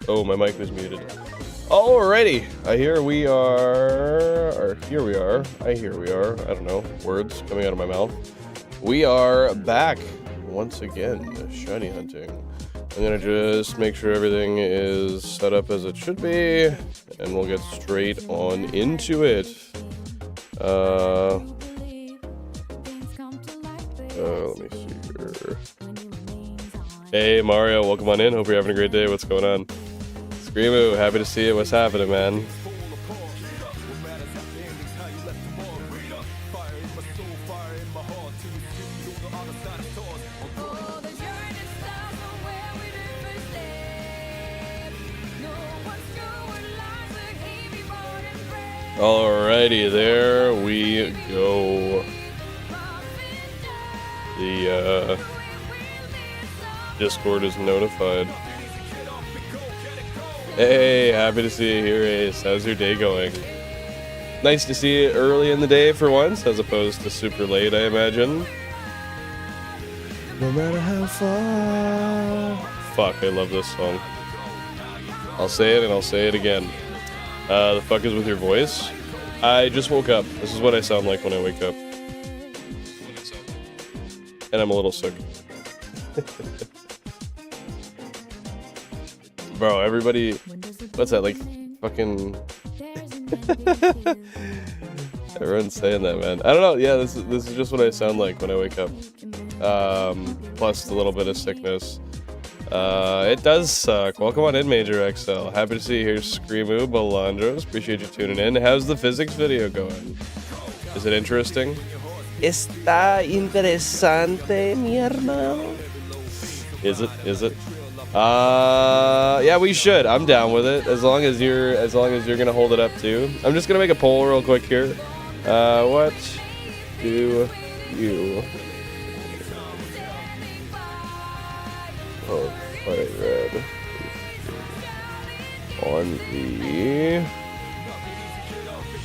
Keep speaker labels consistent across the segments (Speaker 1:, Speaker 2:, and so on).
Speaker 1: Oh, my mic was muted. Alrighty, here we are. I don't know, words coming out of my mouth. We are back once again, shiny hunting. I'm gonna just make sure everything is set up as it should be, and we'll get straight on into it. Let me see here. Hey Mario, welcome on in. Hope you're having a great day. What's going on? Screamo, happy to see you. What's happening, man? Alrighty, there we go. The Discord is notified. Hey, happy to see you here, Ace. How's your day going? Nice to see you early in the day for once, as opposed to super late, I imagine. No matter how far. Fuck, I love this song. I'll say it and I'll say it again. The fuck is with your voice? I just woke up. This is what I sound like when I wake up. And I'm a little sick. Bro, everybody... What's that, like, fucking... Everyone's saying that, man. I don't know, yeah, this is just what I sound like when I wake up. Plus a little bit of sickness. It does suck. Welcome on in, Major XL. Happy to see you here, Screamo, Balandros. Appreciate you tuning in. How's the physics video going? Is it interesting? Está interesante, mi hermano. Is it? Is it? Yeah, we should. I'm down with it. As long as you're gonna hold it up too. I'm just gonna make a poll real quick here. What do you? Oh, FireRed on the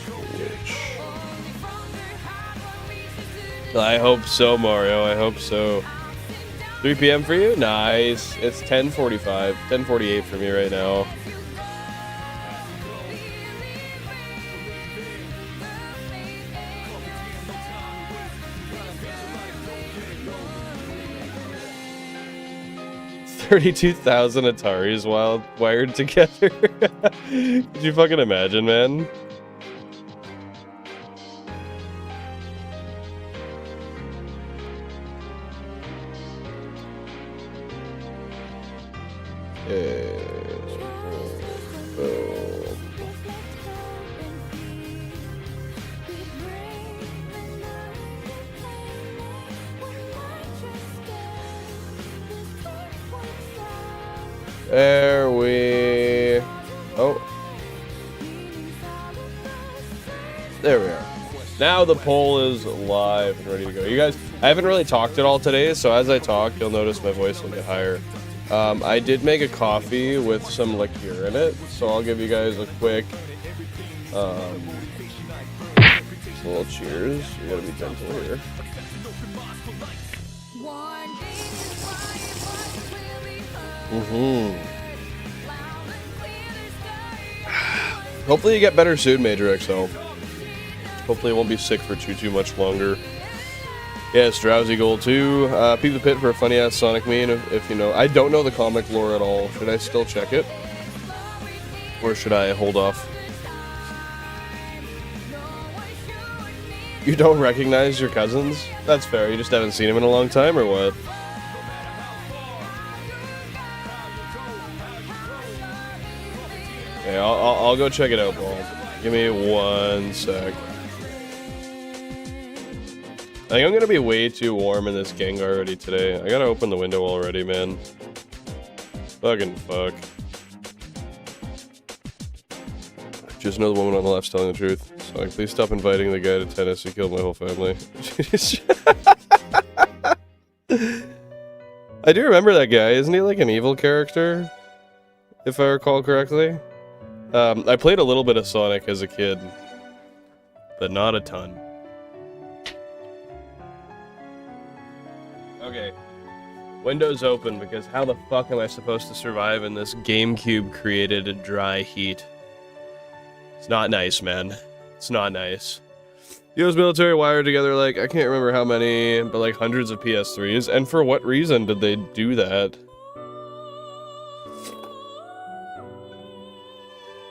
Speaker 1: Switch. I hope so, Mario. I hope so. 3 p.m. for you? Nice. It's 10:45, 10:48 for me right now. $32,000 Ataris wired together. Could you fucking imagine, man? There we... Oh. There we are. Now the poll is live and ready to go. You guys, I haven't really talked at all today, so as I talk, you'll notice my voice will get higher. I did make a coffee with some liqueur in it, so I'll give you guys a quick little cheers. You gotta be gentle here. Hopefully you get better soon, Major XL. Hopefully you won't be sick for too much longer. Yes, Drowsy Gold 2. Peep the Pit for a funny-ass Sonic meme, if you know. I don't know the comic lore at all. Should I still check it? Or should I hold off? You don't recognize your cousins? That's fair. You just haven't seen him in a long time, or what? Okay, I'll go check it out, Paul. Give me 1 sec. I think I'm gonna be way too warm in this Gengar already today. I gotta open the window already, man. Fucking fuck. Just another woman on the left's telling the truth. So, like, please stop inviting the guy to tennis who killed my whole family. I do remember that guy. Isn't he like an evil character? If I recall correctly. I played a little bit of Sonic as a kid. But not a ton. Okay. Windows open, because how the fuck am I supposed to survive in this GameCube created dry heat? It's not nice, man. It's not nice. US military wired together, like, I can't remember how many, but like hundreds of PS3s. And for what reason did they do that?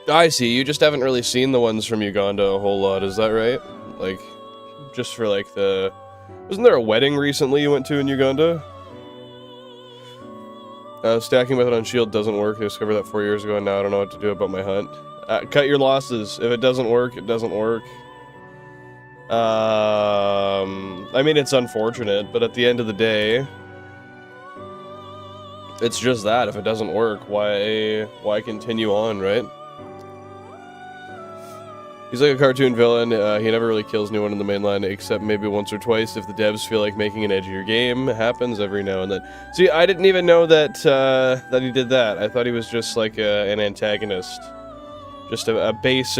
Speaker 1: I see, you just haven't really seen the ones from Uganda a whole lot, is that right? Like, just for like the... Wasn't there a wedding recently you went to in Uganda? Stacking method on shield doesn't work. I discovered that 4 years ago, and now I don't know what to do about my hunt. Cut your losses. If it doesn't work, it doesn't work. I mean, it's unfortunate, but at the end of the day, it's just that. If it doesn't work, why continue on, right? He's like a cartoon villain. He never really kills anyone in the main line, except maybe once or twice if the devs feel like making an edgier game. It happens every now and then. See, I didn't even know that that he did that. I thought he was just like an antagonist. Just a base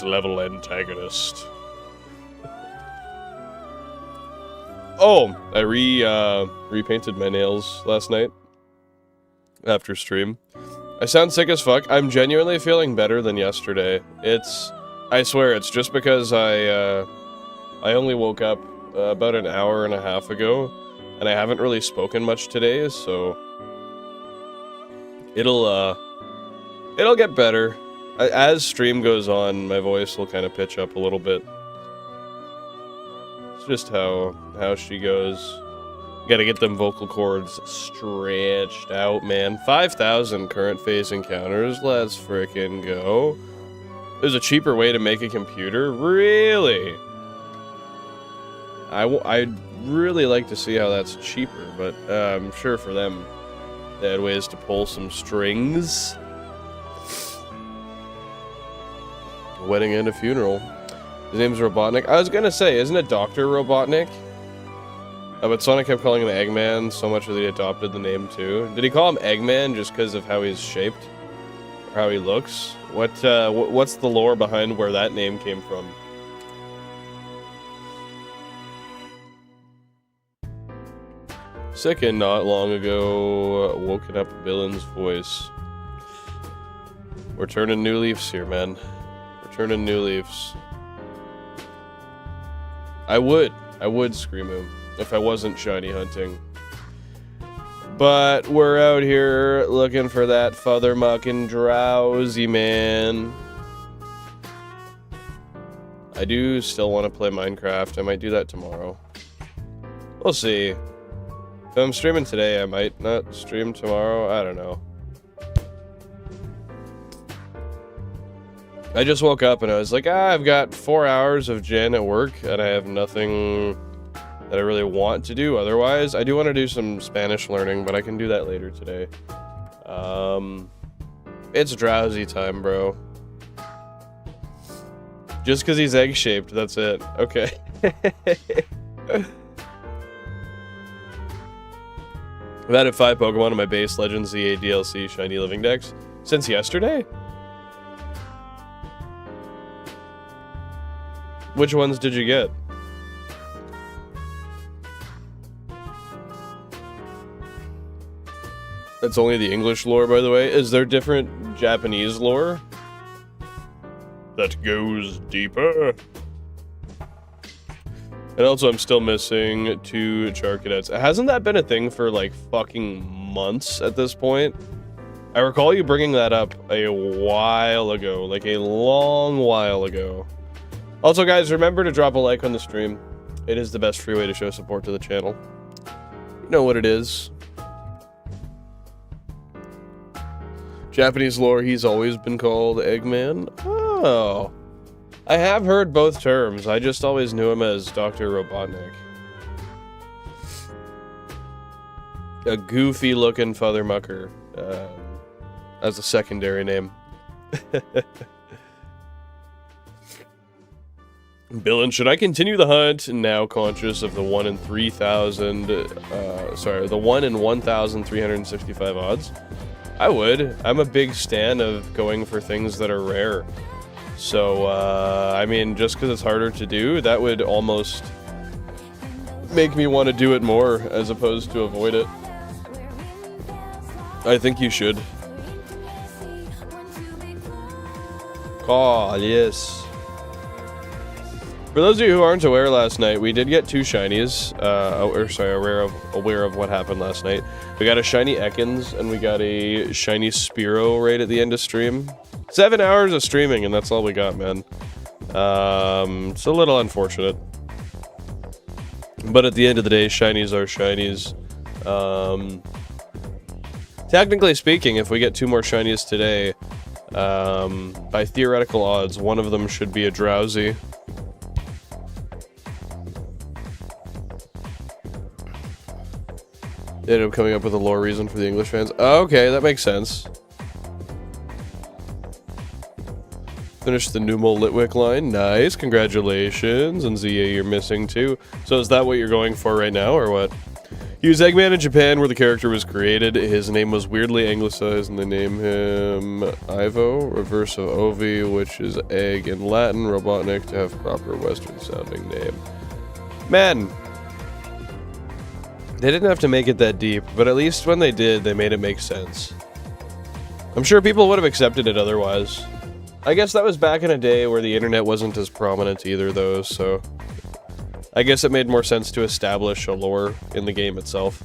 Speaker 1: level antagonist. Oh, I repainted my nails last night after stream. I sound sick as fuck. I'm genuinely feeling better than yesterday. I swear, it's just because I only woke up about an hour and a half ago, and I haven't really spoken much today, so it'll get better. As stream goes on, my voice will kind of pitch up a little bit. It's just how she goes. Gotta get them vocal cords stretched out, man. 5,000 current phase encounters. Let's frickin' go. There's a cheaper way to make a computer? Really? I'd really like to see how that's cheaper, but I'm sure for them, they had ways to pull some strings. A wedding and a funeral. His name's Robotnik. I was gonna say, isn't it Dr. Robotnik? But Sonic kept calling him Eggman so much that he adopted the name too. Did he call him Eggman just because of how he's shaped? Or how he looks? What's the lore behind where that name came from? Sick and not long ago, woken up Billin's voice. We're turning new leaves here, man. We're turning new leaves. I would scream him if I wasn't shiny hunting. But we're out here looking for that father-mucking Drowzee, man. I do still want to play Minecraft. I might do that tomorrow. We'll see. If I'm streaming today, I might not stream tomorrow. I don't know. I just woke up and I was like, I've got 4 hours of gen at work and I have nothing that I really want to do otherwise. I do want to do some Spanish learning, but I can do that later today. It's Drowzee time, bro. Just because he's egg-shaped, that's it. Okay. I've added 5 Pokemon to my base Legends ZA DLC Shiny Living Dex since yesterday? Which ones did you get? That's only the English lore, by the way. Is there different Japanese lore that goes deeper? And also, I'm still missing 2 Charcadets. Hasn't that been a thing for, like, fucking months at this point? I recall you bringing that up a while ago. Like, a long while ago. Also, guys, remember to drop a like on the stream. It is the best free way to show support to the channel. You know what it is. Japanese lore, he's always been called Eggman. Oh. I have heard both terms. I just always knew him as Dr. Robotnik. A goofy-looking father mucker. As a secondary name. Billin, should I continue the hunt? Now conscious of the 1 in 3,000... the 1 in 1,365 odds? I would. I'm a big stan of going for things that are rare. So, I mean, just because it's harder to do, that would almost make me want to do it more as opposed to avoid it. I think you should. Oh, yes. For those of you who aren't aware, last night we did get 2 shinies. Aware of what happened last night. We got a shiny Ekans and we got a shiny Spearow right at the end of stream. 7 hours of streaming and that's all we got, man. It's a little unfortunate. But at the end of the day, shinies are shinies. Technically speaking, if we get 2 more shinies today, by theoretical odds, one of them should be a DROWZEE. They ended up coming up with a lore reason for the English fans. Oh, okay, that makes sense. Finished the Numel Litwick line. Nice, congratulations. And Zia, you're missing too. So is that what you're going for right now, or what? He was Eggman in Japan, where the character was created. His name was weirdly anglicized, and they name him Ivo, reverse of Ovi, which is egg in Latin. Robotnik to have proper Western-sounding name. Man! They didn't have to make it that deep, but at least when they did, they made it make sense. I'm sure people would have accepted it otherwise. I guess that was back in a day where the internet wasn't as prominent either, though, so... I guess it made more sense to establish a lore in the game itself.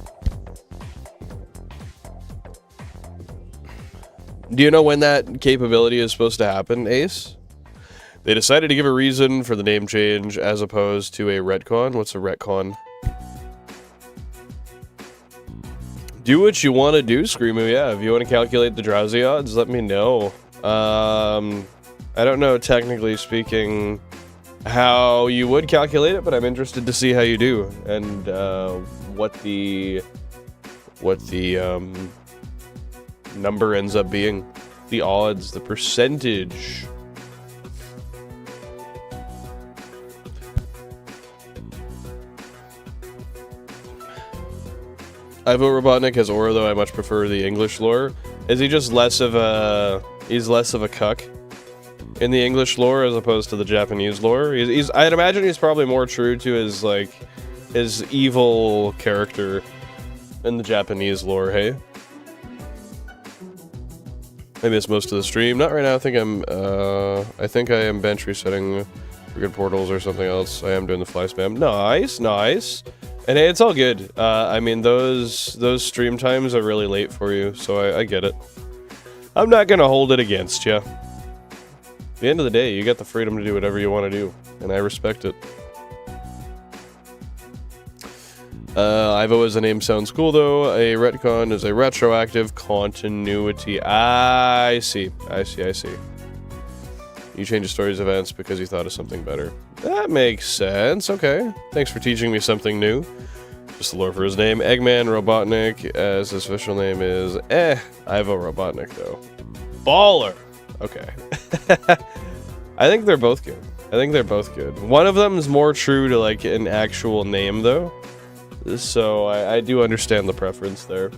Speaker 1: Do you know when that capability is supposed to happen, Ace? They decided to give a reason for the name change as opposed to a retcon. What's a retcon? Do what you want to do, Screamo. Yeah, if you want to calculate the DROWZEE odds, let me know. I don't know, technically speaking, how you would calculate it, but I'm interested to see how you do, and what the number ends up being. The odds, the percentage. I vote Robotnik as Aura, though I much prefer the English lore. Is he just less of a... he's less of a cuck in the English lore as opposed to the Japanese lore? I'd imagine he's probably more true to his, like, his evil character in the Japanese lore, hey? I missed most of the stream. Not right now, I think I am bench resetting for good portals or something else. I am doing the fly spam. Nice, nice. And hey, it's all good. I mean, those stream times are really late for you, so I get it. I'm not gonna hold it against you. At the end of the day, you got the freedom to do whatever you want to do, and I respect it. Ivo as a name sounds cool, though. A retcon is a retroactive continuity. I see. You change the story's events because you thought of something better. That makes sense, okay. Thanks for teaching me something new. Just the lore for his name. Eggman Robotnik, as his official name is... Ivo Robotnik, though. Baller! Okay. I think they're both good. One of them is more true to, like, an actual name, though. So, I do understand the preference there.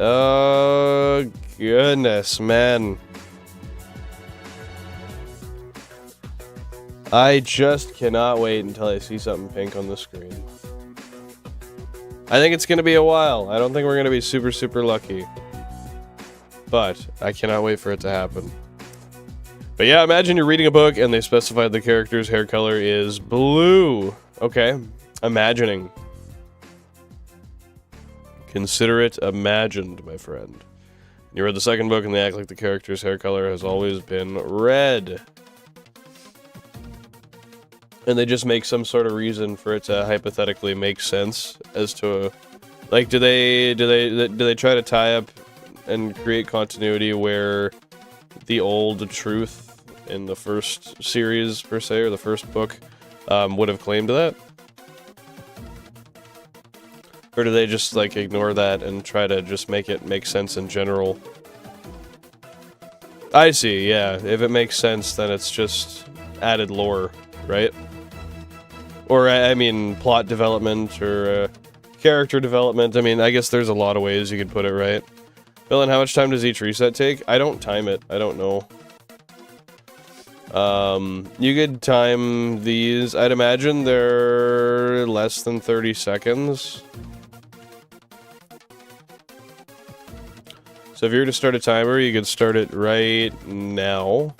Speaker 1: Oh, goodness, man. I just cannot wait until I see something pink on the screen. I think it's going to be a while. I don't think we're going to be super, super lucky. But I cannot wait for it to happen. But yeah, imagine you're reading a book and they specified the character's hair color is blue. Okay, imagining. Consider it imagined, my friend. You read the second book and they act like the character's hair color has always been red. And they just make some sort of reason for it to hypothetically make sense as to, like, do they try to tie up and create continuity where the old truth in the first series per se, or the first book, would have claimed that? Or do they just, like, ignore that and try to just make it make sense in general? I see, yeah. If it makes sense, then it's just added lore, right? Or, I mean, plot development or character development. I mean, I guess there's a lot of ways you could put it, right? Bill, and how much time does each reset take? I don't time it. I don't know. You could time these. I'd imagine they're less than 30 seconds. So if you were to start a timer, you could start it right now.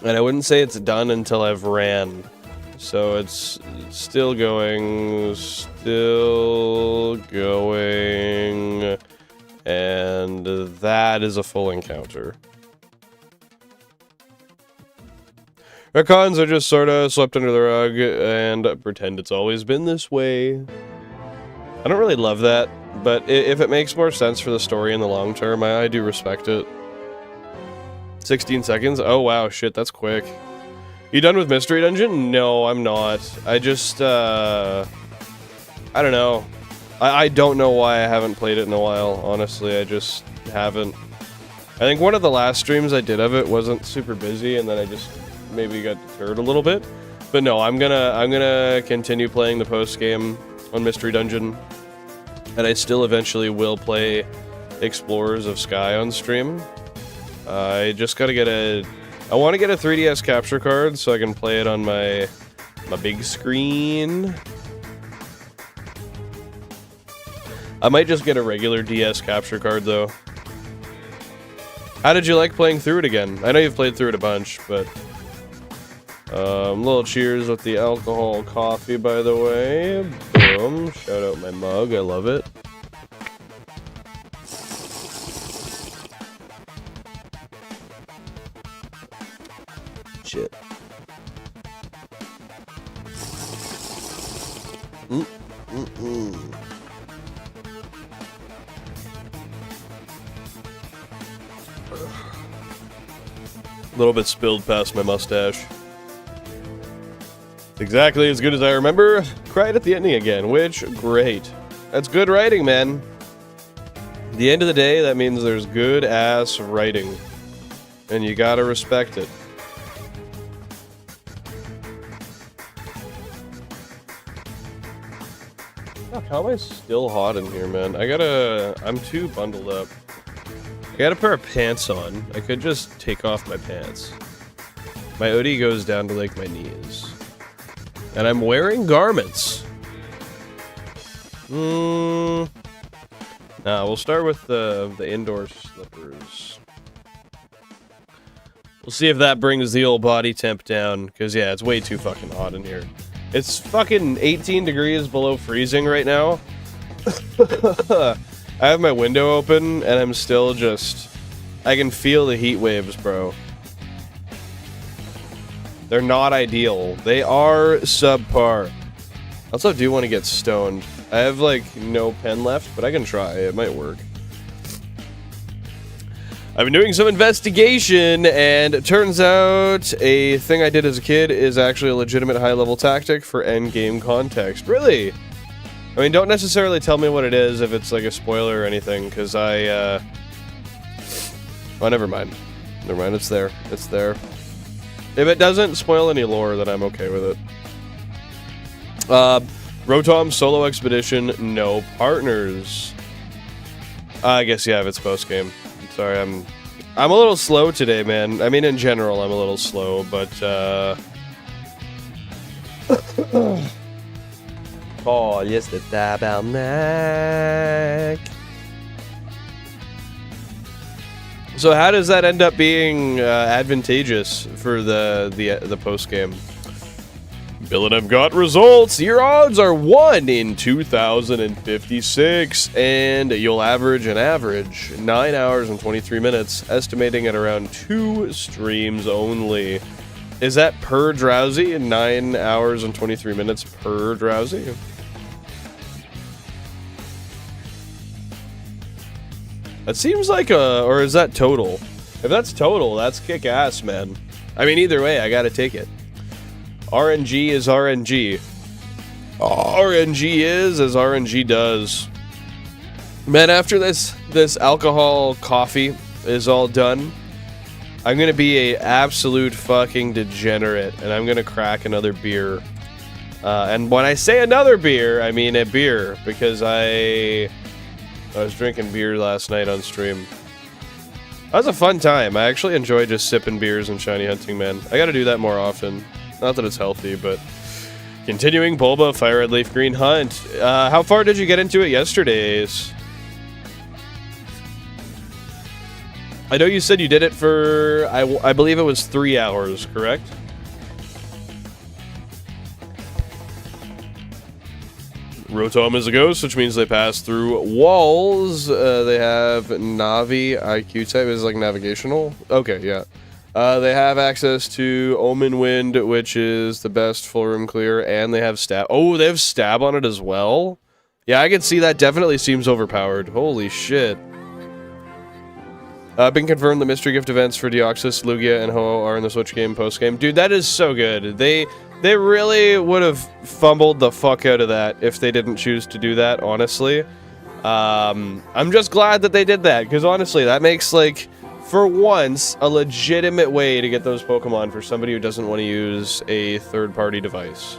Speaker 1: And I wouldn't say it's done until I've ran. So it's still going, and that is a full encounter. Ekans are just sorta swept under the rug and pretend it's always been this way. I don't really love that, but if it makes more sense for the story in the long term, I do respect it. 16 seconds? Oh wow, shit, that's quick. You done with Mystery Dungeon? No, I'm not. I just, I don't know. I don't know why I haven't played it in a while, honestly, I just haven't. I think one of the last streams I did of it wasn't super busy, and then I just maybe got deterred a little bit. But no, I'm gonna continue playing the post-game on Mystery Dungeon, and I still eventually will play Explorers of Sky on stream. I just gotta get I want to get a 3DS capture card so I can play it on my big screen. I might just get a regular DS capture card though. How did you like playing through it again? I know you've played through it a bunch, but little cheers with the alcohol coffee, by the way. Boom! Shout out my mug. I love it. Shit. A little bit spilled past my mustache. Exactly as good as I remember. Cried at the ending again, which, great. That's good writing, man. At the end of the day, that means there's good-ass writing. And you gotta respect it. Fuck, how am I still hot in here, man? I'm too bundled up. I got a pair of pants on. I could just take off my pants. My hoodie goes down to like my knees. And I'm wearing garments. Nah, we'll start with the indoor slippers. We'll see if that brings the old body temp down, because yeah, it's way too fucking hot in here. It's fucking 18 degrees below freezing right now. I have my window open, and I'm still just... I can feel the heat waves, bro. They're not ideal. They are subpar. I also do want to get stoned. I have, like, no pen left, but I can try. It might work. I've been doing some investigation, and it turns out a thing I did as a kid is actually a legitimate high-level tactic for endgame context. Really? I mean, don't necessarily tell me what it is if it's, like, a spoiler or anything, because oh, never mind. Never mind, it's there. It's there. If it doesn't spoil any lore, then I'm okay with it. Rotom Solo Expedition, no partners. I guess, yeah, if it's post-game. Sorry, I'm a little slow today, man. I mean, in general, I'm a little slow, but, oh, yes, the tabernacle. So how does that end up being advantageous for the post game? Bill and I've got results. Your odds are 1 in 2,056, and you'll average 9 hours and 23 minutes, estimating at around 2 streams only. Is that per DROWZEE? 9 hours and 23 minutes per DROWZEE? That seems like or is that total? If that's total, that's kick-ass, man. I mean, either way, I gotta take it. RNG is RNG. RNG is as RNG does. Man, after this alcohol coffee is all done, I'm gonna be a absolute fucking degenerate, and I'm gonna crack another beer. And when I say another beer, I mean a beer, because I was drinking beer last night on stream. That was a fun time. I actually enjoy just sipping beers and shiny hunting, man. I gotta do that more often. Not that it's healthy, but... Continuing Bulba, FireRed, LeafGreen hunt. How far did you get into it yesterday, Ace? I know you said you did it for, I believe it was 3 hours, correct? Rotom is a ghost, which means they pass through walls. They have Navi IQ type, is like navigational. Okay, yeah. They have access to Omen Wind, which is the best full room clear, and they have stab. Oh, they have stab on it as well? Yeah, I can see that. Definitely seems overpowered. Holy shit. Been confirmed the mystery gift events for Deoxys, Lugia, and Ho-Oh are in the Switch game post-game. Dude, that is so good. They really would have fumbled the fuck out of that if they didn't choose to do that, honestly. I'm just glad that they did that, because honestly, that makes, like, for once, a legitimate way to get those Pokemon for somebody who doesn't want to use a third-party device.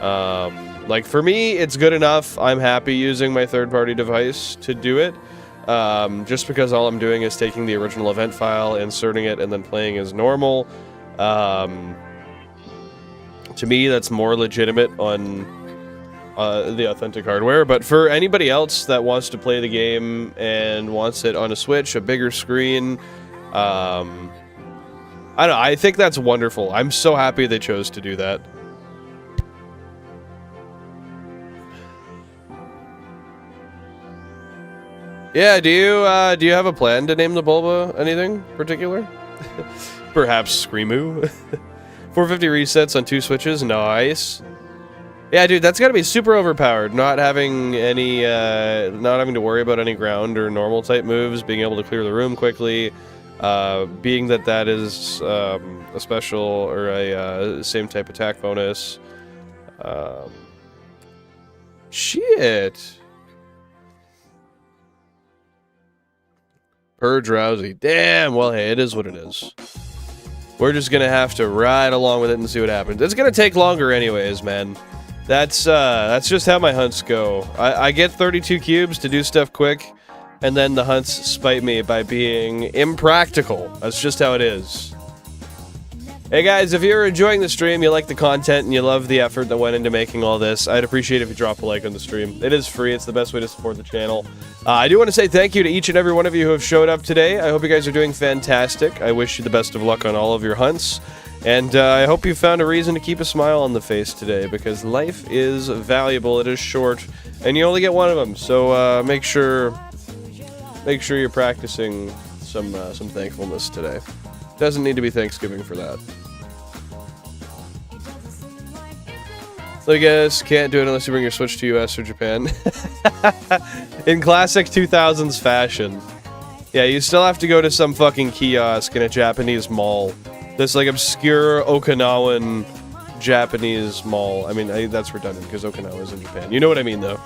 Speaker 1: Like, for me, it's good enough. I'm happy using my third-party device to do it. Just because all I'm doing is taking the original event file, inserting it, and then playing as normal. To me, that's more legitimate on the authentic hardware. But for anybody else that wants to play the game and wants it on a Switch, a bigger screen, I don't know, I think that's wonderful. I'm so happy they chose to do that. Yeah, do you have a plan to name the Bulba anything particular? Perhaps Screamoo? 450 resets on 2 switches, nice. Yeah, dude, that's gotta be super overpowered. Not having any, not having to worry about any ground or normal type moves, being able to clear the room quickly, being that that is a special or a same type attack bonus. Shit. Per DROWZEE. Damn, well, hey, it is what it is. We're just gonna have to ride along with it and see what happens. It's gonna take longer anyways, man. That's just how my hunts go. I get 32 cubes to do stuff quick, and then the hunts spite me by being impractical. That's just how it is. Hey guys, if you're enjoying the stream, you like the content, and you love the effort that went into making all this, I'd appreciate it if you drop a like on the stream. It is free, it's the best way to support the channel. I do want to say thank you to each and every one of you who have showed up today. I hope you guys are doing fantastic. I wish you the best of luck on all of your hunts. And I hope you found a reason to keep a smile on the face today, because life is valuable, it is short, and you only get one of them. So make sure you're practicing some thankfulness today. Doesn't need to be Thanksgiving for that. So I guess can't do it unless you bring your Switch to US or Japan. In classic 2000s fashion. Yeah, you still have to go to some fucking kiosk in a Japanese mall. This, like, obscure Okinawan Japanese mall. I mean, that's redundant, because Okinawa's in Japan. You know what I mean, though.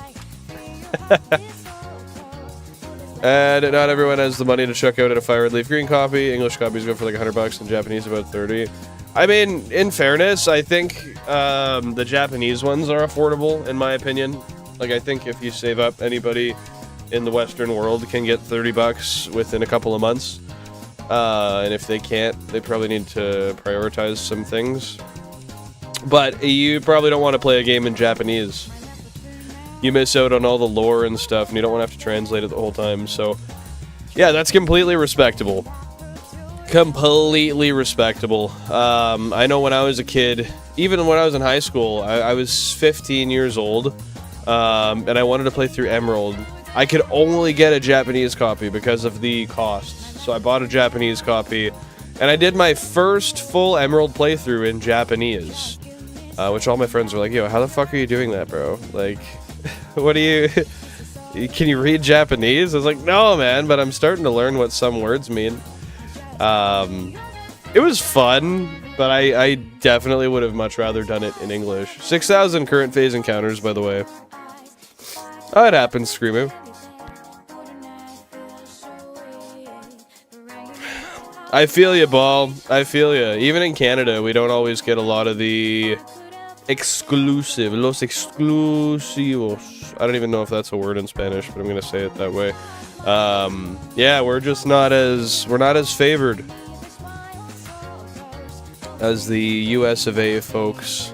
Speaker 1: And not everyone has the money to check out at a FireRed LeafGreen copy. English copies go for like $100 and Japanese about 30. I mean, in fairness, I think the Japanese ones are affordable, in my opinion. Like, I think if you save up, anybody in the Western world can get $30 within a couple of months. And if they can't, they probably need to prioritize some things. But you probably don't want to play a game in Japanese. You miss out on all the lore and stuff, and you don't want to have to translate it the whole time, so... Yeah, that's completely respectable. Completely respectable. I know when I was a kid, even when I was in high school, I was 15 years old, and I wanted to play through Emerald. I could only get a Japanese copy because of the costs, so I bought a Japanese copy, and I did my first full Emerald playthrough in Japanese, which all my friends were like, yo, how the fuck are you doing that, bro? Like, what do you... Can you read Japanese? I was like, no, man, but I'm starting to learn what some words mean. It was fun, but I definitely would have much rather done it in English. 6,000 current phase encounters, by the way. Oh, it happens, Screamoo. I feel you, Ball. I feel you. Even in Canada, we don't always get a lot of the los exclusivos. I don't even know if that's a word in Spanish, but I'm gonna say it that way. Yeah, we're just not as favored as the US of A folks.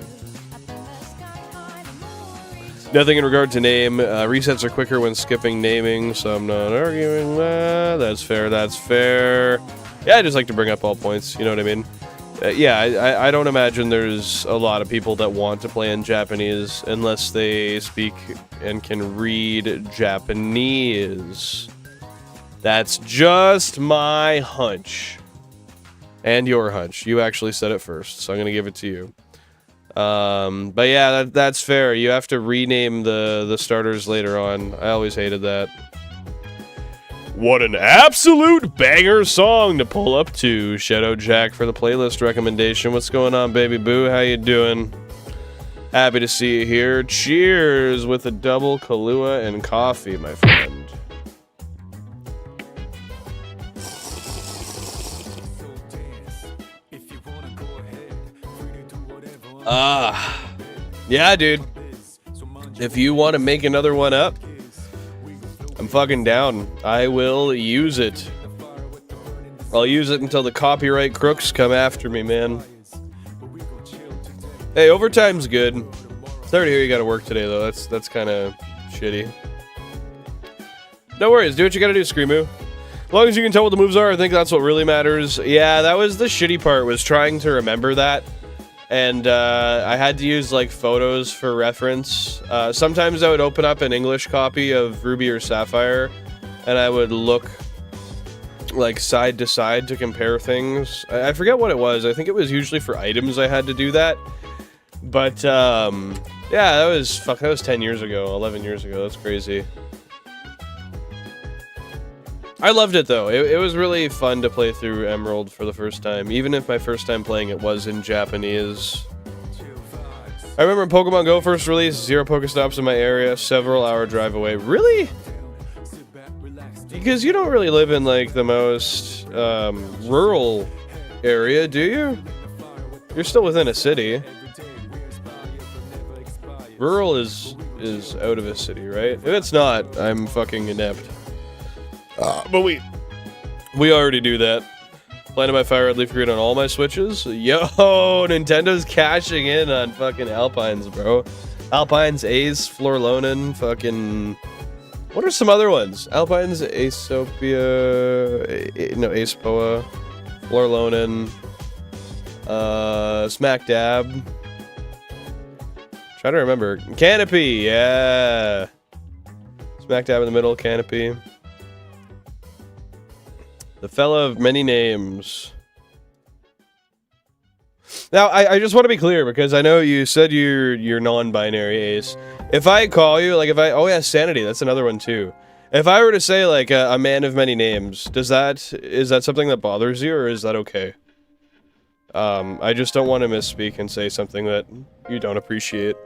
Speaker 1: Nothing in regard to name. Resets are quicker when skipping naming, so I'm not arguing that. That's fair. That's fair. Yeah, I just like to bring up all points. You know what I mean? Yeah, I don't imagine there's a lot of people that want to play in Japanese unless they speak and can read Japanese. That's just my hunch. And your hunch. You actually said it first, so I'm going to give it to you. But yeah, that's fair. You have to rename the starters later on. I always hated that. What an absolute banger song to pull up to. Shout out Jack for the playlist recommendation. What's going on, baby boo? How you doing? Happy to see you here. Cheers with a double Kahlua and coffee, my friend. Yeah, dude. If you want to make another one up, I'm fucking down. I will use it. I'll use it until the copyright crooks come after me, man. Hey, overtime's good. Sorry to hear you gotta work today, though. That's kind of shitty. No worries. Do what you gotta do, Screamoo. As long as you can tell what the moves are, I think that's what really matters. Yeah, that was the shitty part, was trying to remember that. And I had to use like photos for reference. Sometimes I would open up an English copy of Ruby or Sapphire, and I would look like side to side to compare things. I forget what it was. I think it was usually for items I had to do that. But yeah, that was 10 years ago, 11 years ago. That's crazy. I loved it though. It was really fun to play through Emerald for the first time, even if my first time playing it was in Japanese. I remember when Pokemon Go first released, 0 Pokestops in my area, several hour drive away. Really? Because you don't really live in like the most rural area, do you? You're still within a city. Rural is out of a city, right? If it's not, I'm fucking inept. But we already do that. Plan to buy FireRed LeafGreen on all my Switches. Yo, Nintendo's cashing in on fucking Alpines, bro. Alpines, Ace, Florlonin, fucking... What are some other ones? Alpines, Aesopia... No, Acepoa, Florlonin, Smack Dab. Try to remember. Canopy, yeah. Smack Dab in the middle, Canopy. The fella of many names. Now, I just want to be clear, because I know you said you're non-binary, Ace. If I call you, like oh yeah, Sanity, that's another one too. If I were to say, like, a man of many names, is that something that bothers you, or is that okay? I just don't want to misspeak and say something that you don't appreciate.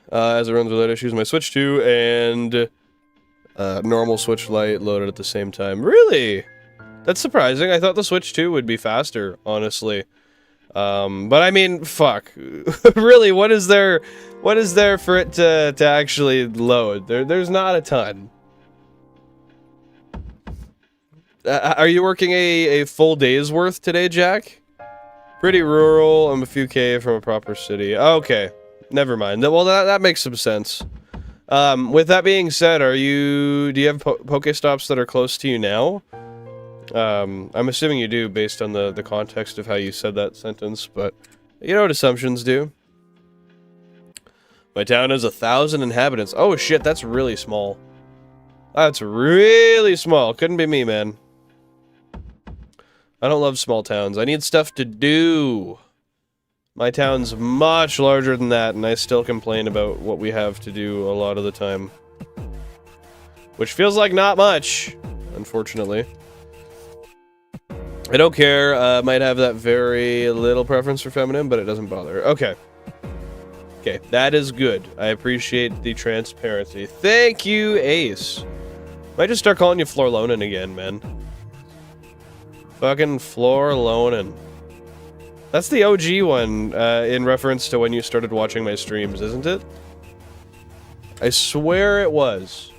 Speaker 1: As it runs without issues, my Switch 2 and... normal Switch Lite loaded at the same time. Really? That's surprising. I thought the Switch 2 would be faster, honestly. But I mean, fuck. Really, what is there for it to actually load? There's not a ton. Are you working a full day's worth today, Jack? Pretty rural. I'm a few K from a proper city. Okay. Never mind. Well, that makes some sense. With that being said, do you have Pokestops that are close to you now? I'm assuming you do based on the context of how you said that sentence, but you know what assumptions do. My town has 1,000 inhabitants. Oh shit, that's really small. That's really small. Couldn't be me, man. I don't love small towns. I need stuff to do. My town's much larger than that, and I still complain about what we have to do a lot of the time. Which feels like not much, unfortunately. I don't care, might have that very little preference for feminine, but it doesn't bother. Okay. Okay, that is good. I appreciate the transparency. Thank you, Ace. Might just start calling you Florlonin again, man. Fucking Florlonin. That's the OG one, in reference to when you started watching my streams, isn't it? I swear it was.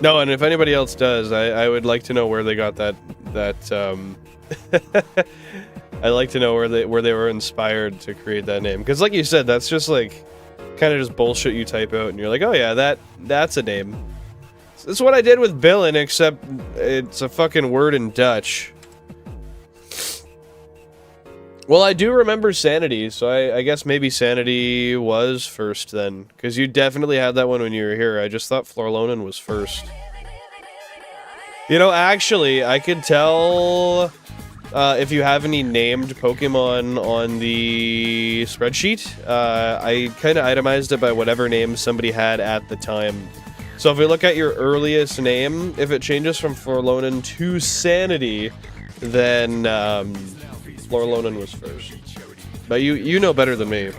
Speaker 1: No, and if anybody else does, I would like to know where they got that I'd like to know where they were inspired to create that name. Because like you said, that's just like kind of just bullshit you type out and you're like, oh yeah, that's a name. That's what I did with Billin, except it's a fucking word in Dutch. Well, I do remember Sanity, so I guess maybe Sanity was first then. Because you definitely had that one when you were here. I just thought Florlonin was first. You know, actually, I could tell if you have any named Pokemon on the spreadsheet. I kind of itemized it by whatever name somebody had at the time. So if we look at your earliest name, if it changes from Florlonin to Sanity, then Florlonin was first. But you know better than me.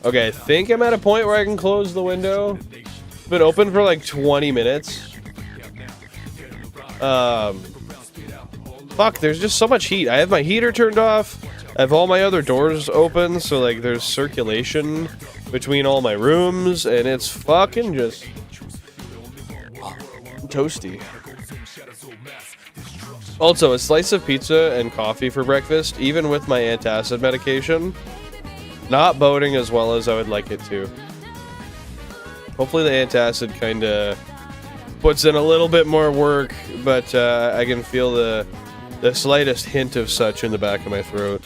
Speaker 1: Okay, I think I'm at a point where I can close the window. It's been open for like 20 minutes. Fuck, there's just so much heat. I have my heater turned off. I have all my other doors open, so like there's circulation between all my rooms, and it's fucking just toasty. Also, a slice of pizza and coffee for breakfast, even with my antacid medication, not boding as well as I would like it to. Hopefully the antacid kinda puts in a little bit more work, but I can feel the slightest hint of such in the back of my throat.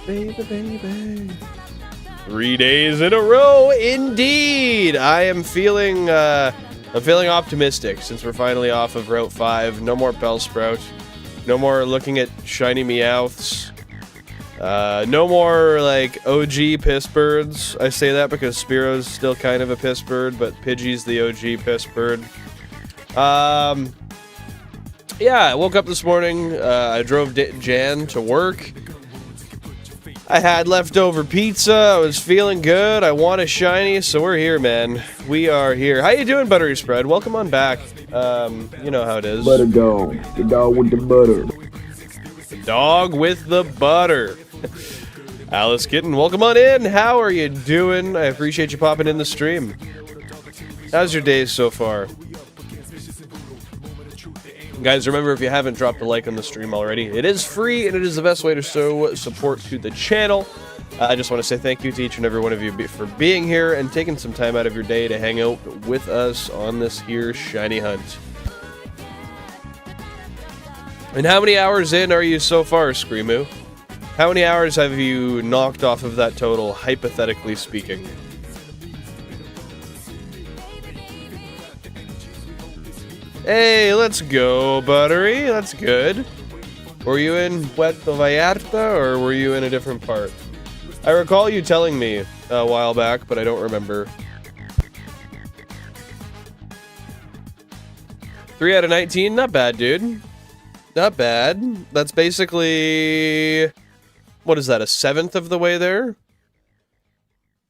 Speaker 1: Baby, baby. 3 days in a row, indeed! I am feeling, I'm feeling optimistic since we're finally off of Route 5. No more Bellsprout. No more looking at shiny Meowths. No more, like, OG piss birds. I say that because Spearo's still kind of a piss bird, but Pidgey's the OG piss bird. Yeah, I woke up this morning. I drove Jan to work. I had leftover pizza. I was feeling good. I want a shiny, so we're here, man. We are here. How you doing, Buttery Spread? Welcome on back. You know how it is.
Speaker 2: Butter dog. The dog with the butter.
Speaker 1: The dog with the butter. Alice Kitten, welcome on in. How are you doing? I appreciate you popping in the stream. How's your day so far? Guys, remember, if you haven't dropped a like on the stream already, it is free, and it is the best way to show support to the channel. I just want to say thank you to each and every one of you for being here and taking some time out of your day to hang out with us on this here shiny hunt. And how many hours in are you so far, Screamoo? How many hours have you knocked off of that total, hypothetically speaking? Hey, let's go, Buttery. That's good. Were you in Puerto Vallarta, or were you in a different part? I recall you telling me a while back, but I don't remember. 3 out of 19? Not bad, dude. Not bad. That's basically... What is that, a 1/7 of the way there?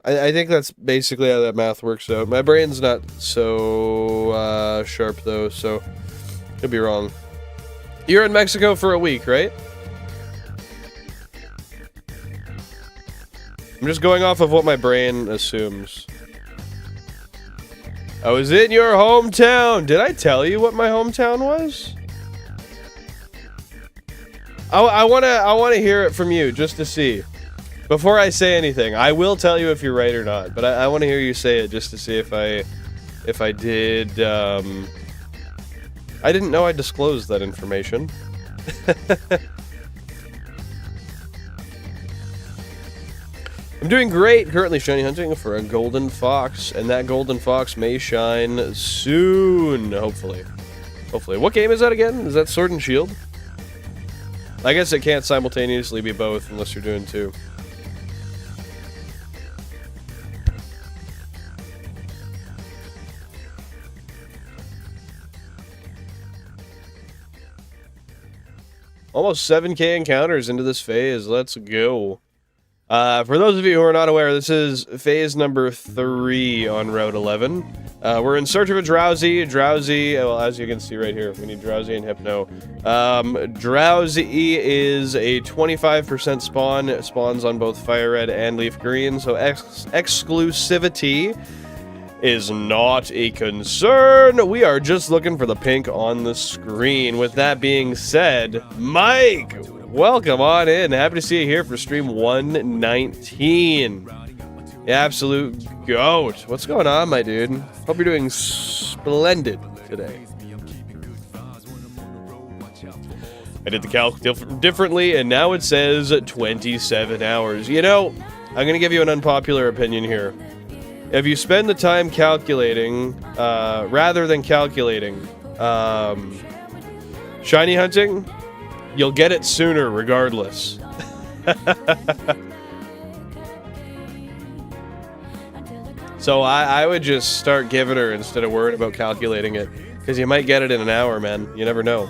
Speaker 1: I think that's basically how that math works out. My brain's not so sharp, though, so could be wrong. You're in Mexico for a week, right? I'm just going off of what my brain assumes. I was in your hometown! Did I tell you what my hometown was? I wanna hear it from you, just to see. Before I say anything, I will tell you if you're right or not, but I want to hear you say it just to see if I did, I didn't know I disclosed that information. I'm doing great, currently shiny hunting for a golden fox, and that golden fox may shine soon, hopefully. Hopefully. What game is that again? Is that Sword and Shield? I guess it can't simultaneously be both unless you're doing two. Almost 7K encounters into this phase. Let's go. For those of you who are not aware, this is phase number 3 on Route 11. We're in search of a Drowzee. Drowzee, well, as you can see right here, we need Drowzee and Hypno. Drowzee is a 25% spawn. It spawns on both FireRed and LeafGreen, so exclusivity is not a concern. We are just looking for the pink on the screen. With that being said, Mike, welcome on in. Happy to see you here for stream 119. The absolute goat. What's going on, my dude? Hope you're doing splendid today. I did the calc differently, and now it says 27 hours. You know, I'm going to give you an unpopular opinion here. If you spend the time calculating, rather than calculating, shiny hunting, you'll get it sooner regardless. So I would just start giving her instead of worrying about calculating it. Because you might get it in an hour, man. You never know.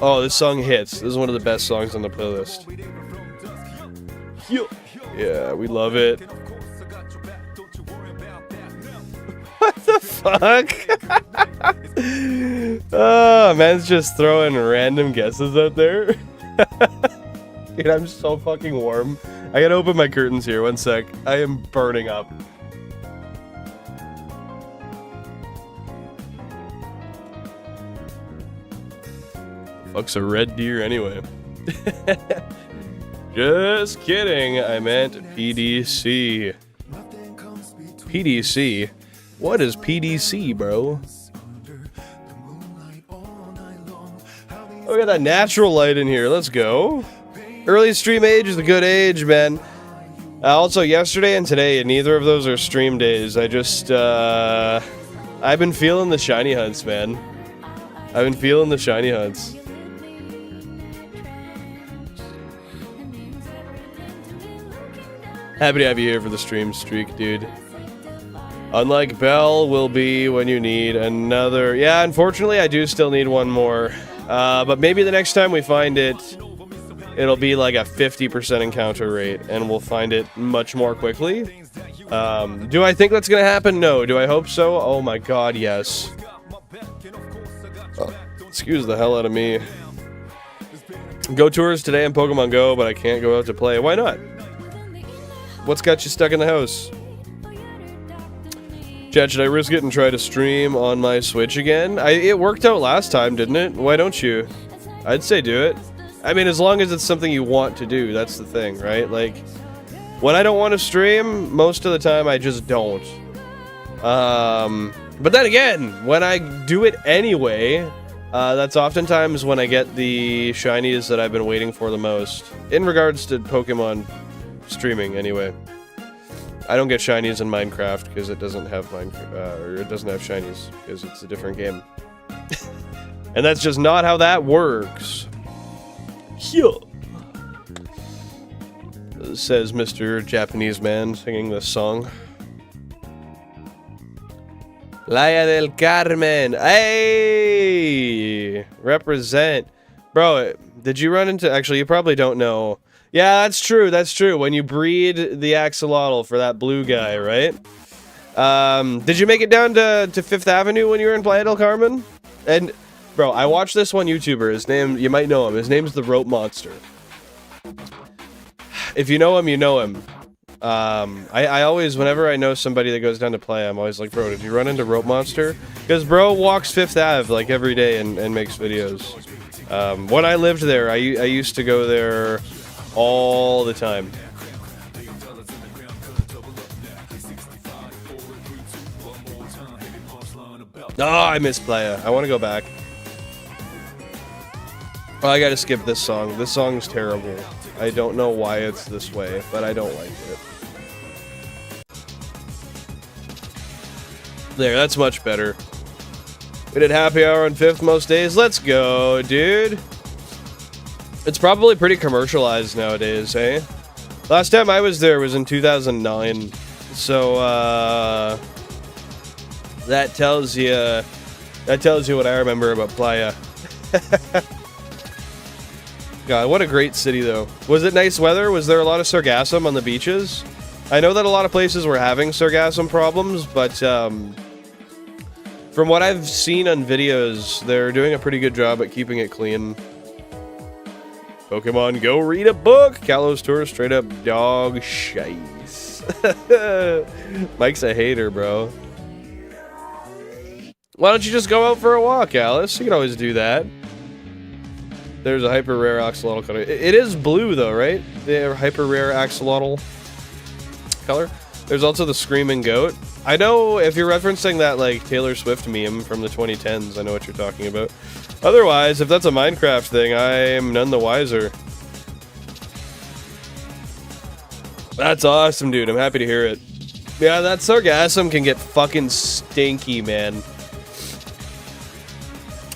Speaker 1: Oh, this song hits. This is one of the best songs on the playlist. Yeah, we love it. What the fuck? Oh, man's just throwing random guesses out there. Dude, I'm so fucking warm. I gotta open my curtains here. One sec. I am burning up. Fuck's a red deer anyway. Just kidding. I meant PDC. PDC? What is PDC, bro? Oh, we got that natural light in here. Let's go. Early stream age is the good age, man. Also, yesterday and today, neither of those are stream days. I just, I've been feeling the shiny hunts, man. I've been feeling the shiny hunts. Happy to have you here for the stream streak, dude. Unlike Bell will be when you need another. Yeah, unfortunately, I do still need one more. But maybe the next time we find it, it'll be like a 50% encounter rate, and we'll find it much more quickly. Do I think that's gonna happen? No. Do I hope so? Oh my god, yes. Oh, excuse the hell out of me. Go tours today in Pokemon Go, but I can't go out to play. Why not? What's got you stuck in the house? Chad, should I risk it and try to stream on my Switch again? It worked out last time, didn't it? Why don't you? I'd say do it. I mean, as long as it's something you want to do, that's the thing, right? Like, when I don't want to stream, most of the time I just don't. But then again, when I do it anyway, that's oftentimes when I get the shinies that I've been waiting for the most. In regards to Pokemon streaming, anyway. I don't get shinies in Minecraft because it doesn't have or it doesn't have shinies because it's a different game. And that's just not how that works. Says Mr. Japanese man singing this song. Playa del Carmen. Hey! Represent. Bro, did you run into... Actually, you probably don't know. Yeah, that's true. That's true. When you breed the axolotl for that blue guy, right? Did you make it down to 5th Avenue when you were in Playa del Carmen? And, bro, I watched this one YouTuber. His name, you might know him. His name's the Rope Monster. If you know him, you know him. I always, whenever I know somebody that goes down to Playa, I'm always like, bro, did you run into Rope Monster? Because bro walks 5th Ave, like, every day and makes videos. When I lived there, I used to go there all the time. Oh, I miss Playa. I want to go back. Oh, I gotta skip this song. This song's terrible. I don't know why it's this way, but I don't like it. There, that's much better. We did happy hour on 5th most days. Let's go, dude. It's probably pretty commercialized nowadays, eh? Last time I was there was in 2009. So, that tells you what I remember about Playa. God, what a great city, though. Was it nice weather? Was there a lot of sargassum on the beaches? I know that a lot of places were having sargassum problems, but from what I've seen on videos, they're doing a pretty good job at keeping it clean. Pokemon Go read a book! Kalos Tour straight up dog shice. Mike's a hater, bro. Why don't you just go out for a walk, Alice? You can always do that. There's a hyper rare axolotl color. It is blue though, right? The hyper rare axolotl color. There's also the screaming goat. I know if you're referencing that like Taylor Swift meme from the 2010s, I know what you're talking about. Otherwise, if that's a Minecraft thing, I am none the wiser. That's awesome, dude. I'm happy to hear it. Yeah, that sargassum can get fucking stinky, man.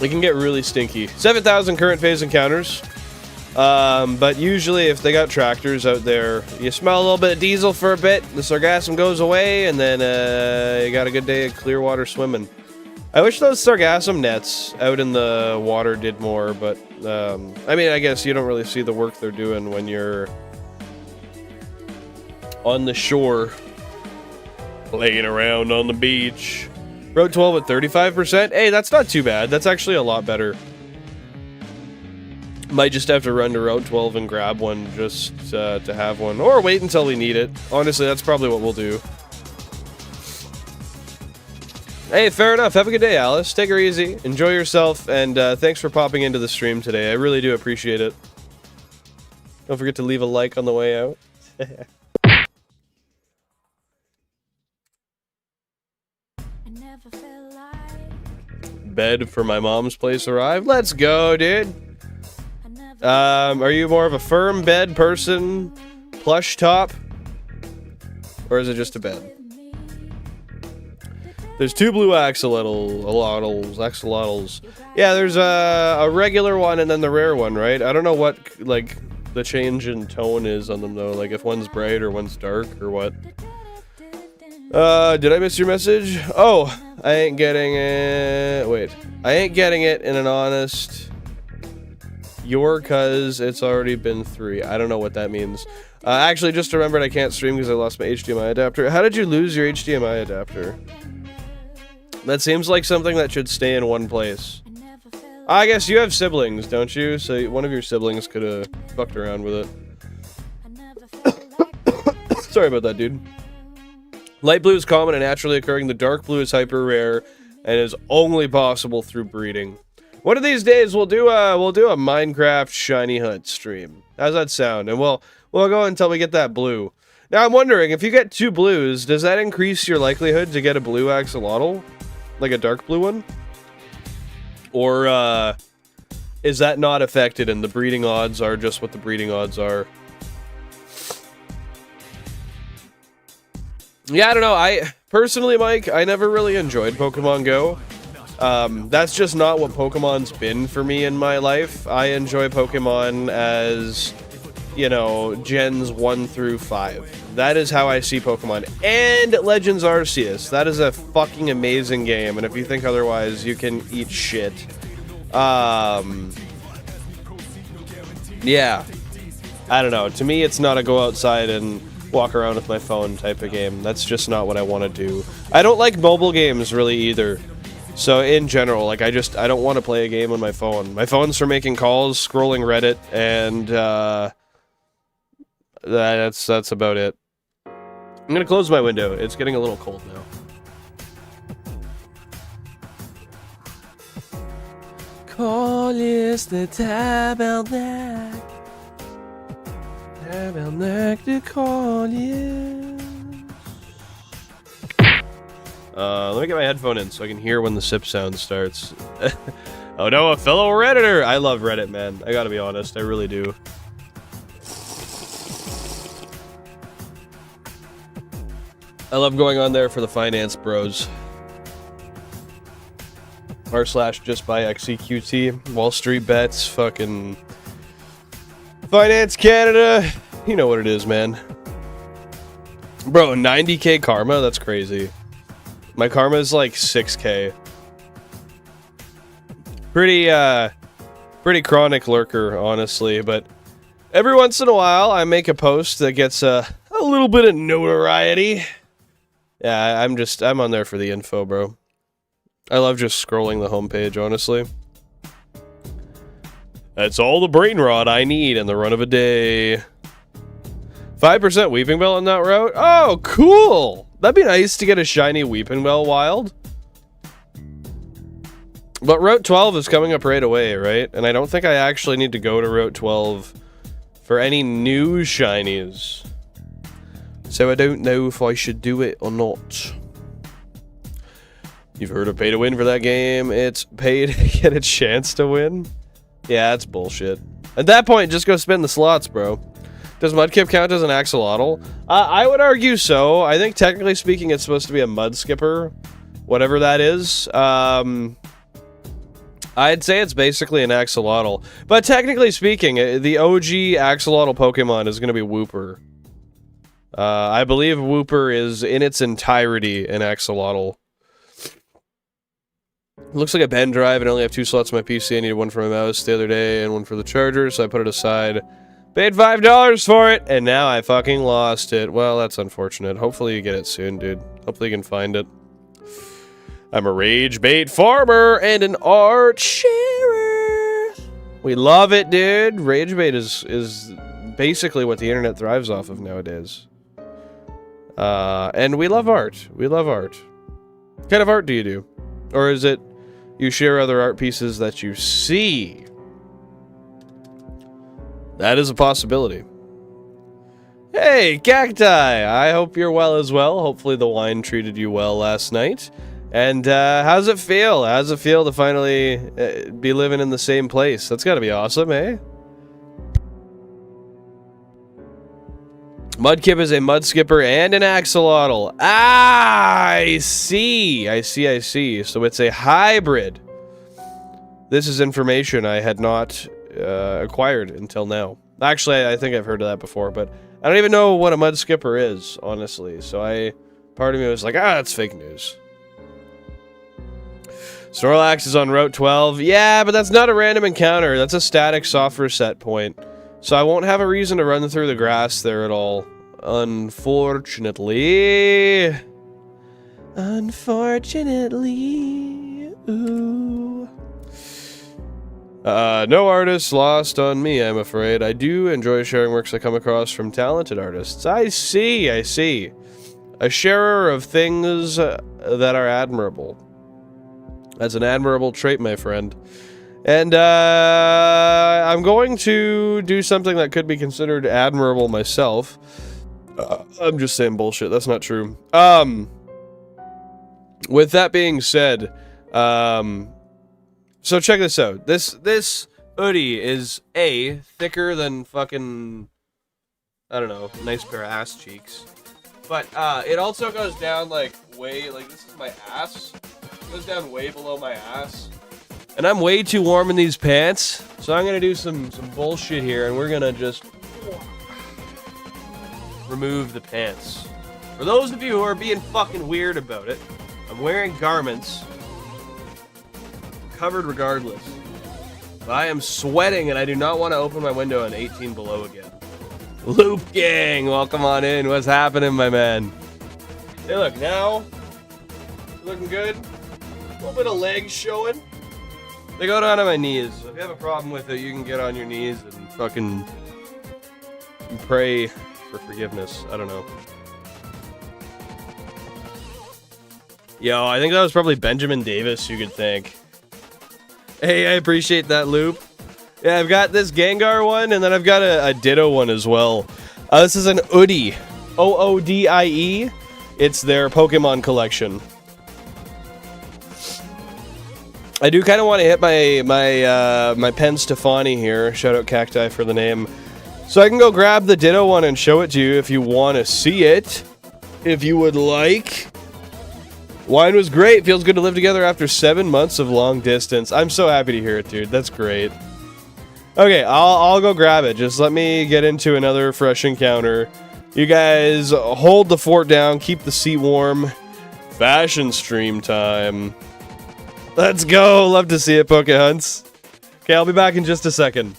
Speaker 1: It can get really stinky. 7,000 current phase encounters. But usually if they got tractors out there, you smell a little bit of diesel for a bit, the sargassum goes away, and then you got a good day of clear water swimming. I wish those sargassum nets out in the water did more, but I mean, I guess you don't really see the work they're doing when you're on the shore, laying around on the beach. Road 12 at 35%. Hey, that's not too bad. That's actually a lot better. Might just have to run to Road 12 and grab one just to have one. Or wait until we need it. Honestly, that's probably what we'll do. Hey, fair enough. Have a good day, Alice. Take her easy. Enjoy yourself. And thanks for popping into the stream today. I really do appreciate it. Don't forget to leave a like on the way out. Bed for my mom's place arrived. Let's go, dude. Are you more of a firm bed person, plush top, or is it just a bed? There's two blue axolotls. Yeah, there's a regular one and then the rare one, right? I don't know what like the change in tone is on them though, like if one's bright or one's dark or what. Did I miss your message? Oh, I ain't getting it. Wait, I ain't getting it in an honest. Cuz it's already been 3. I don't know what that means. Actually, just remembered I can't stream because I lost my HDMI adapter. How did you lose your HDMI adapter? That seems like something that should stay in one place. I guess you have siblings, don't you? So one of your siblings could have fucked around with it. Sorry about that, dude. Light blue is common and naturally occurring. The dark blue is hyper rare and is only possible through breeding. One of these days we'll do a Minecraft shiny hunt stream. How's that sound? And we'll go until we get that blue. Now I'm wondering, if you get 2 blues, does that increase your likelihood to get a blue axolotl? Like a dark blue one? Or is that not affected and the breeding odds are just what the breeding odds are? Yeah, I don't know. I personally, Mike, I never really enjoyed Pokemon Go. That's just not what Pokemon's been for me in my life. I enjoy Pokemon as, you know, gens 1 through 5. That is how I see Pokemon. And Legends Arceus. That is a fucking amazing game, and if you think otherwise, you can eat shit. Yeah. I don't know. To me, it's not a go outside and walk around with my phone type of game. That's just not what I want to do. I don't like mobile games really either. So in general, like I don't want to play a game on my phone. My phone's for making calls, scrolling Reddit, and that's about it. I'm gonna close my window. It's getting a little cold now. Call is the tabernacle. Tabernacle call is. Let me get my headphone in so I can hear when the sip sound starts. Oh no, a fellow Redditor! I love Reddit, man. I gotta be honest, I really do. I love going on there for the finance bros. r/justbuyxeqt, Wall Street Bets, fucking Finance Canada. You know what it is, man. Bro, 90k karma? That's crazy. My karma is like 6k. Pretty pretty chronic lurker, honestly, but every once in a while I make a post that gets a little bit of notoriety. Yeah, I'm on there for the info, bro. I love just scrolling the homepage, honestly. That's all the brain rot I need in the run of a day. 5% Weeping Bell on that route? Oh, cool! That'd be nice to get a shiny Weeping Bell wild. But Route 12 is coming up right away, right? And I don't think I actually need to go to Route 12 for any new shinies. So I don't know if I should do it or not. You've heard of pay to win for that game. It's pay to get a chance to win. Yeah, that's bullshit. At that point, just go spin the slots, bro. Does Mudkip count as an axolotl? I would argue so. I think technically speaking, it's supposed to be a mud skipper. Whatever that is. I'd say it's basically an axolotl. But technically speaking, the OG axolotl Pokemon is going to be Wooper. I believe Wooper is in its entirety an axolotl. Looks like a pen drive and I only have 2 slots on my PC. I needed one for my mouse the other day and one for the charger, so I put it aside. Paid $5 for it, and now I fucking lost it. Well, that's unfortunate. Hopefully you get it soon, dude. Hopefully you can find it. I'm a rage bait farmer and an art sharer. We love it, dude. Rage bait is basically what the internet thrives off of nowadays. And we love art. We love art. What kind of art do you do? Or is it you share other art pieces that you see? That is a possibility. Hey, Cacti! I hope you're well as well. Hopefully the wine treated you well last night. And how's it feel? How's it feel to finally be living in the same place? That's gotta be awesome, eh? Mudkip is a mud skipper and an axolotl. Ah, I see. I see. So it's a hybrid. This is information I had not acquired until now. Actually, I think I've heard of that before, but I don't even know what a mud skipper is, honestly. So part of me was like, that's fake news. Snorlax is on Route 12. Yeah, but that's not a random encounter. That's a static soft reset point. So I won't have a reason to run through the grass there at all. Unfortunately. Unfortunately. Ooh. No artists lost on me, I'm afraid. I do enjoy sharing works I come across from talented artists. I see. A sharer of things that are admirable. That's an admirable trait, my friend. And I'm going to do something that could be considered admirable myself. I'm just saying bullshit. That's not true. With that being said, so check this out. This hoodie is thicker than fucking, I don't know, nice pair of ass cheeks. But it also goes down like this is my ass. It goes down way below my ass. And I'm way too warm in these pants, so I'm gonna do some bullshit here, and we're gonna just remove the pants. For those of you who are being fucking weird about it, I'm wearing garments, covered regardless. But I am sweating, and I do not want to open my window on 18 below again. Loop Gang, welcome on in. What's happening, my man? Hey, look, now, looking good. A little bit of legs showing. They go down to my knees. So if you have a problem with it, you can get on your knees and fucking pray for forgiveness. I don't know. Yo, I think that was probably Benjamin Davis, you could think. Hey, I appreciate that, Loop. Yeah, I've got this Gengar one, and then I've got a Ditto one as well. This is an Oodie. O-O-D-I-E. It's their Pokemon collection. I do kind of want to hit my Pen Stefani here. Shout out Cacti for the name. So I can go grab the Ditto one and show it to you if you want to see it. If you would like. Wine was great. Feels good to live together after 7 months of long distance. I'm so happy to hear it, dude. That's great. Okay, I'll go grab it. Just let me get into another fresh encounter. You guys hold the fort down. Keep the seat warm. Fashion stream time. Let's go. Love to see it, Pokehunts. Okay, I'll be back in just a second.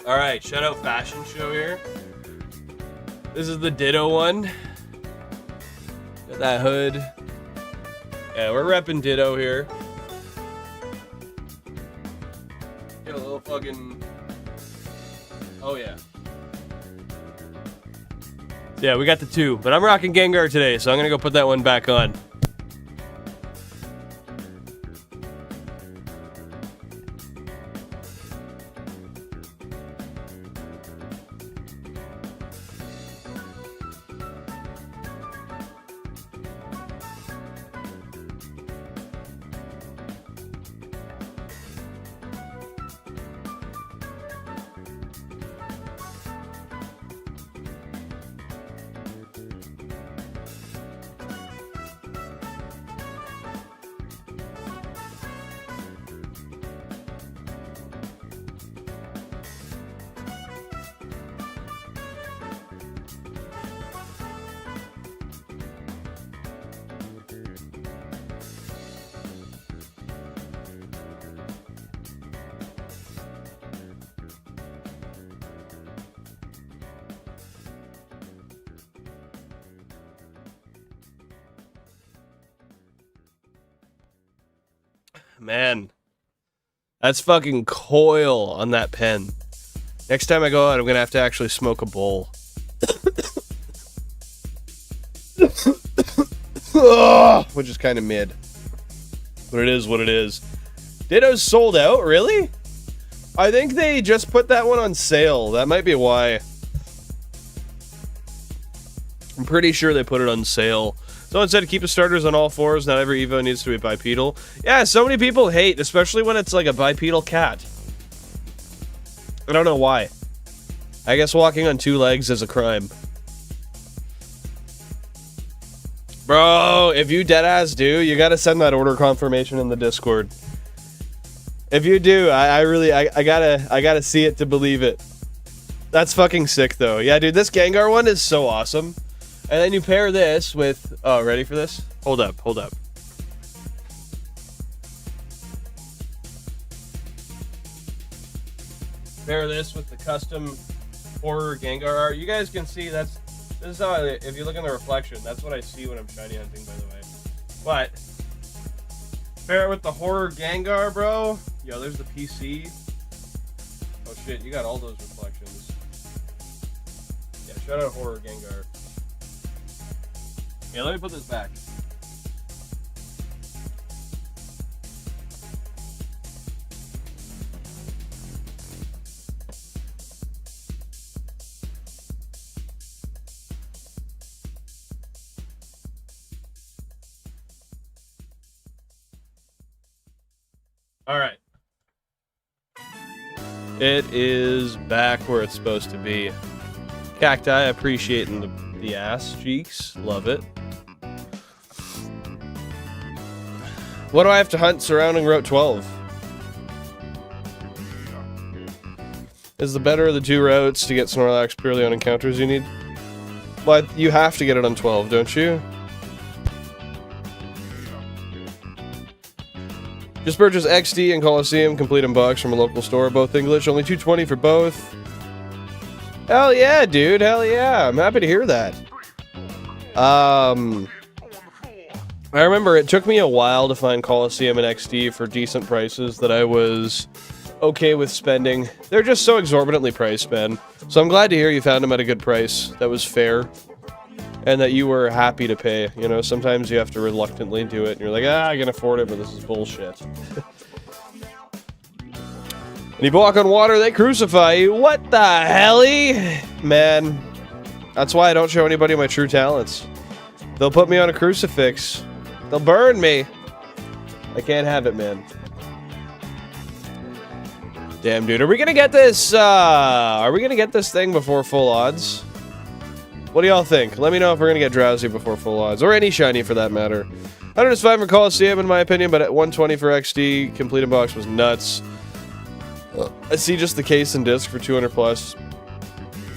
Speaker 1: Alright, shout out Fashion Show here. This is the Ditto one. Got that hood. Yeah, we're repping Ditto here. Get a little fucking... Oh yeah. Yeah, we got the 2, but I'm rocking Gengar today, so I'm gonna go put that one back on. Man, that's fucking coil on that pen. Next time I go out, I'm gonna have to actually smoke a bowl. Which is kind of mid. But it is what it is. Ditto's sold out? Really? I think they just put that one on sale. That might be why. I'm pretty sure they put it on sale. Someone said keep the starters on all 4s. Not every Evo needs to be bipedal. Yeah, so many people hate, especially when it's like a bipedal cat. I don't know why. I guess walking on 2 legs is a crime. Bro, if you deadass do, you gotta send that order confirmation in the Discord. If you do, I gotta see it to believe it. That's fucking sick though. Yeah, dude, this Gengar one is so awesome. And then you pair this with... Oh, ready for this? Hold up, hold up. Pair this with the custom horror Gengar art. You guys can see this is how, if you look in the reflection, that's what I see when I'm shiny hunting, by the way. But, pair it with the horror Gengar, bro. Yo, there's the PC. Oh shit, you got all those reflections. Yeah, shout out horror Gengar. Yeah, let me put this back. All right. It is back where it's supposed to be. Cacti appreciating the ass cheeks. Love it. What do I have to hunt surrounding Route 12? Is the better of the 2 routes to get Snorlax purely on encounters you need? But you have to get it on 12, don't you? Just purchase XD and Coliseum, complete in box from a local store, both English, only $2.20 for both. Hell yeah, dude, hell yeah, I'm happy to hear that. I remember it took me a while to find Coliseum and XD for decent prices that I was okay with spending. They're just so exorbitantly priced, man. So I'm glad to hear you found them at a good price that was fair. And that you were happy to pay. You know, sometimes you have to reluctantly do it, and you're like, ah, I can afford it, but this is bullshit. And you walk on water, they crucify you. What the helly? Man. That's why I don't show anybody my true talents. They'll put me on a crucifix. They'll burn me. I can't have it, man. Damn, dude. Are we gonna get this, thing before full odds? What do y'all think? Let me know if we're gonna get Drowzee before full odds. Or any shiny, for that matter. 105 for Coliseum, in my opinion, but at 120 for XD, completed box was nuts. I see just the case and disc for 200 plus.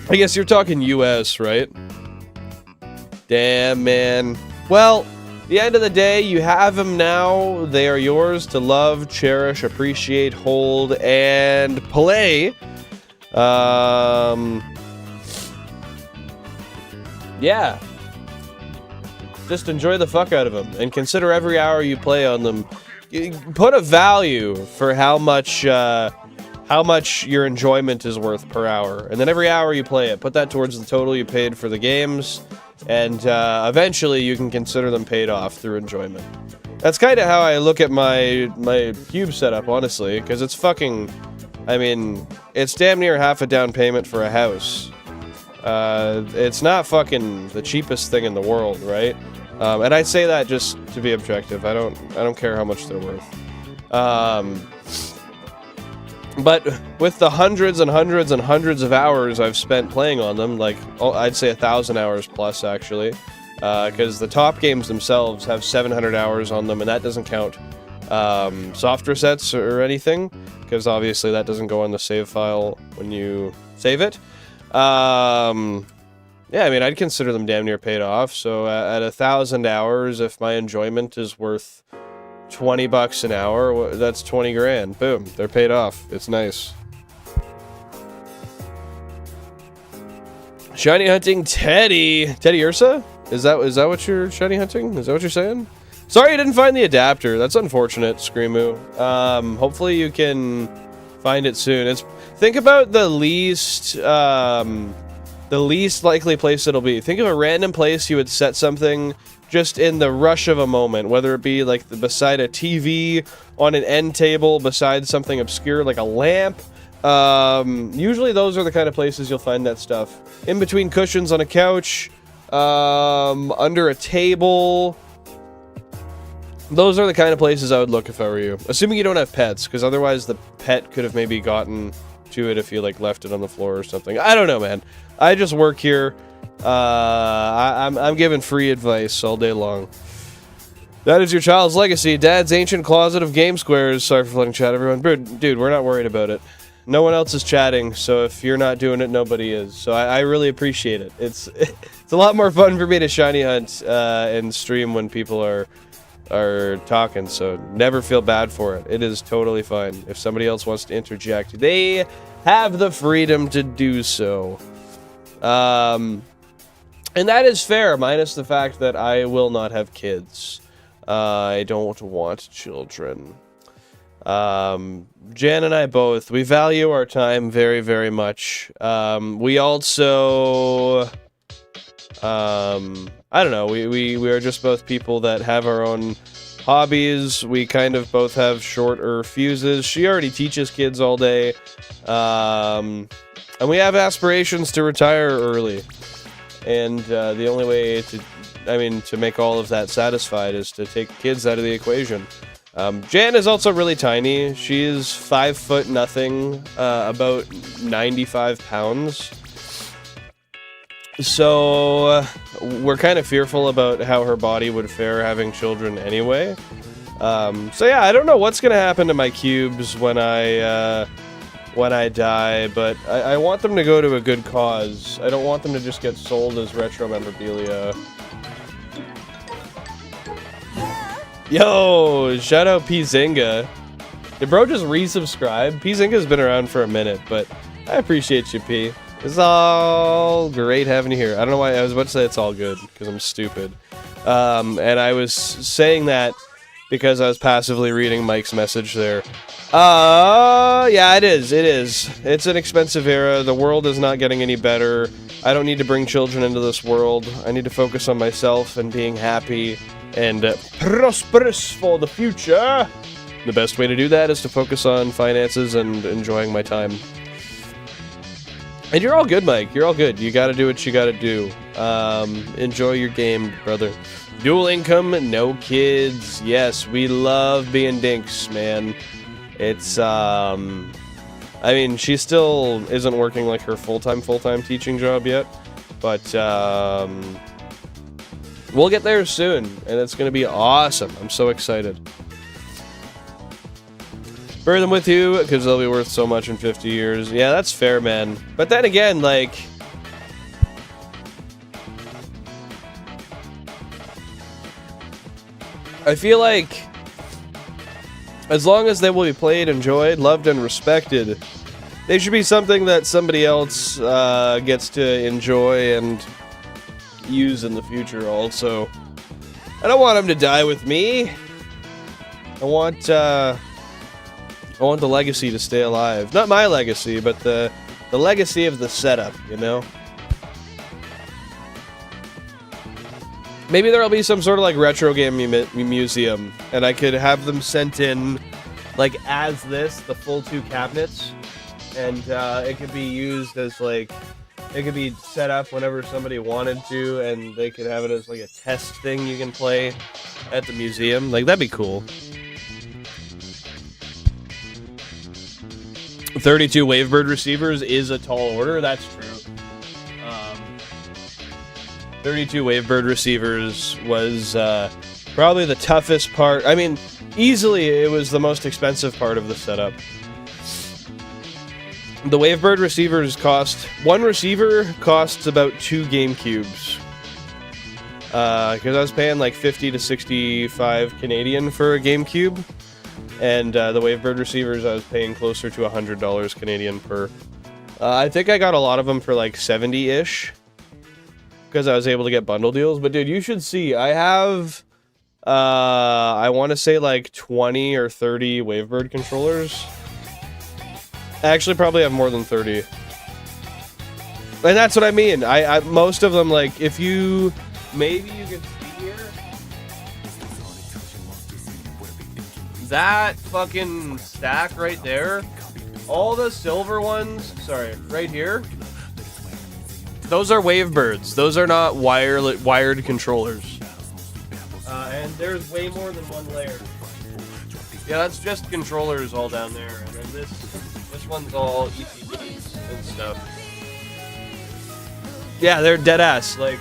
Speaker 1: I guess you're talking US, right? Damn, man. Well, the end of the day, you have them now. They are yours to love, cherish, appreciate, hold, and play. Yeah. Just enjoy the fuck out of them, and consider every hour you play on them. Put a value for how much your enjoyment is worth per hour, and then every hour you play it, put that towards the total you paid for the games. And eventually you can consider them paid off through enjoyment. That's kind of how I look at my cube setup, honestly, because it's fucking, I mean, it's damn near half a down payment for a house. It's not fucking the cheapest thing in the world, right? And I say that just to be objective. I don't care how much they're worth. But with the hundreds and hundreds and hundreds of hours I've spent playing on them, like, I'd say 1,000 hours plus, actually, because the top games themselves have 700 hours on them, and that doesn't count soft resets or anything, because obviously that doesn't go on the save file when you save it. Yeah, I mean, I'd consider them damn near paid off, so at 1,000 hours, if my enjoyment is worth $20 an hour, that's 20 grand. Boom, they're paid off. It's nice. Shiny hunting Teddy Ursa? Is that what you're shiny hunting? Is that what you're saying? Sorry you didn't find the adapter. That's unfortunate, Screamoo. Hopefully you can find it soon. Think about the least likely place it'll be. Think of a random place you would set something just in the rush of a moment, whether it be like beside a TV, on an end table, beside something obscure like a lamp. Usually those are the kind of places you'll find that stuff. In between cushions on a couch, under a table. Those are the kind of places I would look if I were you. Assuming you don't have pets, because otherwise the pet could have maybe gotten to it if you like left it on the floor or something. I don't know, man. I just work here. I'm giving free advice all day long. That is your child's legacy. Dad's ancient closet of game squares. Sorry for flooding chat, everyone. Dude, we're not worried about it. No one else is chatting, so if you're not doing it, nobody is. So I really appreciate it. It's a lot more fun for me to shiny hunt and stream when people are talking, so never feel bad for it. It is totally fine. If somebody else wants to interject, they have the freedom to do so. And that is fair, minus the fact that I will not have kids. I don't want children. Jan and I both, we value our time very, very much. We also, I don't know, we are just both people that have our own hobbies. We kind of both have shorter fuses. She already teaches kids all day. And we have aspirations to retire early. And the only way to make all of that satisfied is to take kids out of the equation. Jan is also really tiny. She is 5 foot nothing, about 95 pounds. So we're kind of fearful about how her body would fare having children anyway. So yeah, I don't know what's gonna happen to my cubes when I die, but I want them to go to a good cause. I don't want them to just get sold as retro memorabilia. Yo, shout out P-Zinga. Did bro just resubscribe? P-Zinga's been around for a minute, but I appreciate you, P. It's all great having you here. I don't know why I was about to say it's all good, because I'm stupid. And I was saying that because I was passively reading Mike's message there. Yeah, it is. It's an expensive era. The world is not getting any better. I don't need to bring children into this world. I need to focus on myself and being happy and prosperous for the future. The best way to do that is to focus on finances and enjoying my time. And you're all good, Mike. You're all good. You gotta do what you gotta do. Enjoy your game, brother. Dual income, no kids. Yes, we love being dinks, man. It's, I mean, she still isn't working like her full-time teaching job yet. But, we'll get there soon, and it's gonna be awesome. I'm so excited. Bury them with you, because they'll be worth so much in 50 years. Yeah, that's fair, man. But then again, like... I feel like... as long as they will be played, enjoyed, loved, and respected, they should be something that somebody else gets to enjoy and use in the future also. I don't want them to die with me. I want the legacy to stay alive. Not my legacy, but the legacy of the setup, you know? Maybe there'll be some sort of, like, retro game museum, and I could have them sent in, like, as this, the full 2 cabinets, and it could be used as, like, it could be set up whenever somebody wanted to, and they could have it as, like, a test thing you can play at the museum. Like, that'd be cool. 32 Wavebird receivers is a tall order, that's true. 32 Wavebird receivers was probably the toughest part. I mean, easily it was the most expensive part of the setup. The Wavebird receivers cost... one receiver costs about 2 GameCubes. Because I was paying like 50 to 65 Canadian for a GameCube. And the Wavebird receivers, I was paying closer to $100 Canadian per. I think I got a lot of them for like 70-ish. Because I was able to get bundle deals. But dude, you should see. I have, I want to say like 20 or 30 Wavebird controllers. I actually probably have more than 30. And that's what I mean. I most of them, like, if you... maybe you can see here. That fucking stack right there. All the silver ones, sorry, right here. Those are Wavebirds. Those are not wired controllers. And there's way more than one layer. Yeah, that's just controllers all down there. And then this one's all ECGs and stuff. Yeah, they're dead ass. Like,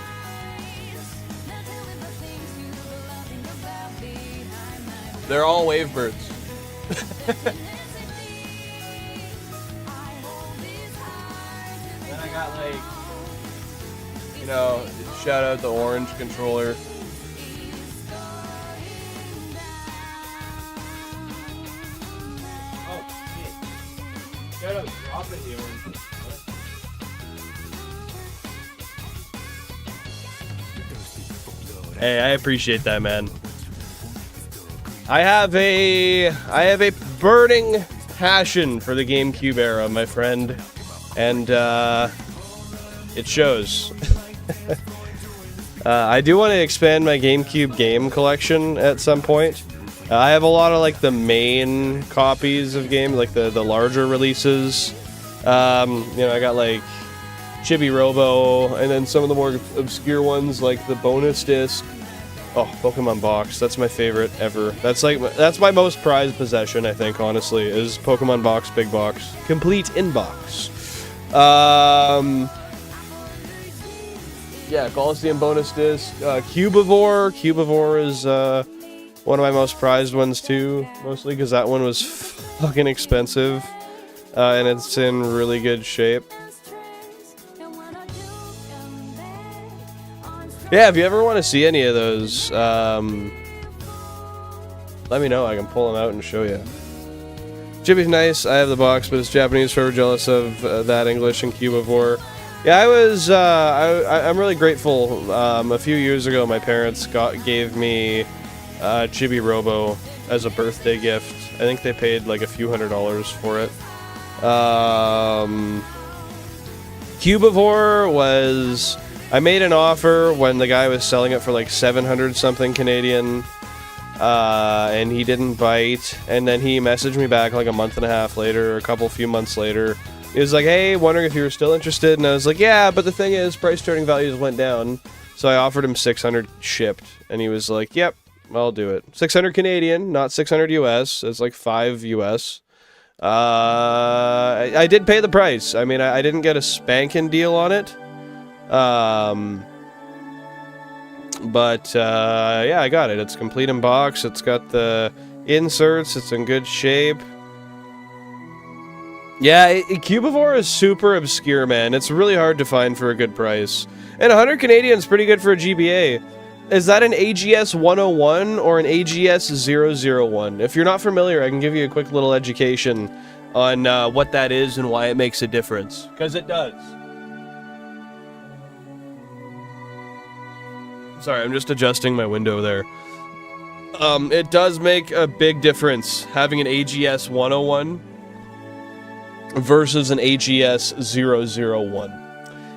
Speaker 1: they're all Wavebirds. Then I got, like, you know, shout out the orange controller. Oh, shit. Shout out dropping the orange controller. Hey, I appreciate that, man. I have a burning passion for the GameCube era, my friend, and it shows. I do want to expand my GameCube game collection at some point. I have a lot of like the main copies of games, like the larger releases. You know, I got like Chibi Robo, and then some of the more obscure ones like the bonus disc. Oh, Pokemon Box. That's my favorite ever. That's my most prized possession, I think, honestly, is Pokemon Box, Big Box. Complete inbox. Yeah, Coliseum bonus disc. Cubivore. Cubivore is one of my most prized ones, too. Mostly because that one was fucking expensive. And it's in really good shape. Yeah, if you ever want to see any of those, let me know. I can pull them out and show you. Chibi's nice. I have the box, but it's Japanese, forever jealous of that English and Cubivore. Yeah, I'm really grateful. A few years ago, my parents gave me Chibi Robo as a birthday gift. I think they paid like a few $100s for it. Cubivore was... I made an offer when the guy was selling it for like 700 something Canadian, and he didn't bite, and then he messaged me back like a month and a half later, a few months later, He was like, hey, wondering if you were still interested, and I was like, yeah, but the thing is, price starting values went down, so I offered him 600 shipped, and he was like, yep, I'll do it. 600 Canadian, not 600 US, it's like 5 US. I did pay the price. I mean, I didn't get a spanking deal on it. But yeah, I got it. It's complete in box. It's got the inserts. It's in good shape. Yeah, Cubivore is super obscure, man. It's really hard to find for a good price. And 100 Canadian is pretty good for a GBA. Is that an AGS 101 or an AGS 001? If you're not familiar, I can give you a quick little education on what that is and why it makes a difference. Because it does. Sorry, I'm just adjusting my window there. It does make a big difference having an AGS 101 versus an AGS 001.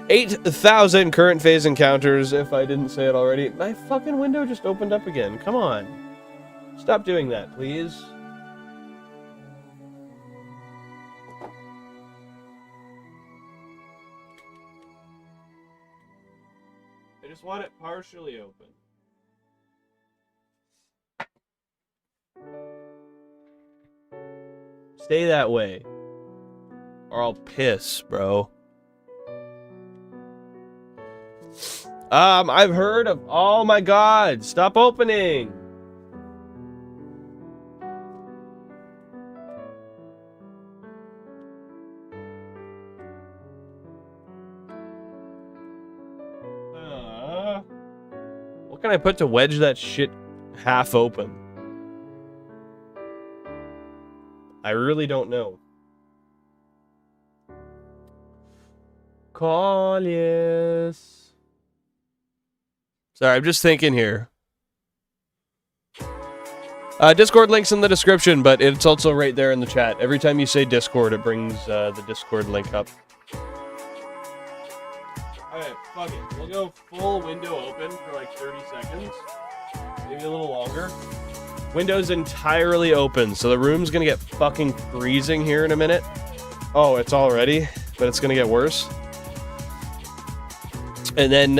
Speaker 1: 8,000 current phase encounters, if I didn't say it already. My fucking window just opened up again. Come on. Stop doing that, please. I just want it partially open. Stay that way. Or I'll piss, bro. I've heard of... Oh my god! Stop opening! What can I put to wedge that shit half open? I really don't know. Callius. Sorry, I'm just thinking here. Discord link's in the description, but it's also right there in the chat. Every time you say Discord, it brings the Discord link up. Alright, fuck it. We'll go full window open for like 30 seconds. Maybe a little longer. Window's entirely open, so the room's gonna get fucking freezing here in a minute. Oh, it's already, but it's gonna get worse. And then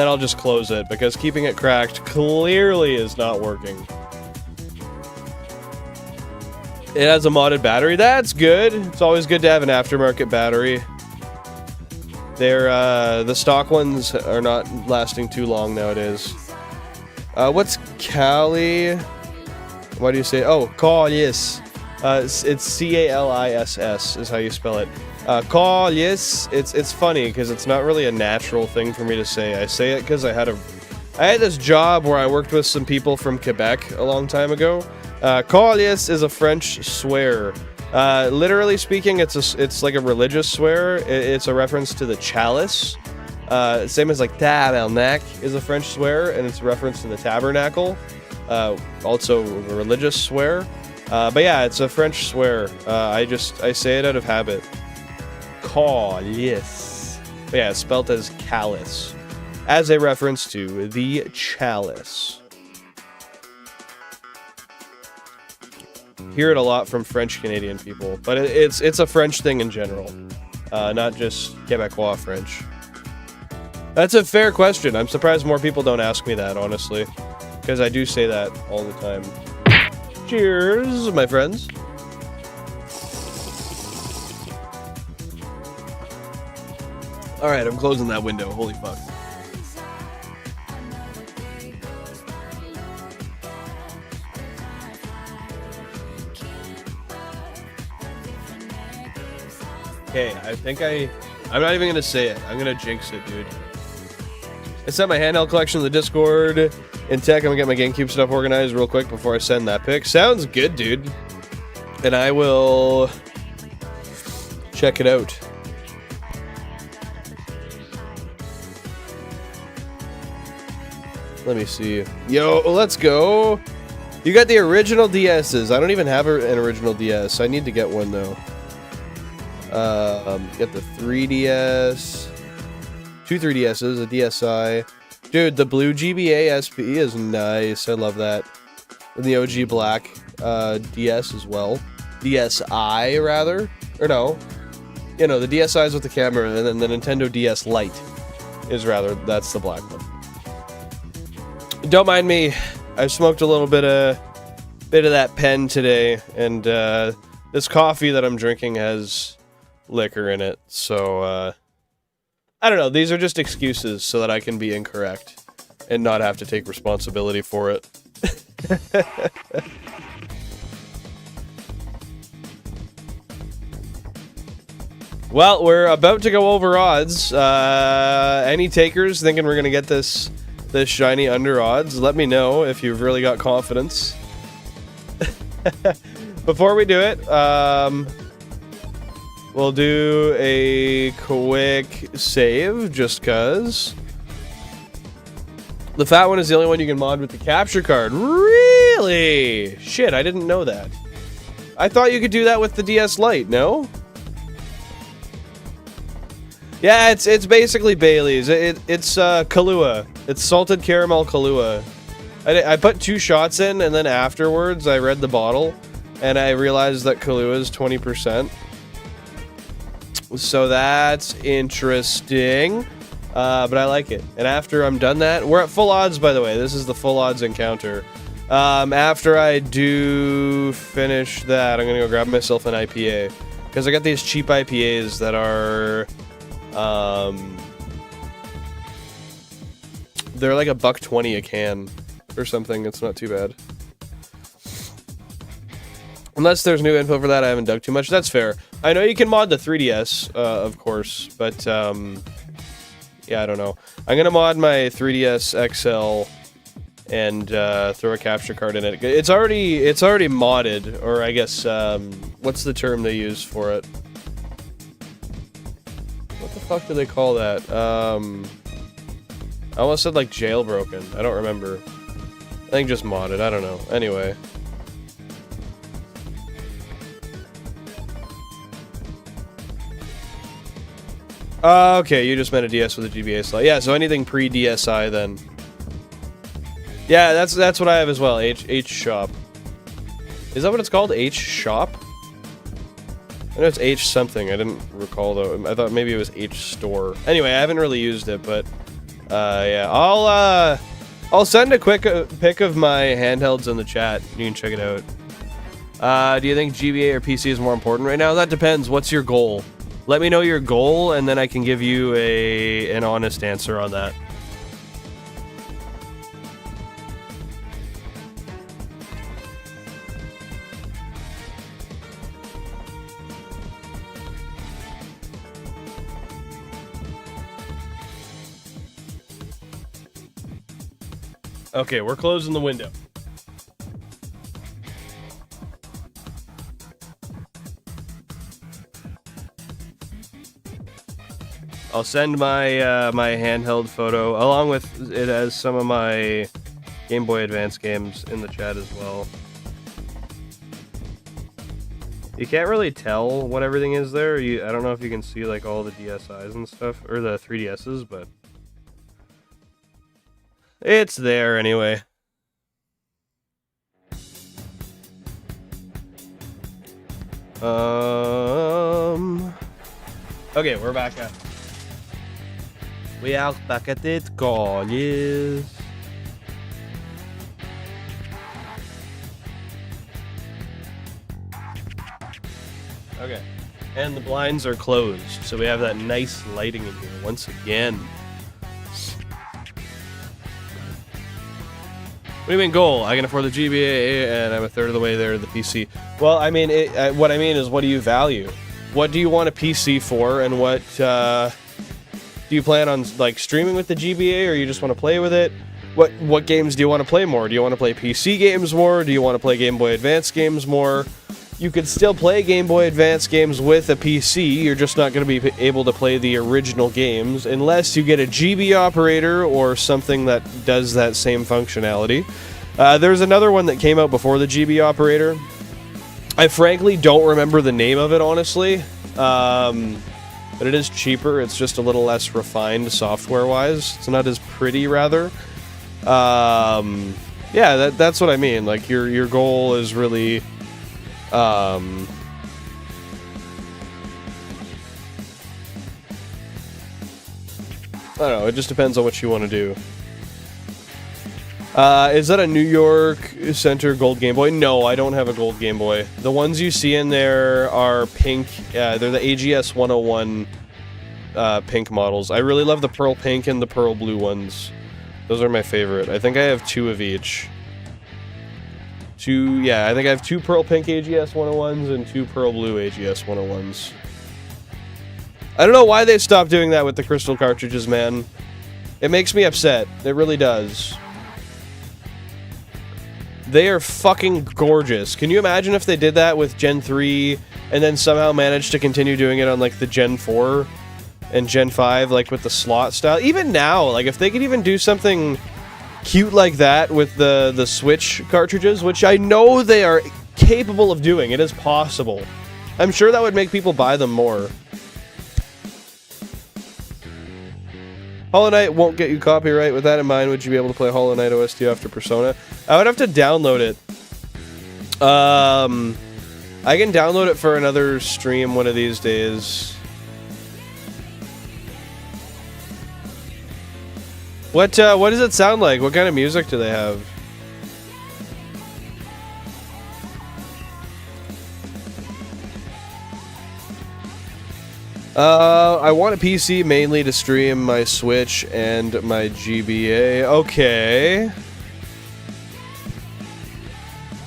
Speaker 1: I'll just close it, because keeping it cracked clearly is not working. It has a modded battery. That's good. It's always good to have an aftermarket battery. They're, the stock ones are not lasting too long nowadays. What's Cali? Why do you say... Oh, Callius. It's C-A-L-I-S-S is how you spell it. Callius. It's funny, because it's not really a natural thing for me to say. I say it because I had this job where I worked with some people from Quebec a long time ago. Callius is a French swear. Literally speaking, it's like a religious swear. It's a reference to the chalice. Same as like tabernacle is a French swear, and it's a reference to the tabernacle. Also a religious swear. But yeah, it's a French swear. I say it out of habit. Callius. But yeah, it's spelt as callus, as a reference to the chalice. Hear it a lot from French Canadian people, but it's a French thing in general, not just Quebecois French. That's a fair question. I'm surprised more people don't ask me that, honestly, because I do say that all the time. Cheers, my friends. Alright, I'm closing that window. Holy fuck. Okay, I think I'm not even gonna say it. I'm gonna jinx it, dude. I sent my handheld collection to the Discord. In tech, I'm gonna get my GameCube stuff organized real quick before I send that pic. Sounds good, dude. And I will check it out. Let me see. Yo, let's go. You got the original DSs. I don't even have an original DS. I need to get one, though. Get the 3DS. 2 3DSs, a DSi. Dude, the blue GBA SP is nice. I love that. And the OG black DS as well. DSi rather, or no, you know, the DSi is with the camera, and then the Nintendo DS Lite is rather, that's the black one. Don't mind me, I smoked a little bit of that pen today, and this coffee that I'm drinking has liquor in it, so I don't know, these are just excuses so that I can be incorrect and not have to take responsibility for it. Well, we're about to go over odds. Any takers thinking we're gonna get this shiny under odds? Let me know if you've really got confidence. Before we do it, we'll do a quick save, just cause. The fat one is the only one you can mod with the capture card. Really? Shit, I didn't know that. I thought you could do that with the DS Lite, no? Yeah, it's basically Bailey's. It's Kahlua. It's salted caramel Kahlua. I put 2 shots in, and then afterwards I read the bottle, and I realized that Kahlua is 20%. So that's interesting, but I like it. And after I'm done that, we're at full odds, by the way. This is the full odds encounter. After I do finish that, I'm gonna go grab myself an IPA, because I got these cheap IPAs that are, they're like $1.20 a can or something. It's not too bad. Unless there's new info for that, I haven't dug too much. That's fair. I know you can mod the 3DS, of course, but yeah, I don't know. I'm gonna mod my 3DS XL and throw a capture card in it. It's already modded, or I guess what's the term they use for it? What the fuck do they call that? I almost said like jailbroken. I don't remember. I think just modded. I don't know. Anyway. Okay, you just meant a DS with a GBA slot. Yeah, so anything pre-DSi then. Yeah, that's what I have as well. H shop. Is that what it's called? H shop? I know it's H something. I didn't recall though. I thought maybe it was H store. Anyway, I haven't really used it, but yeah, I'll send a quick pic of my handhelds in the chat. You can check it out. Do you think GBA or PC is more important right now? That depends. What's your goal? Let me know your goal, and then I can give you an honest answer on that. Okay, we're closing the window. I'll send my my handheld photo along with it as some of my Game Boy Advance games in the chat as well. You can't really tell what everything is there. I don't know if you can see like all the DSi's and stuff, or the 3DS's, but it's there anyway. Okay, we're back at. We are back at it, guys. Okay, and the blinds are closed, so we have that nice lighting in here once again. What do you mean goal? I can afford the GBA, and I'm a third of the way there to the PC. Well, I mean, what I mean is, what do you value? What do you want a PC for, and what do you plan on like streaming with the GBA, or you just want to play with it? What games do you want to play more? Do you want to play PC games more? Do you want to play Game Boy Advance games more? You could still play Game Boy Advance games with a PC, you're just not going to be able to play the original games unless you get a GB operator or something that does that same functionality. There's another one that came out before the GB operator. I frankly don't remember the name of it, honestly, but it is cheaper. It's just a little less refined software-wise. It's not as pretty, rather. Yeah, that's what I mean. Like, your goal is really I don't know, it just depends on what you want to do. Is that a New York Center Gold Game Boy? No, I don't have a Gold Game Boy. The ones you see in there are pink. They're the AGS 101 pink models. I really love the pearl pink and the pearl blue ones. Those are my favorite. I think I have 2 of each. Yeah, I think I have 2 pearl pink AGS 101s and 2 pearl blue AGS 101s. I don't know why they stopped doing that with the crystal cartridges, man. It makes me upset. It really does. They are fucking gorgeous. Can you imagine if they did that with Gen 3 and then somehow managed to continue doing it on like the Gen 4 and Gen 5, like with the slot style? Even now, like if they could even do something cute like that with the Switch cartridges, which I know they are capable of doing. It is possible. I'm sure that would make people buy them more. Hollow Knight won't get you copyright. With that in mind, would you be able to play Hollow Knight OST after Persona? I would have to download it. I can download it for another stream one of these days. What does it sound like? What kind of music do they have? I want a PC mainly to stream my Switch and my GBA. Okay.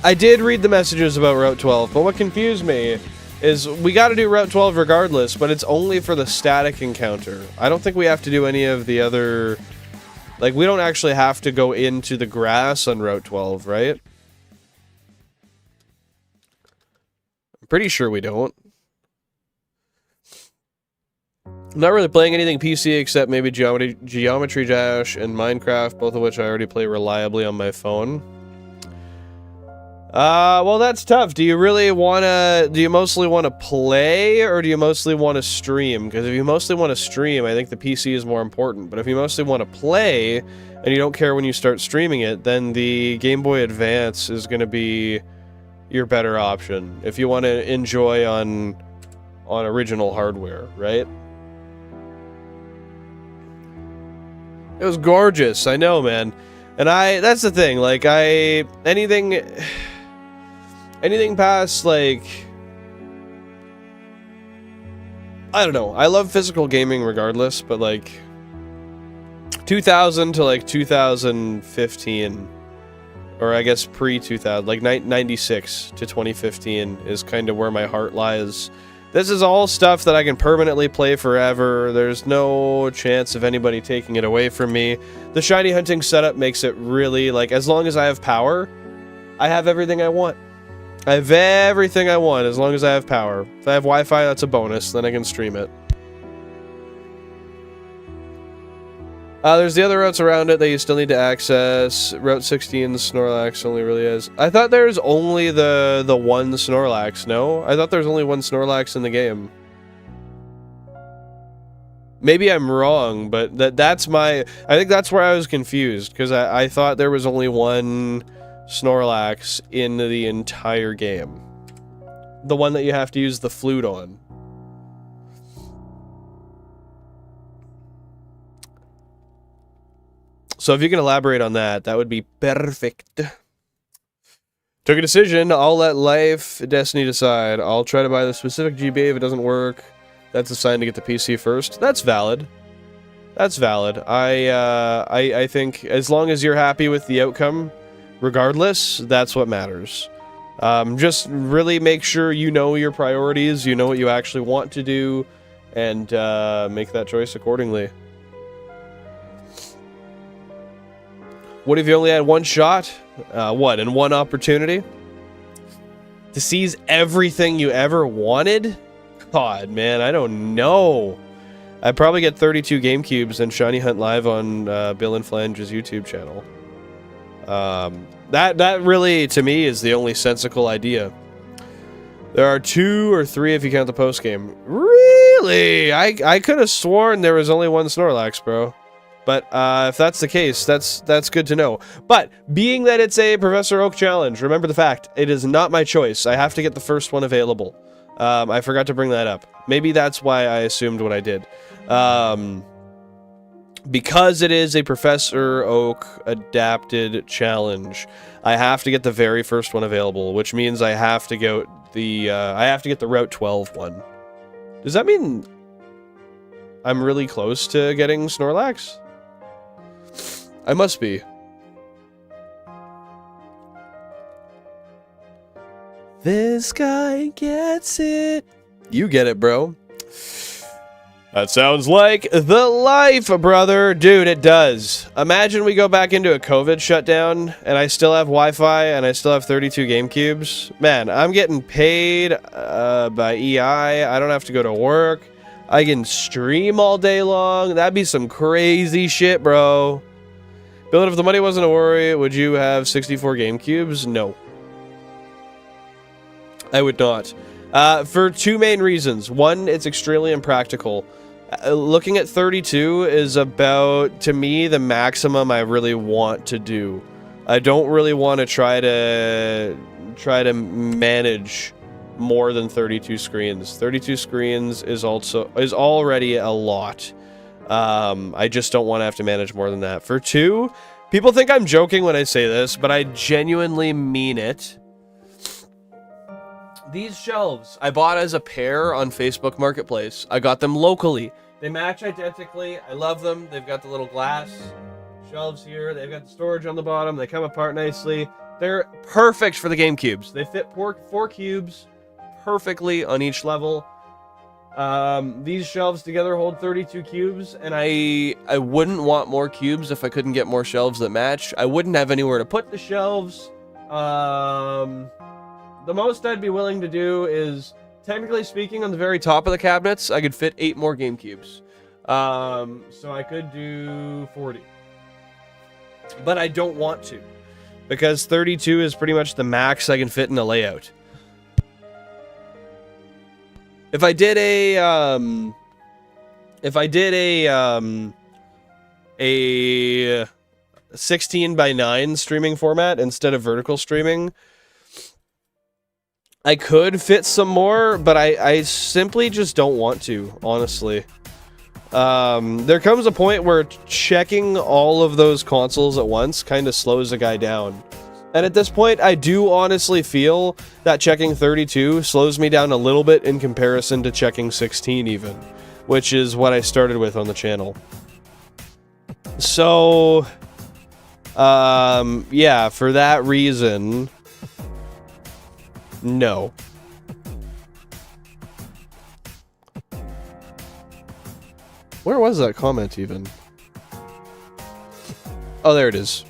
Speaker 1: I did read the messages about Route 12, but what confused me is we gotta do Route 12 regardless, but it's only for the static encounter. I don't think we have to do any of the other... Like, we don't actually have to go into the grass on Route 12, right? I'm pretty sure we don't. I'm not really playing anything PC except maybe Geometry Dash and Minecraft, both of which I already play reliably on my phone. Well, that's tough. Do you mostly want to play, or do you mostly want to stream? Because if you mostly want to stream, I think the PC is more important. But if you mostly want to play, and you don't care when you start streaming it, then the Game Boy Advance is going to be your better option. If you want to enjoy on original hardware, right? It was gorgeous, I know, man. And that's the thing, like, anything past, like, I don't know, I love physical gaming regardless, but, like, 2000 to, like, 2015, or I guess pre-2000, like, 96 to 2015 is kind of where my heart lies. This is all stuff that I can permanently play forever. There's no chance of anybody taking it away from me. The shiny hunting setup makes it really, like, as long as I have power, I have everything I want. I have everything I want as long as I have power. If I have Wi-Fi, that's a bonus, then I can stream it. There's the other routes around it that you still need to access. Route 16, Snorlax only really is. I thought there's only the one Snorlax, no? I thought there's only one Snorlax in the game. Maybe I'm wrong, but that's my... I think that's where I was confused, because I thought there was only one Snorlax in the entire game. The one that you have to use the flute on. So if you can elaborate on that, that would be perfect. Took a decision. I'll let life, destiny decide. I'll try to buy the specific GBA if it doesn't work. That's a sign to get the PC first. That's valid. That's valid. I think as long as you're happy with the outcome, regardless, that's what matters. Just really make sure you know your priorities, you know what you actually want to do, and make that choice accordingly. What if you only had one shot? What, and one opportunity? To seize everything you ever wanted? God, man, I don't know. I'd probably get 32 GameCubes and Shiny Hunt Live on Bill and Flange's YouTube channel. That really, to me, is the only sensical idea. There are 2 or 3 if you count the post-game. Really? I could have sworn there was only one Snorlax, bro. But if that's the case, that's good to know. But being that it's a Professor Oak challenge, remember the fact, it is not my choice. I have to get the first one available. I forgot to bring that up. Maybe that's why I assumed what I did. Because it is a Professor Oak adapted challenge, I have to get the very first one available, which means I have to go I have to get the Route 12 one. Does that mean I'm really close to getting Snorlax? I must be. This guy gets it. You get it, bro. That sounds like the life, brother. Dude, it does. Imagine we go back into a COVID shutdown, and I still have Wi-Fi, and I still have 32 GameCubes. Man, I'm getting paid by EI. I don't have to go to work. I can stream all day long. That'd be some crazy shit, bro. Bill, if the money wasn't a worry, would you have 64 GameCubes? No. I would not. For two main reasons. One, it's extremely impractical. Looking at 32 is about, to me, the maximum I really want to do. I don't really want to try to manage more than 32 screens. 32 screens is already a lot. I just don't want to have to manage more than that. For two, people think I'm joking when I say this, but I genuinely mean it. These shelves I bought as a pair on Facebook Marketplace. I got them locally. They match identically. I love them. They've got the little glass shelves here. They've got the storage on the bottom. They come apart nicely. They're perfect for the GameCubes. They fit four cubes perfectly on each level. These shelves together hold 32 cubes, and I wouldn't want more cubes if I couldn't get more shelves that match. I wouldn't have anywhere to put the shelves. The most I'd be willing to do is, technically speaking, on the very top of the cabinets, I could fit 8 more GameCubes. So I could do 40. But I don't want to, because 32 is pretty much the max I can fit in a layout. If I did a 16 by 9 streaming format instead of vertical streaming, I could fit some more, but I simply just don't want to, honestly. There comes a point where checking all of those consoles at once kind of slows a guy down. And at this point, I do honestly feel that checking 32 slows me down a little bit in comparison to checking 16 even, which is what I started with on the channel. So, yeah, for that reason, no. Where was that comment even? Oh, there it is.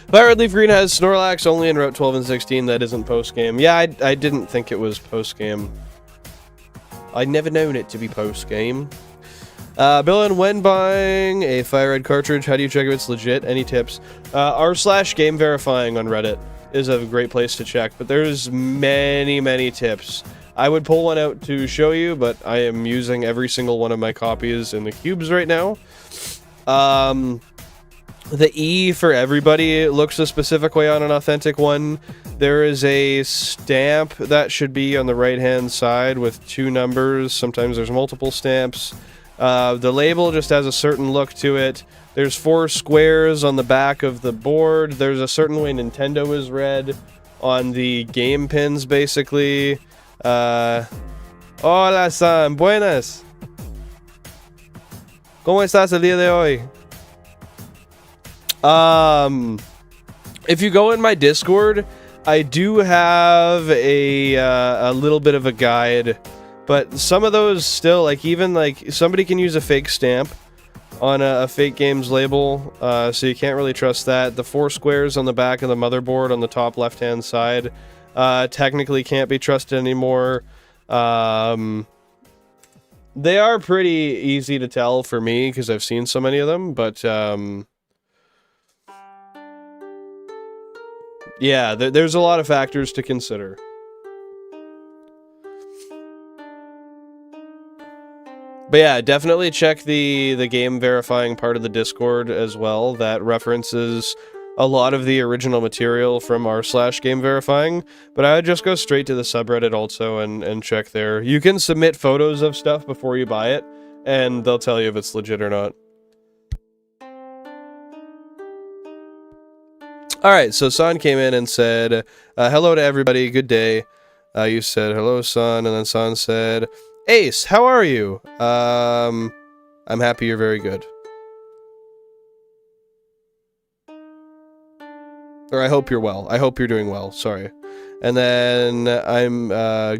Speaker 1: FireRed LeafGreen has Snorlax only in Route 12 and 16. That isn't post-game. Yeah, I didn't think it was post-game. I'd never known it to be post-game. Bill, and when buying a FireRed cartridge, how do you check if it's legit? Any tips? r/game verifying on Reddit is a great place to check, but there's many tips. I would pull one out to show you, but I am using every single one of my copies in the cubes right now. The E for everybody looks a specific way on an authentic one. There is a stamp that should be on the right-hand side with 2 numbers. Sometimes there's multiple stamps. The label just has a certain look to it. There's 4 squares on the back of the board. There's a certain way Nintendo is read on the game pins, basically. Hola, Sam. Buenas. ¿Cómo estás el día de hoy? If you go in my Discord, I do have a little bit of a guide, but some of those still, like, even, like, somebody can use a fake stamp on a fake games label, so you can't really trust that. The 4 squares on the back of the motherboard on the top left-hand side, technically can't be trusted anymore. They are pretty easy to tell for me, because I've seen so many of them, but, yeah, there's a lot of factors to consider. But yeah, definitely check the game verifying part of the Discord as well. That references a lot of the original material from r/game verifying. But I would just go straight to the subreddit also and check there. You can submit photos of stuff before you buy it, and they'll tell you if it's legit or not. Alright, so San came in and said, hello to everybody, good day. You said, hello, San, and then San said, Ace, how are you? I'm happy you're very good. Or I hope you're well. I hope you're doing well, sorry. And then, I'm,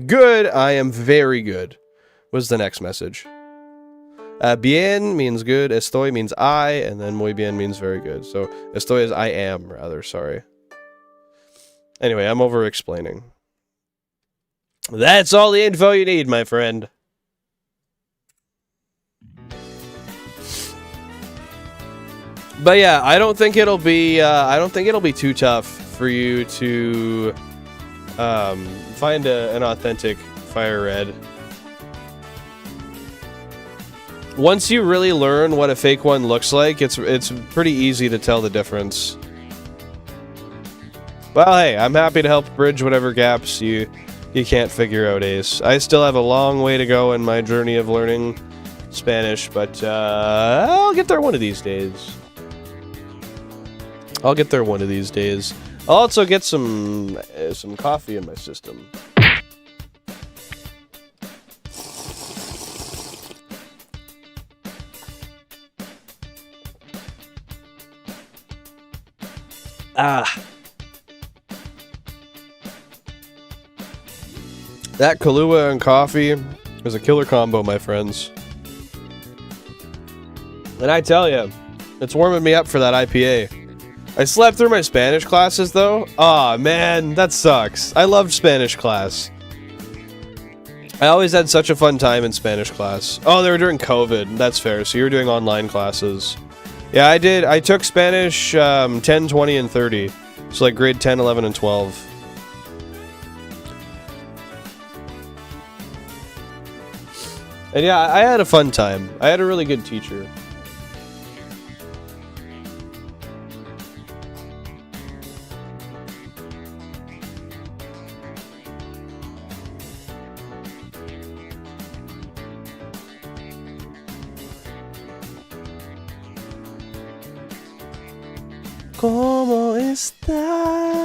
Speaker 1: good, I am very good, was the next message. Bien means good, estoy means I, and then muy bien means very good. So, estoy is I am, rather, sorry. Anyway, I'm over-explaining. That's all the info you need, my friend. But yeah, I don't think it'll be too tough for you to find an authentic FireRed. Once you really learn what a fake one looks like, it's pretty easy to tell the difference. Well, hey, I'm happy to help bridge whatever gaps you can't figure out, Ace. I still have a long way to go in my journey of learning Spanish, but I'll get there one of these days. I'll get there one of these days. I'll also get some coffee in my system. Ah. That Kahlua and coffee is a killer combo, my friends. And I tell you, it's warming me up for that IPA. I slept through my Spanish classes, though. Aw, man, that sucks. I loved Spanish class. I always had such a fun time in Spanish class. Oh, they were during COVID. That's fair. So you were doing online classes. Yeah, I did. I took Spanish 10, 20, and 30. So like grade 10, 11, and 12. And yeah, I had a fun time. I had a really good teacher. ¿Cómo estás?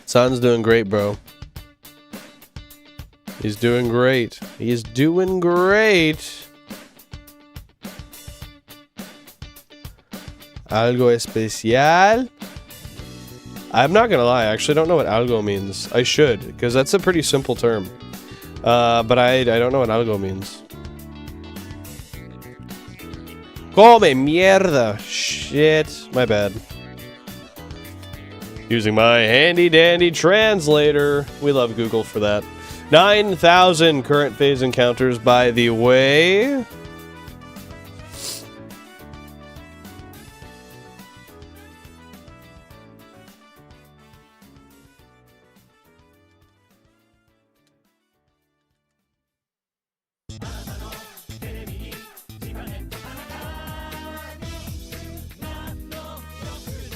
Speaker 1: Son's doing great, bro. He's doing great. He's doing great. Algo especial? I'm not gonna lie, I actually don't know what algo means. I should, because that's a pretty simple term. But I don't know what algo means. Come mierda. Shit. My bad. Using my handy dandy translator. We love Google for that. 9,000 current phase encounters, by the way.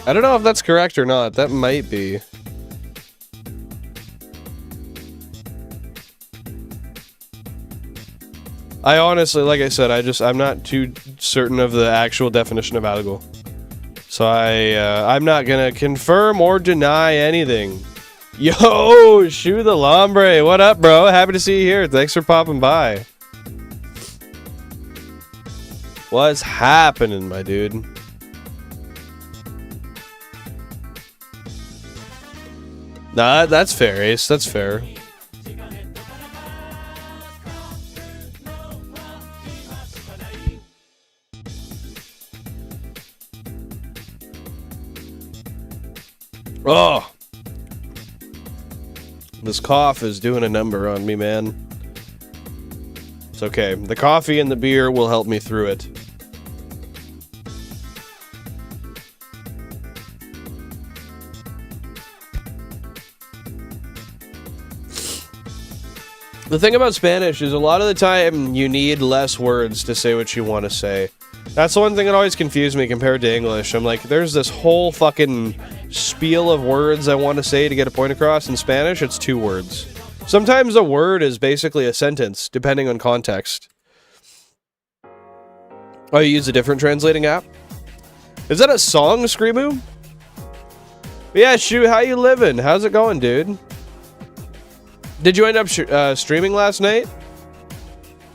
Speaker 1: I don't know if that's correct or not. That might be. I honestly, like I said, I'm not too certain of the actual definition of algo. So I'm not gonna confirm or deny anything. Yo, Shoe the Lombre, what up, bro? Happy to see you here. Thanks for popping by. What's happening, my dude? Nah, that's fair, Ace. That's fair. Oh! This cough is doing a number on me, man. It's okay. The coffee and the beer will help me through it. The thing about Spanish is a lot of the time you need less words to say what you want to say. That's the one thing that always confused me compared to English. I'm like, there's this whole fucking spiel of words I want to say to get a point across. In Spanish, it's 2 words. Sometimes a word is basically a sentence, depending on context. Oh, you use a different translating app? Is that a song, Screamoo? Yeah, Shu, how you living? How's it going, dude? Did you end up streaming last night?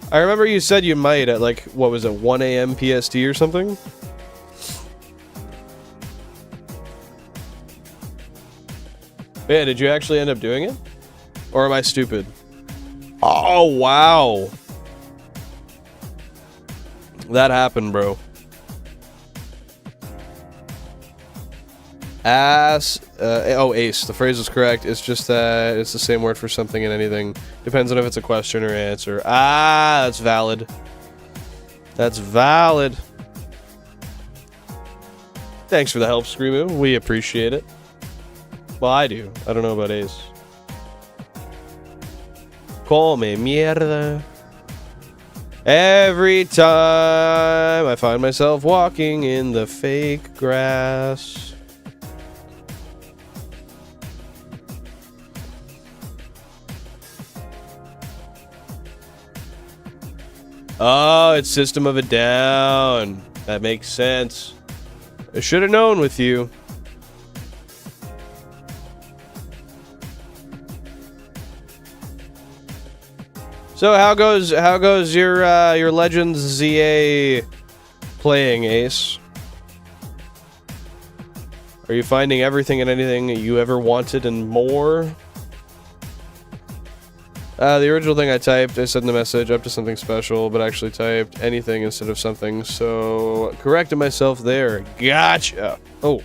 Speaker 1: I remember you said you might at like, what was it, 1 a.m. PST or something? Yeah, did you actually end up doing it? Or am I stupid? Oh, wow. That happened, bro. Ace. The phrase is correct. It's just that it's the same word for something and anything. Depends on if it's a question or answer. Ah, that's valid. That's valid. Thanks for the help, Screamoo. We appreciate it. Well, I do. I don't know about Ace. Come mierda. Every time I find myself walking in the fake grass. Oh, it's System of a Down. That makes sense. I should have known with you. So how goes your Legends ZA playing, Ace? Are you finding everything and anything you ever wanted and more? The original thing I typed, I said in the message, up to something special, but actually typed anything instead of something, so corrected myself there. Gotcha. Oh,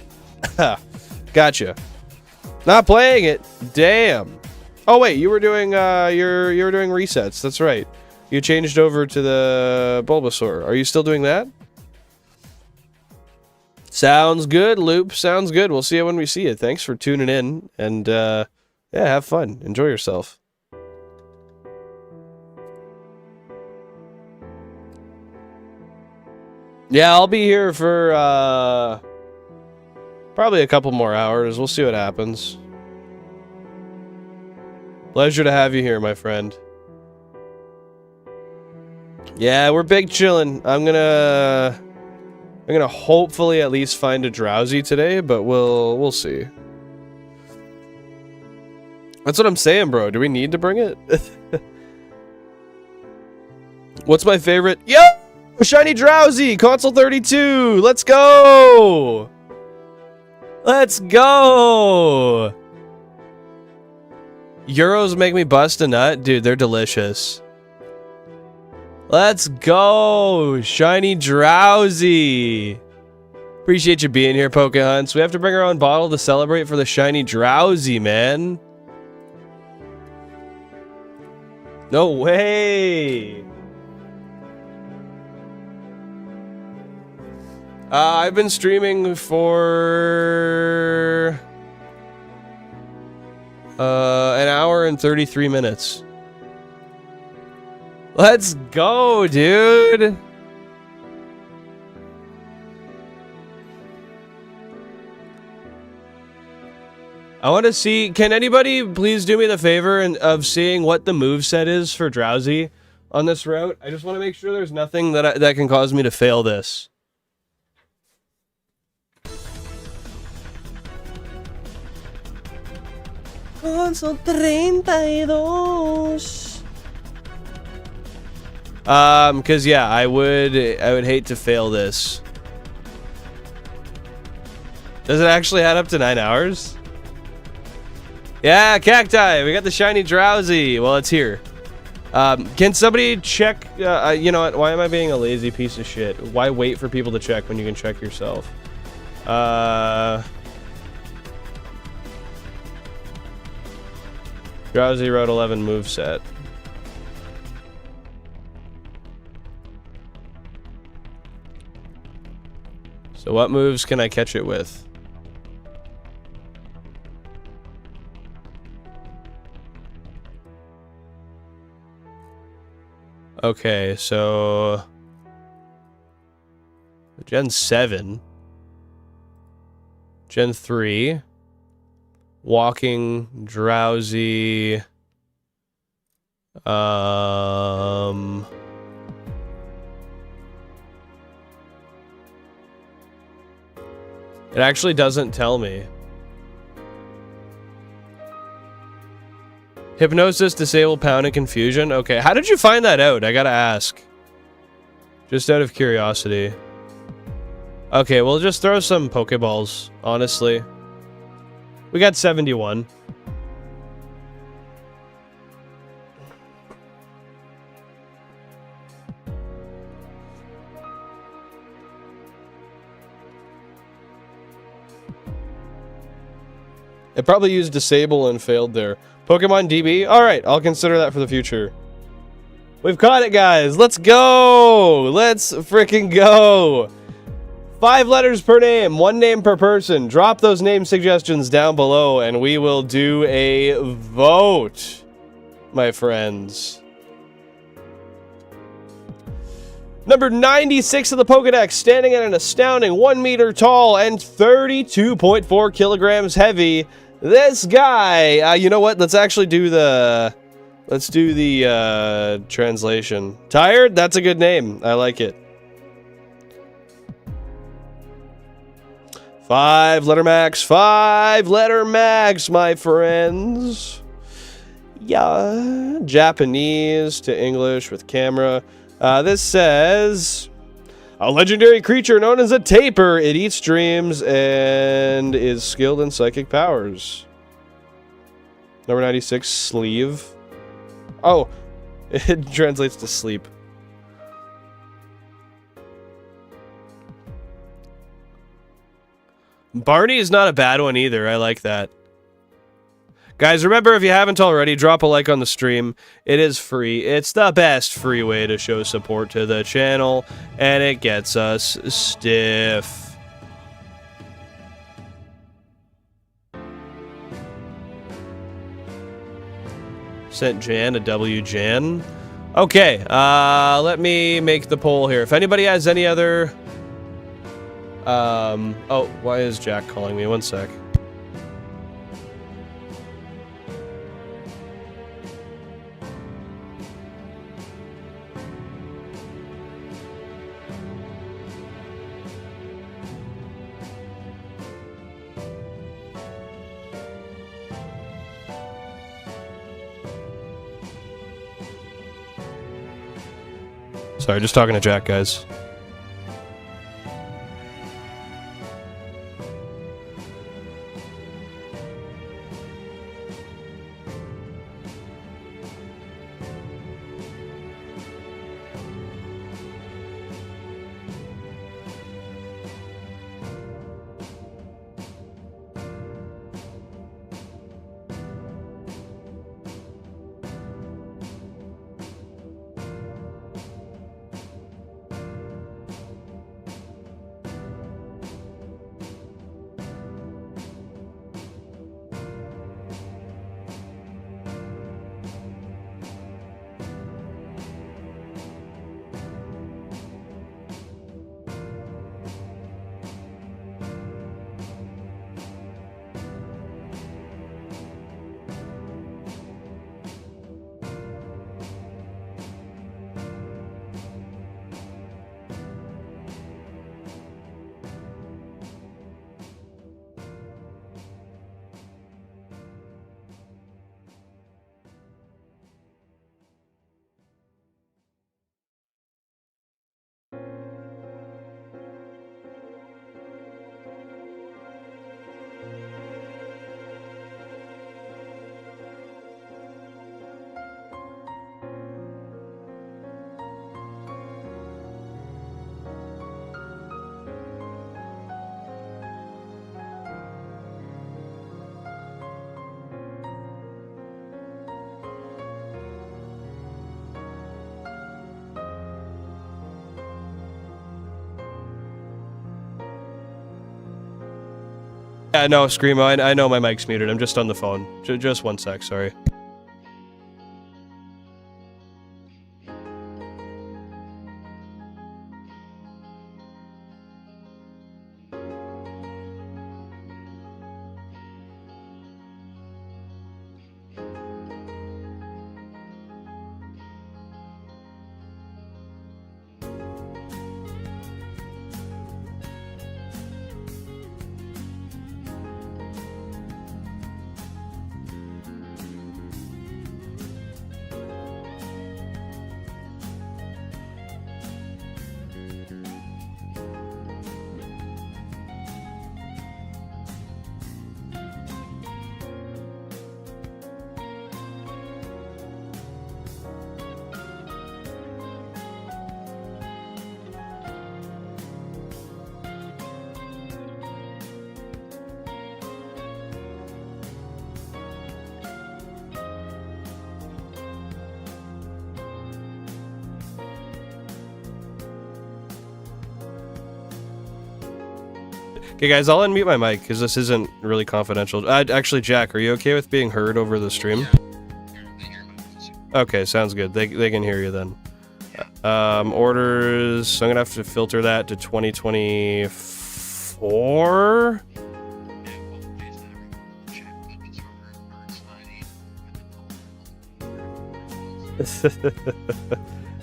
Speaker 1: gotcha. Not playing it. Damn. Oh wait, you were doing you were doing resets. That's right. You changed over to the Bulbasaur. Are you still doing that? Sounds good, Loop. Sounds good. We'll see you when we see you. Thanks for tuning in, and yeah, have fun. Enjoy yourself. Yeah, I'll be here for probably a couple more hours. We'll see what happens. Pleasure to have you here, my friend. Yeah, we're big chillin'. I'm gonna hopefully at least find a DROWZEE today, but we'll see. That's what I'm saying, bro. Do we need to bring it? What's my favorite? Yo! Shiny DROWZEE! Console 32! Let's go! Let's go! Euros make me bust a nut? Dude, they're delicious. Let's go! Shiny DROWZEE! Appreciate you being here, Pokehunts. We have to bring our own bottle to celebrate for the Shiny DROWZEE, man. No way! I've been streaming for an hour and 33 minutes. Let's go, dude. I want to see, can anybody please do me the favor of seeing what the moveset is for DROWZEE on this route? I just want to make sure there's nothing that can cause me to fail this. Console 32. Cause yeah, I would hate to fail this. Does it actually add up to 9 hours? Yeah, Cacti, we got the Shiny DROWZEE. Well, it's here. Can somebody check, you know what, why am I being a lazy piece of shit? Why wait for people to check when you can check yourself? DROWZEE Route 11 moveset. So what moves can I catch it with? Okay, so Gen 7, Gen 3, Walking, Drowsy, it actually doesn't tell me. Hypnosis, Disable, Pound, and Confusion. Okay, how did you find that out? I gotta ask. Just out of curiosity. Okay, we'll just throw some Pokeballs, honestly. We got 71. It probably used Disable and failed there. Pokemon DB? Alright, I'll consider that for the future. We've caught it, guys! Let's go! Let's freaking go! 5 letters per name, 1 name per person. Drop those name suggestions down below and we will do a vote, my friends. Number 96 of the Pokédex, standing at an astounding 1 meter tall and 32.4 kilograms heavy. This guy, you know what? Let's actually do the... Let's do the translation. Tired? That's a good name. I like it. 5-letter max. 5-letter max, my friends. Yeah. Japanese to English with camera. This says... A legendary creature known as a Taper. It eats dreams and is skilled in psychic powers. Number 96, Sleeve. Oh, it translates to sleep. Barney is not a bad one either. I like that. Guys, remember, if you haven't already, drop a like on the stream. It is free. It's the best free way to show support to the channel, and it gets us stiff. Sent Jan a W Jan. Okay, let me make the poll here. If anybody has any other... oh, why is Jack calling me? One sec. Sorry, just talking to Jack, guys. Yeah, no, Screamo, I know my mic's muted. I'm just on the phone. Just one sec, sorry. Okay, guys, I'll unmute my mic because this isn't really confidential. Actually, Jack, are you okay with being heard over the stream? Okay, sounds good. They can hear you then. Orders. So I'm gonna have to filter that to 2024.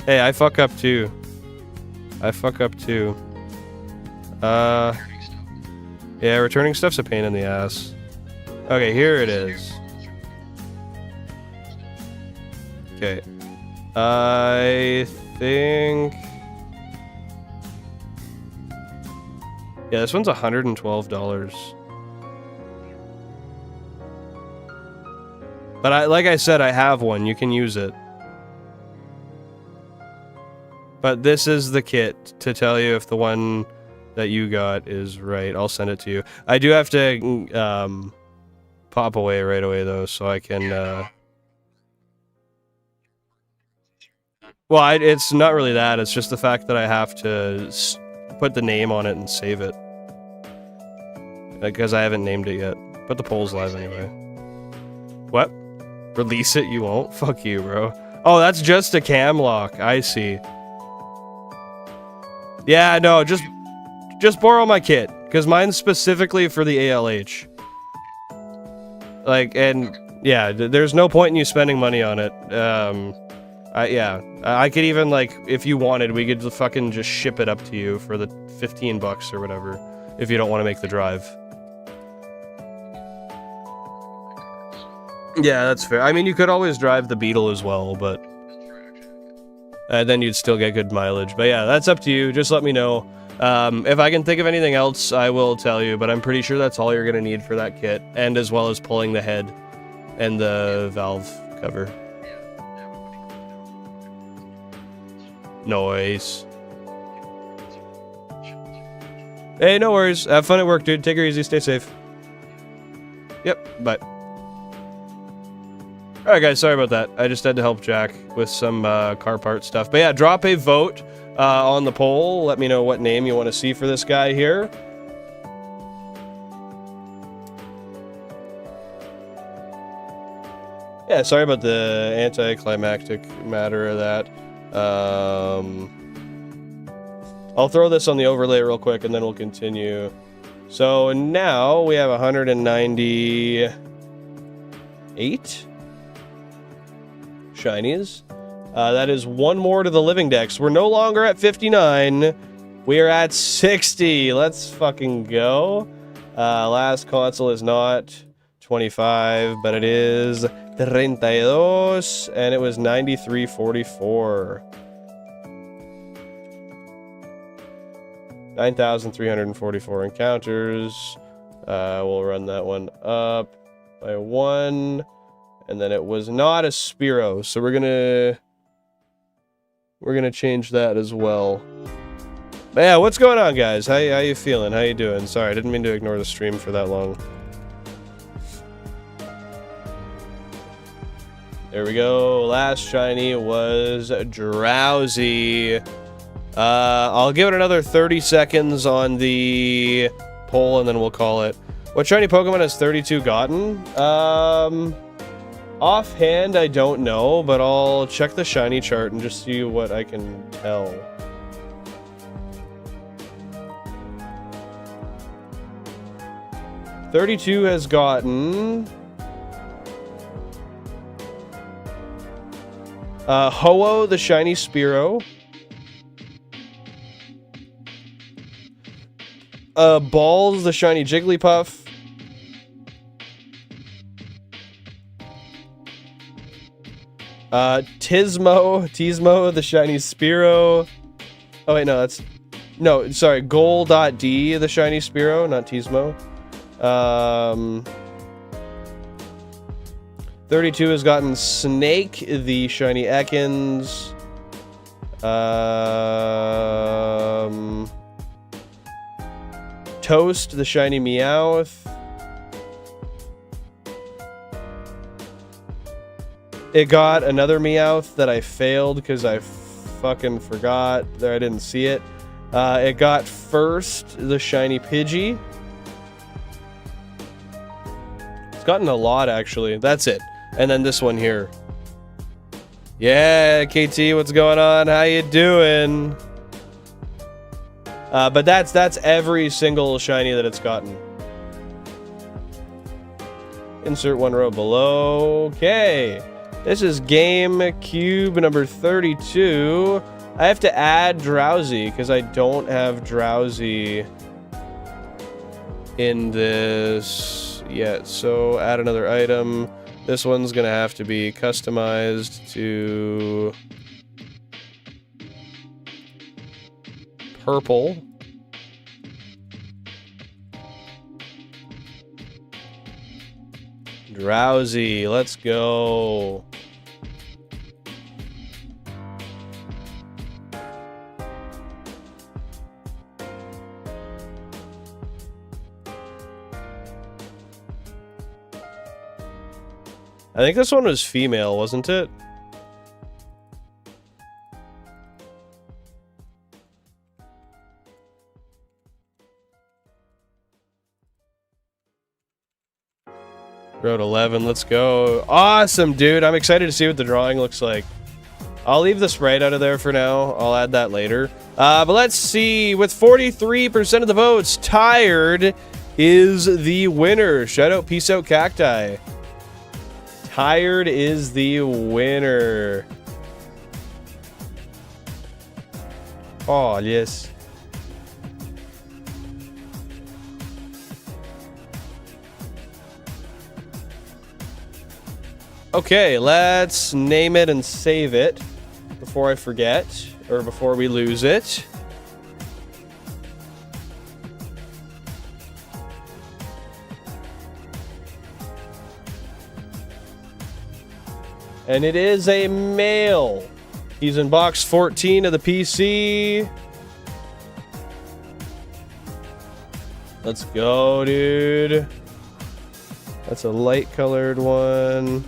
Speaker 1: Hey, I fuck up too. Yeah, returning stuff's a pain in the ass. Okay, here it is. Okay. I think... Yeah, this one's $112. But like I said, I have one. You can use it. But this is the kit to tell you if the one that you got is right. I'll send it to you. I do have to pop away right away though, so I can. Well, it's not really that. It's just the fact that I have to put the name on it and save it because I haven't named it yet. But the poll's live anyway. What? Release it? You won't? Fuck you, bro. Oh, that's just a cam lock. I see. Yeah, no, just borrow my kit, because mine's specifically for the ALH. Like, and, yeah, there's no point in you spending money on it. Yeah, I could even, like, if you wanted, we could fucking just ship it up to you for the 15 bucks or whatever, if you don't want to make the drive. Yeah, that's fair. I mean, you could always drive the Beetle as well, but... then you'd still get good mileage. But yeah, that's up to you. Just let me know. If I can think of anything else, I will tell you. But I'm pretty sure that's all you're going to need for that kit. And as well as pulling the head and the valve cover. Nice. Hey, no worries. Have fun at work, dude. Take her easy. Stay safe. Yep. Bye. Alright guys, sorry about that. I just had to help Jack with some car part stuff. But yeah, drop a vote on the poll. Let me know what name you want to see for this guy here. Yeah, sorry about the anticlimactic matter of that. I'll throw this on the overlay real quick and then we'll continue. So now we have 198 shinies. That is one more to the living dex. We're no longer at 59. We are at 60. Let's fucking go. Last console is not 25, but it is 32, and it was 9344. 9,344 encounters. We'll run that one up by 1. And then it was not a Spearow, so we're gonna change that as well. But yeah, what's going on, guys? How you feeling? How you doing? Sorry, I didn't mean to ignore the stream for that long. There we go. Last shiny was DROWZEE. I'll give it another 30 seconds on the poll, and then we'll call it. What shiny Pokemon has 32 gotten? Offhand, I don't know, but I'll check the shiny chart and just see what I can tell. $32 has gotten... Ho-Oh, the shiny Spearow. Balls, the shiny Jigglypuff. Tismo, the shiny Spearow. Oh wait, no, that's... No, sorry, Goal.D, the shiny Spearow, not Tismo. 32 has gotten Snake, the shiny Ekans. Toast, the shiny Meowth. It got another Meowth that I failed because I fucking forgot. There, I didn't see it. It got first the shiny Pidgey. gotten a lot, actually. That's it. And then this one here. Yeah, KT, what's going on? How you doing? But that's every single shiny that it's gotten. Insert one row below. Okay. This is GameCube number 32. I have to add DROWZEE because I don't have DROWZEE in this yet. So add another item. This one's gonna have to be customized to purple. DROWZEE, let's go. I think this one was female, wasn't it? Road 11, let's go. Awesome, dude. I'm excited to see what the drawing looks like. I'll leave the sprite out of there for now. I'll add that later. But let's see. With 43% of the votes, Tired is the winner. Shout out, peace out, Cacti. Tired is the winner. Oh, yes. Okay, let's name it and save it before I forget, or before we lose it. And it is a male. He's in box 14 of the PC. Let's go, dude. That's a light colored one.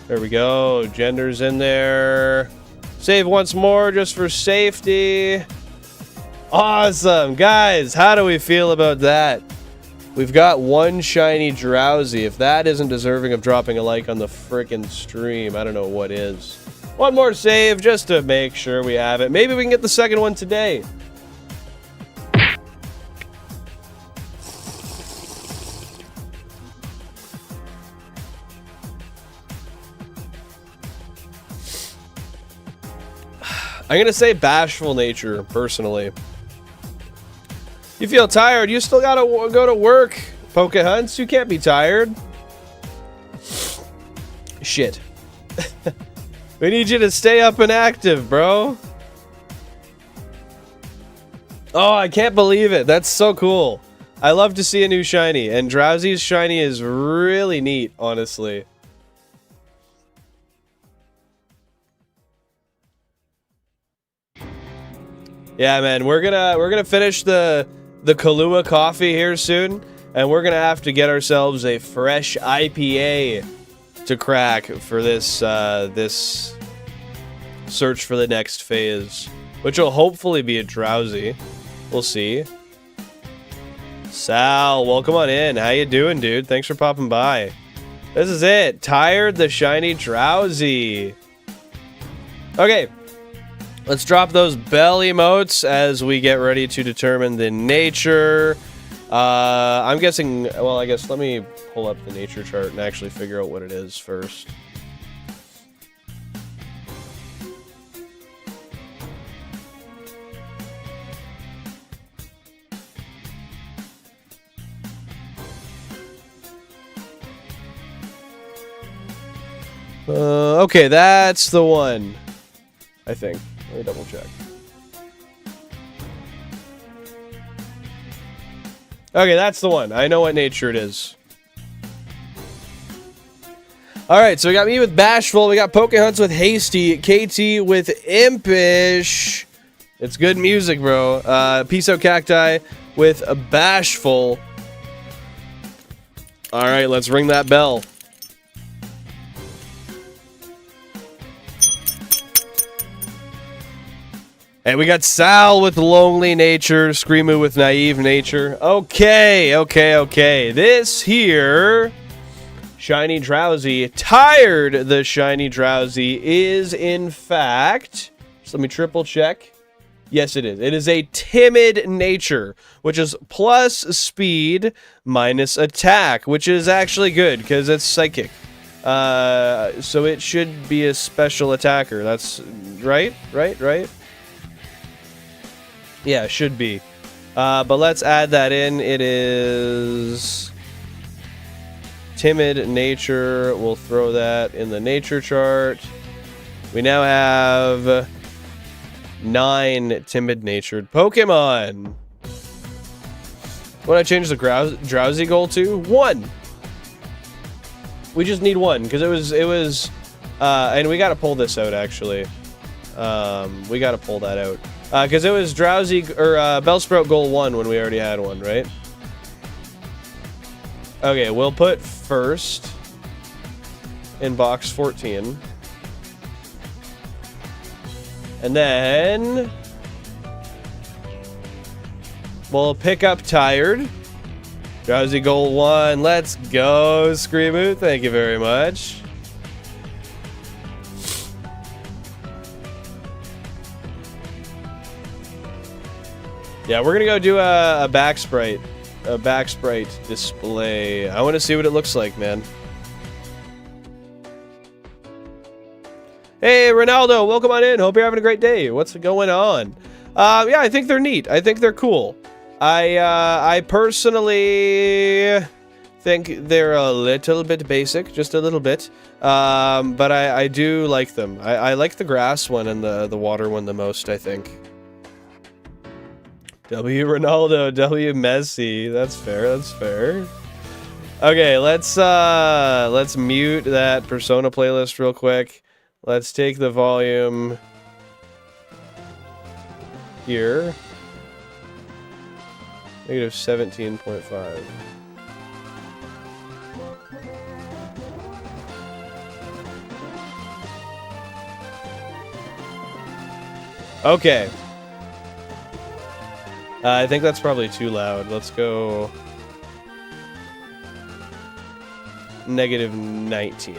Speaker 1: There we go. Gender's in there. Save once more just for safety. Awesome. Guys, how do we feel about that? We've got one shiny DROWZEE. If that isn't deserving of dropping a like on the frickin' stream, I don't know what is. One more save just to make sure we have it. Maybe we can get the second one today. I'm gonna say bashful nature, personally. You feel tired, you still gotta go to work, Pokehunts. You can't be tired. Shit. We need you to stay up and active, bro. Oh, I can't believe it. That's so cool. I love to see a new shiny, and DROWZEE's shiny is really neat, honestly. Yeah, man, we're gonna finish the Kahlua coffee here soon, and we're gonna have to get ourselves a fresh IPA to crack for this this search for the next phase, which will hopefully be a DROWZEE. We'll see. Sal, welcome on in. How you doing, dude? Thanks for popping by. This is it. Tired the shiny DROWZEE. Okay. Let's drop those bell emotes as we get ready to determine the nature. I'm guessing, well, I guess let me pull up the nature chart and actually figure out what it is first. Okay, that's the one, I think. Let me double check. Okay, that's the one. I know what nature it is. Alright, so we got me with Bashful. We got Pokehunts with Hasty. KT with Impish. It's good music, bro. Peace out, Cacti with Bashful. Alright, let's ring that bell. And we got Sal with lonely nature, Screamu with naive nature. Okay. This here, Shiny Drowzee, tired the Shiny Drowzee, is in fact, just let me triple check. Yes, it is. It is a timid nature, which is plus speed minus attack, which is actually good because it's psychic. So it should be a special attacker. That's right. Yeah, should be. But let's add that in. It is timid nature. We'll throw that in the nature chart. We now have 9 timid-natured Pokemon. What did I change the Drowzee goal to? 1. We just need 1 because it was, and we got to pull this out actually. We got to pull that out because it was Drowzee or Bellsprout goal 1 when we already had one, right? Okay, we'll put first in box 14. And then we'll pick up tired. Drowzee goal 1. Let's go, Screamu. Thank you very much. Yeah, we're gonna go do a back sprite display. I want to see what it looks like, man. Hey, Ronaldo, welcome on in. Hope you're having a great day. What's going on? Yeah, I think they're neat. I think they're cool. I personally think they're a little bit basic, just a little bit. But I do like them. I like the grass one and the water one the most, I think. W Ronaldo, W Messi. That's fair. That's fair. Okay, let's mute that Persona playlist real quick. Let's take the volume here. Negative 17.5. Okay. I think that's probably too loud. Let's go negative 19.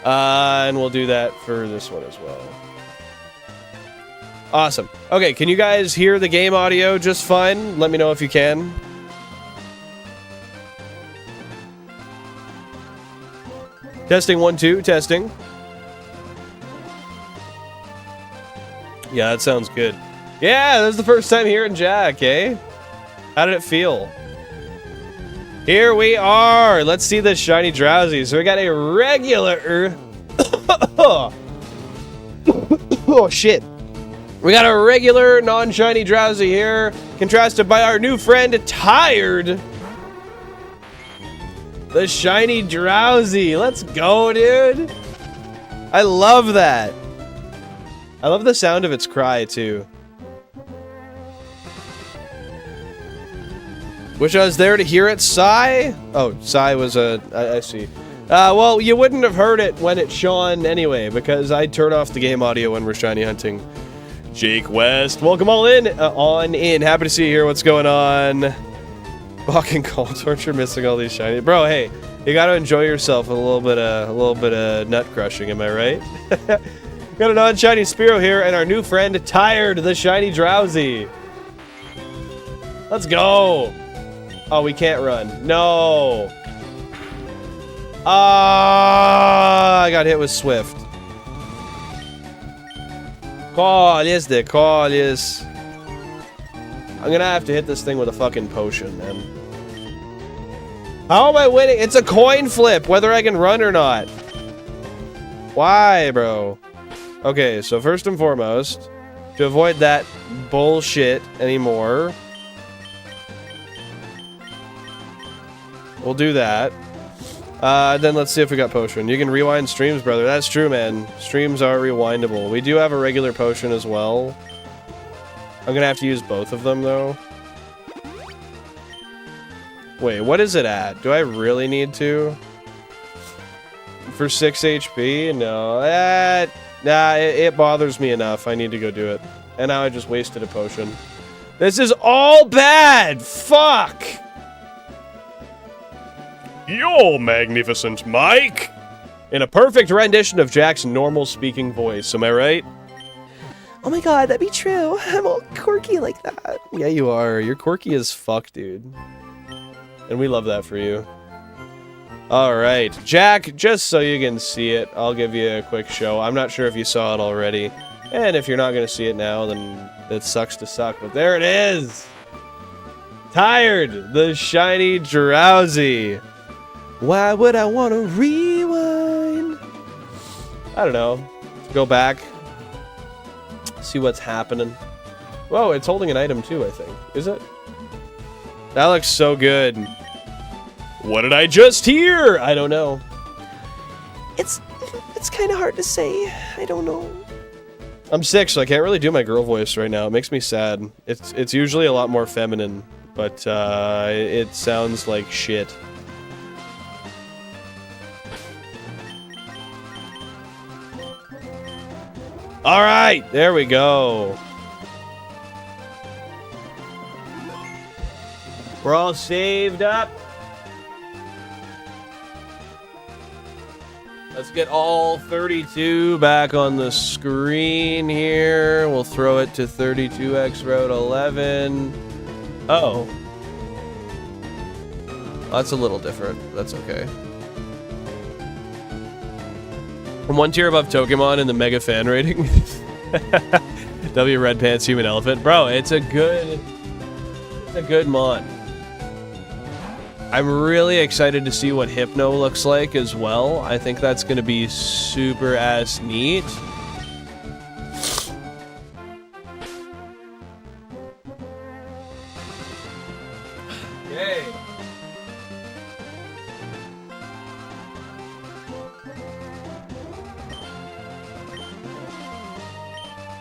Speaker 1: And we'll do that for this one as well. Awesome. Okay, can you guys hear the game audio just fine? Let me know if you can. Testing 1, 2, testing. Yeah, that sounds good. Yeah, this is the first time hearing Jack, eh? How did it feel? Here we are. Let's see this Shiny Drowzee. So we got a regular... Oh, shit. We got a regular non-Shiny Drowzee here, contrasted by our new friend, Tired. The Shiny Drowzee. Let's go, dude. I love that. I love the sound of its cry, too. Wish I was there to hear it sigh. Oh, sigh was a... I see. Well, you wouldn't have heard it when it shone anyway, because I turn off the game audio when we're shiny hunting. Jake West, welcome all in. On in. Happy to see you here. What's going on? Fucking Call Torture, missing all these shiny... Bro, hey, you gotta enjoy yourself with a little bit of nut crushing, am I right? Got a non-shiny Spearow here, and our new friend, Tired, the Shiny Drowzee. Let's go. Oh, we can't run. No. I got hit with Swift. Call, yes, the call, yes. I'm gonna have to hit this thing with a fucking potion, man. How am I winning? It's a coin flip, whether I can run or not. Why, bro? Okay, so first and foremost, to avoid that bullshit anymore, we'll do that. Then let's see if we got potion. You can rewind streams, brother. That's true, man. Streams are rewindable. We do have a regular potion as well. I'm gonna have to use both of them, though. Wait, what is it at? Do I really need to? For 6 HP? No. Nah, it bothers me enough. I need to go do it. And now I just wasted a potion. This is all bad! Fuck! You're magnificent, Mike! In a perfect rendition of Jack's normal speaking voice, am I right?
Speaker 3: Oh my god, that'd be true. I'm all quirky like that.
Speaker 1: Yeah, you are. You're quirky as fuck, dude. And we love that for you. Alright, Jack, just so you can see it, I'll give you a quick show. I'm not sure if you saw it already. And if you're not going to see it now, then it sucks to suck. But there it is! Tired! The shiny DROWZEE!
Speaker 3: Why would I want to rewind?
Speaker 1: I don't know. Go back. See what's happening. Whoa, it's holding an item too, I think. Is it? That looks so good. What did I just hear? I don't know.
Speaker 3: It's kind of hard to say. I don't know.
Speaker 1: I'm sick, so I can't really do my girl voice right now. It makes me sad. It's usually a lot more feminine, but it sounds like shit. Alright, there we go. We're all saved up. Let's get all 32 back on the screen here. We'll throw it to 32x Route 11. Uh-oh. That's a little different. That's okay. From one tier above Pokemon in the mega fan rating. W Red Pants Human Elephant. Bro, it's a good mon. I'm really excited to see what Hypno looks like as well. I think that's going to be super ass neat. Yay.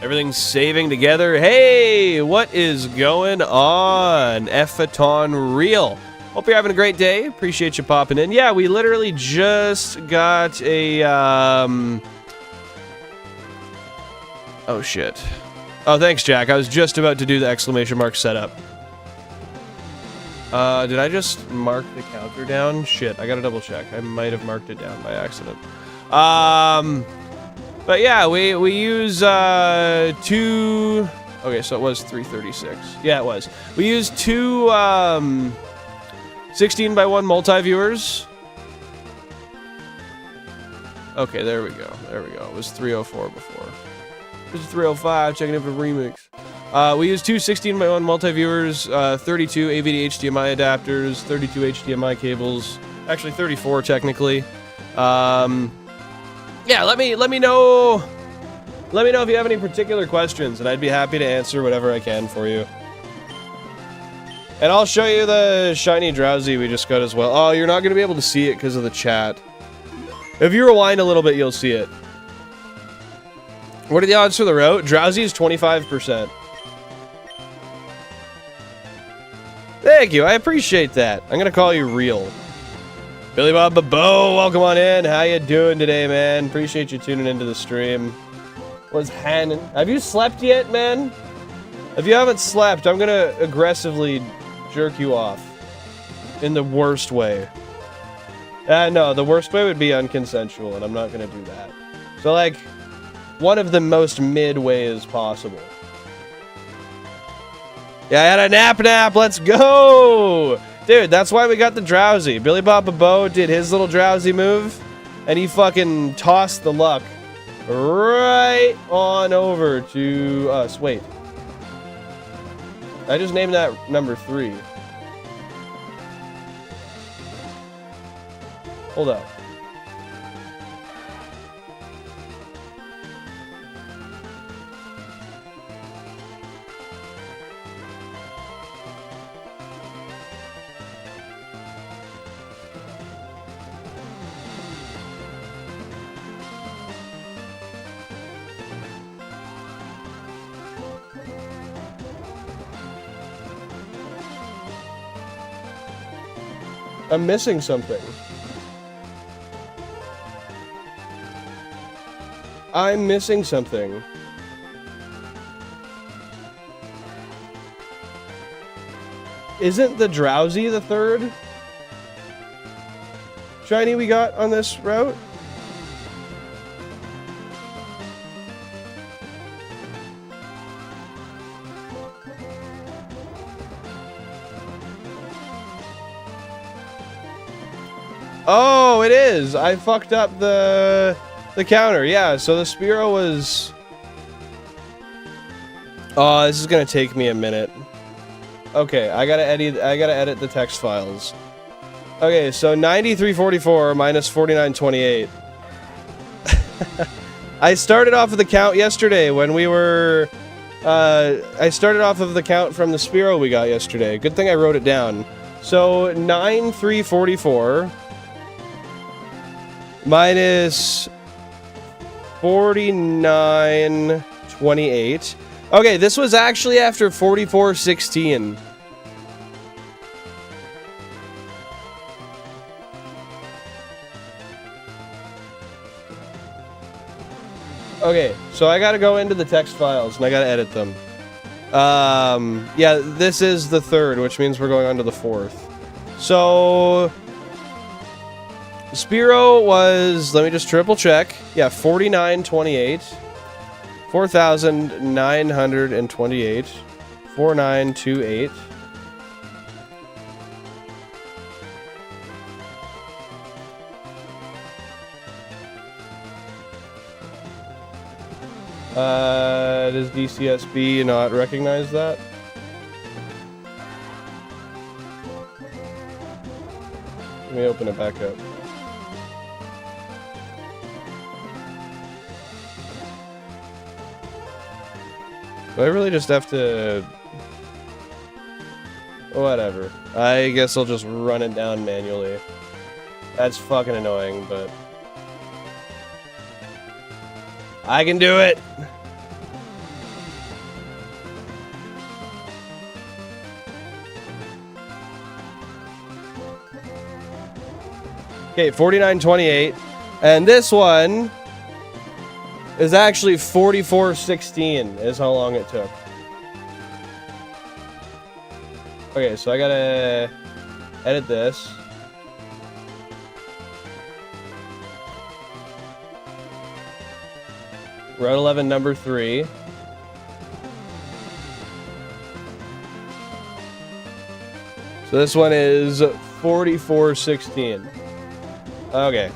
Speaker 1: Everything's saving together. Hey, what is going on? Effaton Real. Hope you're having a great day. Appreciate you popping in. Yeah, we literally just got a, oh, shit. Oh, thanks, Jack. I was just about to do the exclamation mark setup. Did I just mark the counter down? Shit, I gotta double check. I might have marked it down by accident. But yeah, we use, 2... Okay, so it was 336. Yeah, it was. We used 2, 16 by 1 multi-viewers. Okay, there we go. There we go. It was 304 before. This is 305, checking in for remix. We used 2 16 by 1 multi-viewers, 32 AV to HDMI adapters, 32 HDMI cables. Actually, 34 technically. Yeah, let me know. Let me know if you have any particular questions, and I'd be happy to answer whatever I can for you. And I'll show you the shiny DROWZEE we just got as well. Oh, you're not going to be able to see it because of the chat. If you rewind a little bit, you'll see it. What are the odds for the route? DROWZEE is 25%. Thank you, I appreciate that. I'm going to call you real. Billy Bob Babo, welcome on in. How you doing today, man? Appreciate you tuning into the stream. What's happening? Have you slept yet, man? If you haven't slept, I'm going to aggressively jerk you off in the worst way. No, the worst way would be unconsensual, and I'm not gonna do that. So, like, one of the most mid ways possible. Yeah, I had a nap, let's go! Dude, that's why we got the DROWZEE. Billy Bob Babo did his little DROWZEE move, and he fucking tossed the luck right on over to us. Wait. I just named that number 3. Hold up. I'm missing something. I'm missing something. isn't the DROWZEE the third shiny we got on this route? Oh, it is. I fucked up the counter. Yeah, so the Spearow was... Oh, this is gonna take me a minute. Okay, I gotta edit the text files. Okay, so 9344 minus 4928. I started off of the count yesterday when we were... I started off of the count from the Spearow we got yesterday. Good thing I wrote it down. So 9344 minus 4928. Okay, this was actually after 4416. Okay, so I gotta go into the text files and I gotta edit them. Yeah, this is the third, which means we're going on to the fourth. So Spearow was, let me just triple check. Yeah, 4928. 4,928. 4928. Does DCSB not recognize that? Let me open it back up. Do I really just have to... Whatever. I guess I'll just run it down manually. That's fucking annoying, but... I can do it! Okay, 4928. And this one is actually 4416 is how long it took. Okay, so I gotta edit this. Route 11, number 3. So this one is 4416. Okay.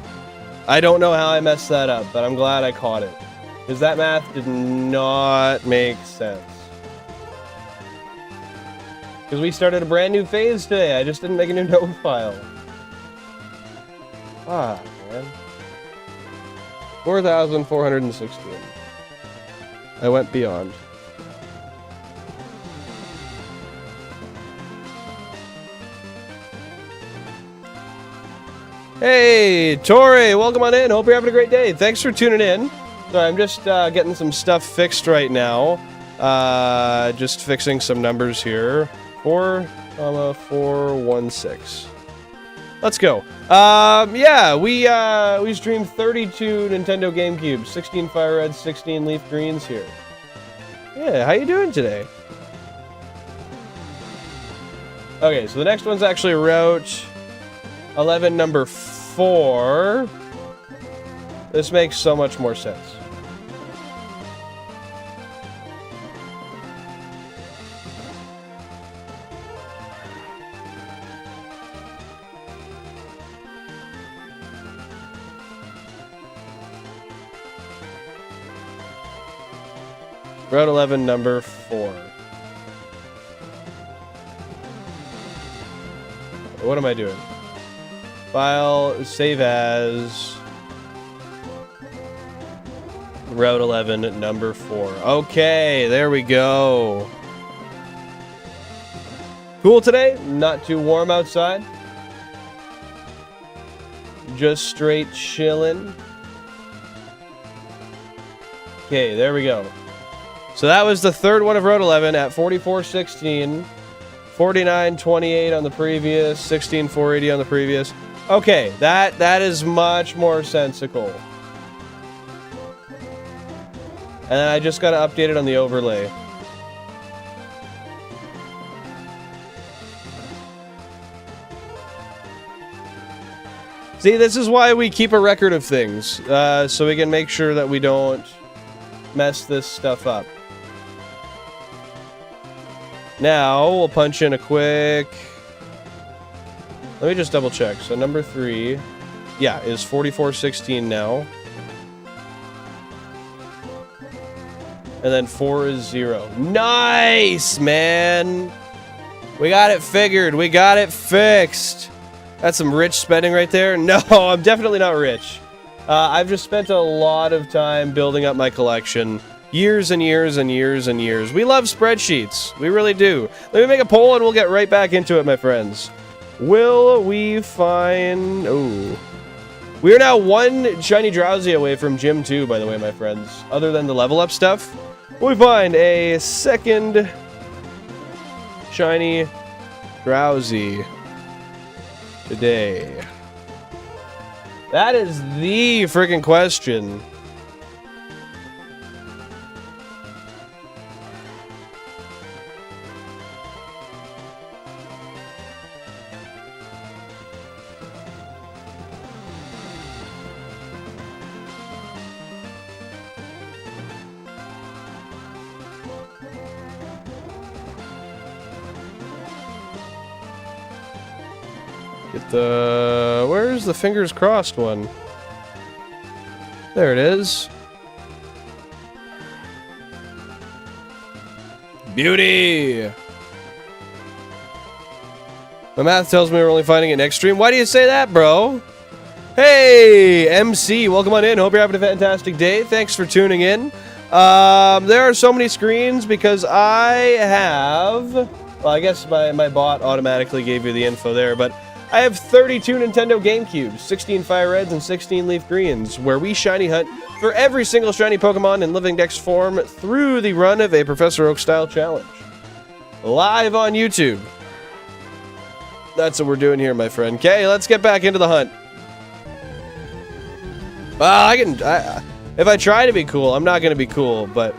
Speaker 1: I don't know how I messed that up, but I'm glad I caught it. Because that math did not make sense. Because we started a brand new phase today. I just didn't make a new note file. Ah, man. 4,416. I went beyond. Hey, Torre, welcome on in. Hope you're having a great day. Thanks for tuning in. So I'm just getting some stuff fixed right now. Just fixing some numbers here. 4,416. Let's go. Yeah, we streamed 32 Nintendo GameCube, 16 FireRed, 16 LeafGreens here. Yeah, how you doing today? Okay, so the next one's actually Route 11, number 4. This makes so much more sense. Route 11, number 4. What am I doing? File, save as... Route 11, number 4. Okay, there we go. Cool today? Not too warm outside. Just straight chilling. Okay, there we go. So that was the third one of Route 11 at 4416, 4928 on the previous, 16480 on the previous. Okay, that is much more sensical. And then I just gotta update it on the overlay. See, this is why we keep a record of things, so we can make sure that we don't mess this stuff up. Now, we'll punch in a quick... Let me just double check. So number 3, yeah, is 4416 now. And then 4 is 0. Nice, man! We got it figured. We got it fixed. That's some rich spending right there. No, I'm definitely not rich. I've just spent a lot of time building up my collection. Years and years and years and years. We love spreadsheets. We really do. Let me make a poll and we'll get right back into it, my friends. Will we find... Oh. We are now 1 Shiny DROWZEE away from Gym 2, by the way, my friends. Other than the level up stuff. Will we find a second Shiny DROWZEE today? That is the freaking question. Get the... Where's the fingers crossed one? There it is. Beauty! My math tells me we're only finding it next stream. Why do you say that, bro? Hey, MC, welcome on in. Hope you're having a fantastic day. Thanks for tuning in. There are so many screens because I have... Well, I guess my bot automatically gave you the info there, but I have 32 Nintendo GameCubes, 16 FireReds, and 16 LeafGreens, where we shiny hunt for every single shiny Pokemon in Living Dex form through the run of a Professor Oak-style challenge. Live on YouTube. That's what we're doing here, my friend. Okay, let's get back into the hunt. If I try to be cool, I'm not going to be cool, but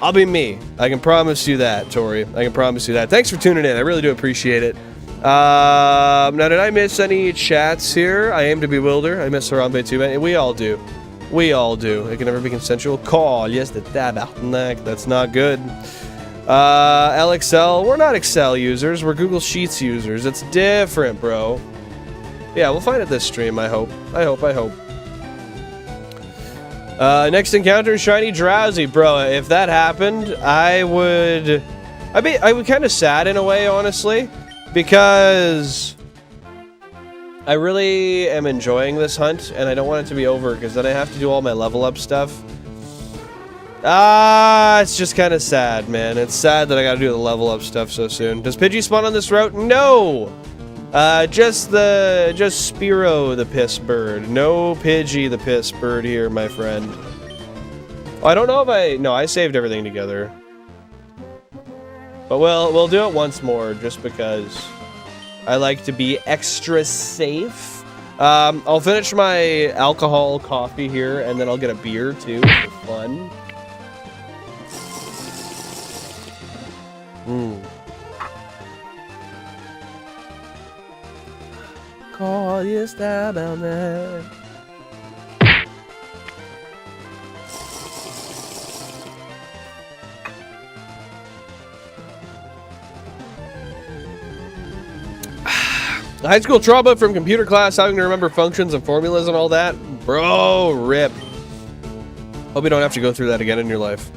Speaker 1: I'll be me. I can promise you that, Tori. I can promise you that. Thanks for tuning in. I really do appreciate it. Now, did I miss any chats here? I aim to bewilder. I miss Harambe too, man. We all do. We all do. It can never be consensual. Call. Yes, the tabarnak. That's not good. LXL. We're not Excel users. We're Google Sheets users. It's different, bro. Yeah, we'll find it this stream, I hope. I hope. Next encounter, Shiny DROWZEE. Bro, if that happened, I would kind of sad in a way, honestly. Because I really am enjoying this hunt, and I don't want it to be over, because then I have to do all my level up stuff. It's just kind of sad, man. It's sad that I gotta do the level up stuff so soon. Does Pidgey spawn on this route? No! Just Spearow the piss bird. No Pidgey the piss bird here, my friend. Oh, I don't know if no, I saved everything together. But we'll do it once more, just because I like to be extra safe. I'll finish my alcohol coffee here, and then I'll get a beer, too, for fun. Call you stab on that. High school trauma from computer class, having to remember functions and formulas and all that. Bro, rip. Hope you don't have to go through that again in your life.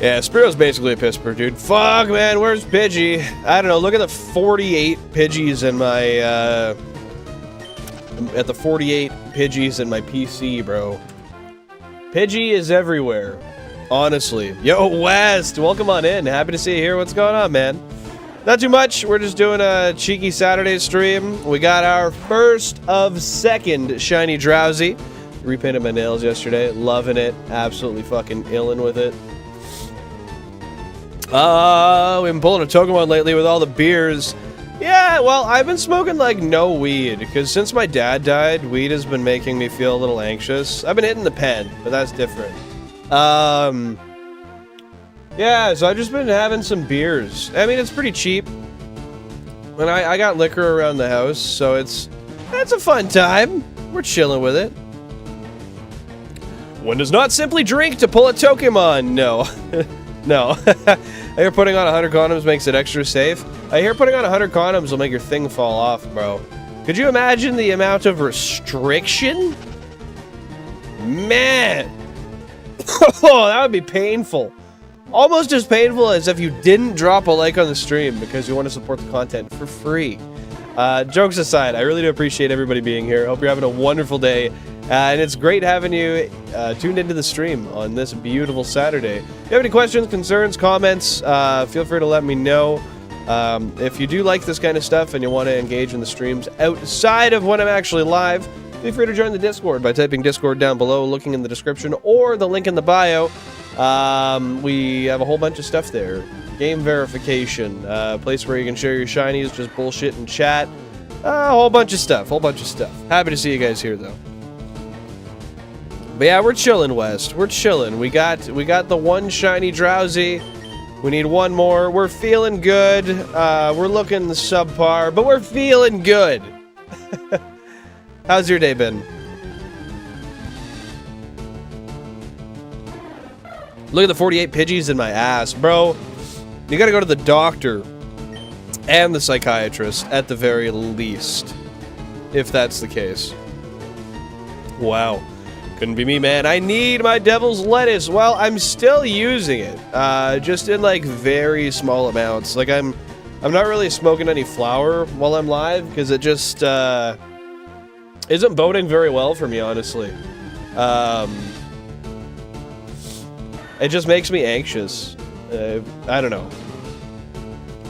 Speaker 1: Yeah, Spearow's basically a piss bird, dude. Fuck, man, where's Pidgey? I don't know, look at the 48 Pidgeys in my, at the 48 Pidgeys in my PC, bro. Pidgey is everywhere. Honestly. Yo, West, welcome on in. Happy to see you here. What's going on, man? Not too much. We're just doing a cheeky Saturday stream. We got our first of second Shiny DROWZEE. Repainted my nails yesterday. Loving it. Absolutely fucking illin' with it. We've been pulling a Pokemon lately with all the beers. Yeah, well, I've been smoking like no weed, because since my dad died, weed has been making me feel a little anxious. I've been hitting the pen, but that's different. Yeah, so I've just been having some beers. I mean, it's pretty cheap. And I got liquor around the house, so it's That's a fun time. We're chilling with it. One does not simply drink to pull a Pokemon. No. No. I hear putting on 100 condoms makes it extra safe. I hear putting on 100 condoms will make your thing fall off, bro. Could you imagine the amount of restriction? Man. Oh, that would be painful. Almost as painful as if you didn't drop a like on the stream because you want to support the content for free. Jokes aside, I really do appreciate everybody being here. Hope you're having a wonderful day. And it's great having you tuned into the stream on this beautiful Saturday. If you have any questions, concerns, comments, feel free to let me know. If you do like this kind of stuff and you want to engage in the streams outside of when I'm actually live, feel free to join the Discord by typing Discord down below, looking in the description, or the link in the bio. We have a whole bunch of stuff there. Game verification, place where you can share your shinies, just bullshit and chat. A whole bunch of stuff, Happy to see you guys here, though. But yeah, we're chilling, West. We're chilling. We got the one shiny Drowzee. We need one more. We're feeling good. We're looking subpar, but we're feeling good. How's your day been? Look at the 48 Pidgeys in my ass, bro. You gotta go to the doctor and the psychiatrist at the very least, if that's the case. Wow. Couldn't be me, man. I need my devil's lettuce. Well, I'm still using it, just in like very small amounts. Like I'm not really smoking any flower while I'm live because it just isn't boding very well for me, honestly. It just makes me anxious. I don't know.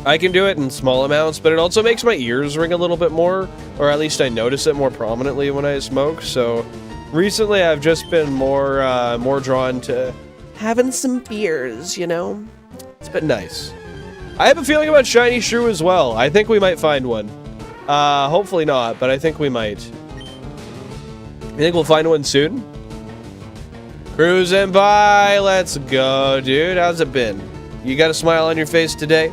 Speaker 1: I can do it in small amounts, but it also makes my ears ring a little bit more, or at least I notice it more prominently when I smoke. So recently, I've just been more drawn to having some beers, you know? It's been nice. I have a feeling about Shiny Shrew as well. I think we might find one. Hopefully not, but I think we might. You think we'll find one soon? Cruising by. Let's go, dude. How's it been? You got a smile on your face today?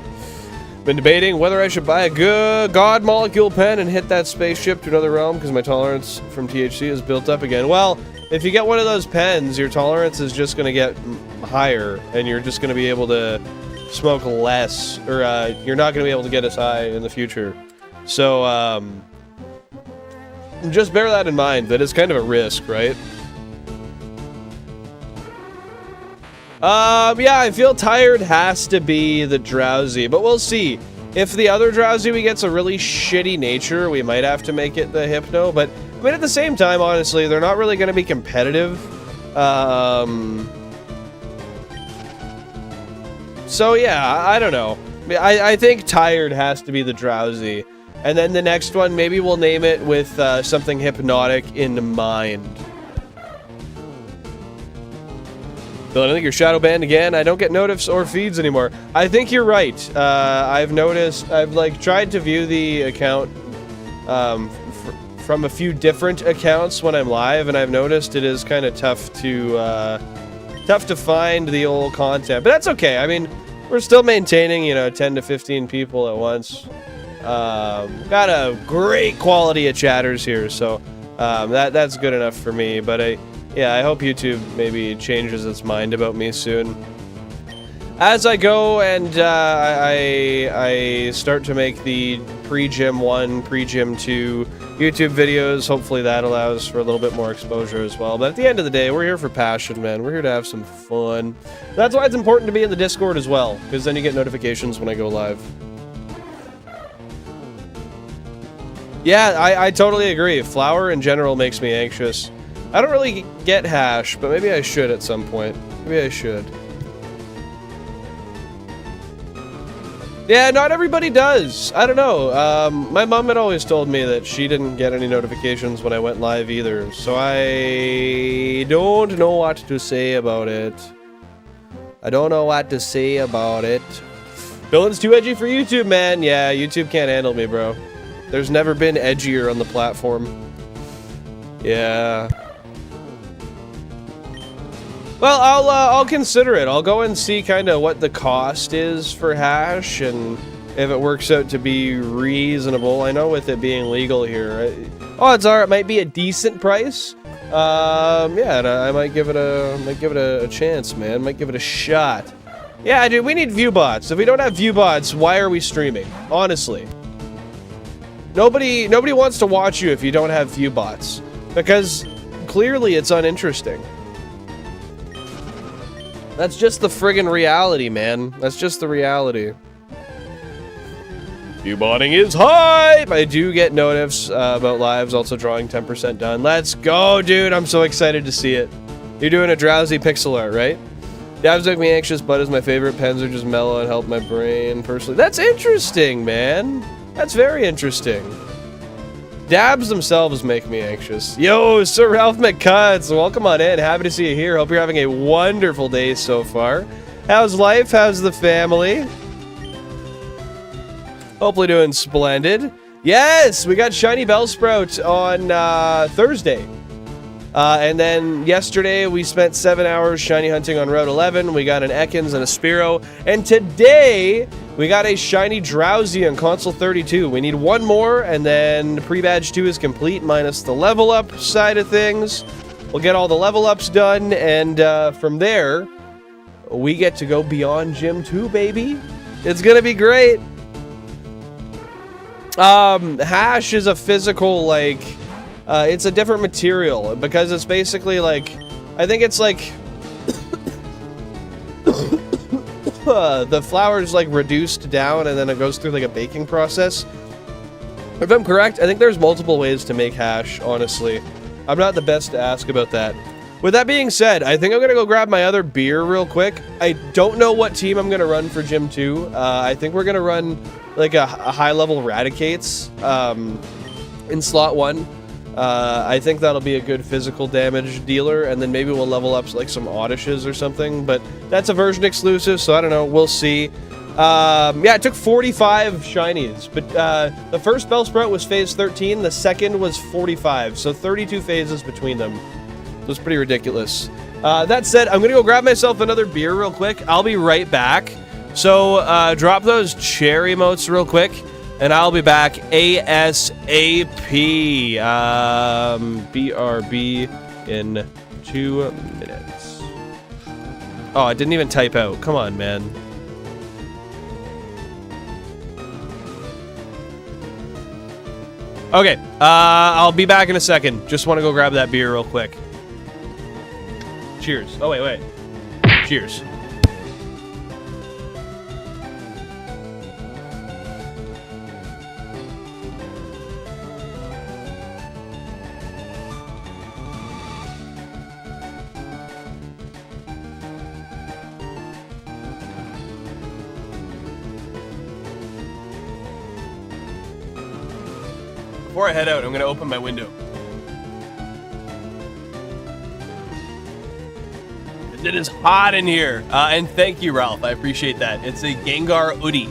Speaker 1: Been debating whether I should buy a good God molecule pen and hit that spaceship to another realm because my tolerance from THC is built up again. Well, if you get one of those pens, your tolerance is just going to get higher and you're just going to be able to smoke less, or you're not going to be able to get as high in the future. So, just bear that in mind, that it's kind of a risk, right? Yeah, I feel tired has to be the Drowzee, but we'll see. If the other Drowzee we get's a really shitty nature, we might have to make it the Hypno, but I mean, at the same time, honestly, they're not really going to be competitive. So yeah, I don't know. I think tired has to be the Drowzee. And then the next one, maybe we'll name it with something hypnotic in mind. Dylan, I think you're shadow banned again. I don't get notifs or feeds anymore. I think you're right. I've noticed, I've like tried to view the account from a few different accounts when I'm live, and I've noticed it is kind of tough to find the old content. But that's okay. I mean, we're still maintaining, 10 to 15 people at once. Got a great quality of chatters here, so that's good enough for me. But yeah, I hope YouTube maybe changes its mind about me soon. As I go and I start to make the pre-gym 1, pre-gym 2 YouTube videos, hopefully that allows for a little bit more exposure as well. But at the end of the day, we're here for passion, man. We're here to have some fun. That's why it's important to be in the Discord as well, because then you get notifications when I go live. Yeah, I totally agree. Flower in general makes me anxious. I don't really get hash, but maybe I should at some point. Maybe I should. Yeah, not everybody does. I don't know. My mom had always told me that she didn't get any notifications when I went live either, so I don't know what to say about it. I don't know what to say about it. Dylan's too edgy for YouTube, man. Yeah, YouTube can't handle me, bro. There's never been edgier on the platform. Yeah. Well, I'll consider it. I'll go and see kind of what the cost is for hash, and if it works out to be reasonable. I know with it being legal here, odds are it might be a decent price. Yeah, and I might give it a chance, man. Might give it a shot. Yeah, dude, we need view bots. If we don't have view bots, why are we streaming? Honestly. Nobody wants to watch you if you don't have view bots. Because clearly it's uninteresting. That's just the friggin' reality, man. That's just the reality. Viewbotting is hype! I do get notifs about lives, also drawing 10% done. Let's go, dude! I'm so excited to see it. You're doing a drowsy pixel art, right? Dabs make me anxious, but is my favorite. Pens are just mellow and help my brain personally. That's interesting, man! That's very interesting. Dabs themselves make me anxious. Yo, Sir Ralph McCuts, welcome on in. Happy to see you here. Hope you're having a wonderful day so far. How's life? How's the family? Hopefully doing splendid. Yes, we got Shiny Bellsprout on Thursday. And then yesterday we spent 7 hours shiny hunting on Route 11. We got an Ekans and a Spearow. And today we got a shiny DROWZEE on console 32. We need one more, and then pre-badge 2 is complete, minus the level up side of things. We'll get all the level ups done, and from there, we get to go beyond Gym 2, baby. It's gonna be great. Hash is a physical, like, it's a different material, because it's basically like, I think it's like, the flour is like reduced down and then it goes through like a baking process. If I'm correct, I think there's multiple ways to make hash, honestly. I'm not the best to ask about that. With that being said, I think I'm gonna go grab my other beer real quick. I don't know what team I'm gonna run for Gym 2. I think we're gonna run like a high-level Radicates in slot 1. I think that'll be a good physical damage dealer, and then maybe we'll level up like some Oddishes or something, but that's a version exclusive, so I don't know, we'll see. Yeah, it took 45 shinies, but the first Bellsprout was phase 13, the second was 45, so 32 phases between them. It was pretty ridiculous. That said, I'm gonna go grab myself another beer real quick. I'll be right back. So, drop those cherry emotes real quick. And I'll be back ASAP. BRB in 2 minutes. Oh, I didn't even type out. Come on, man. Okay, I'll be back in a second. Just want to go grab that beer real quick. Cheers. Oh, wait. Cheers. Before I head out, I'm going to open my window. It is hot in here. And thank you, Ralph. I appreciate that. It's a Gengar hoodie.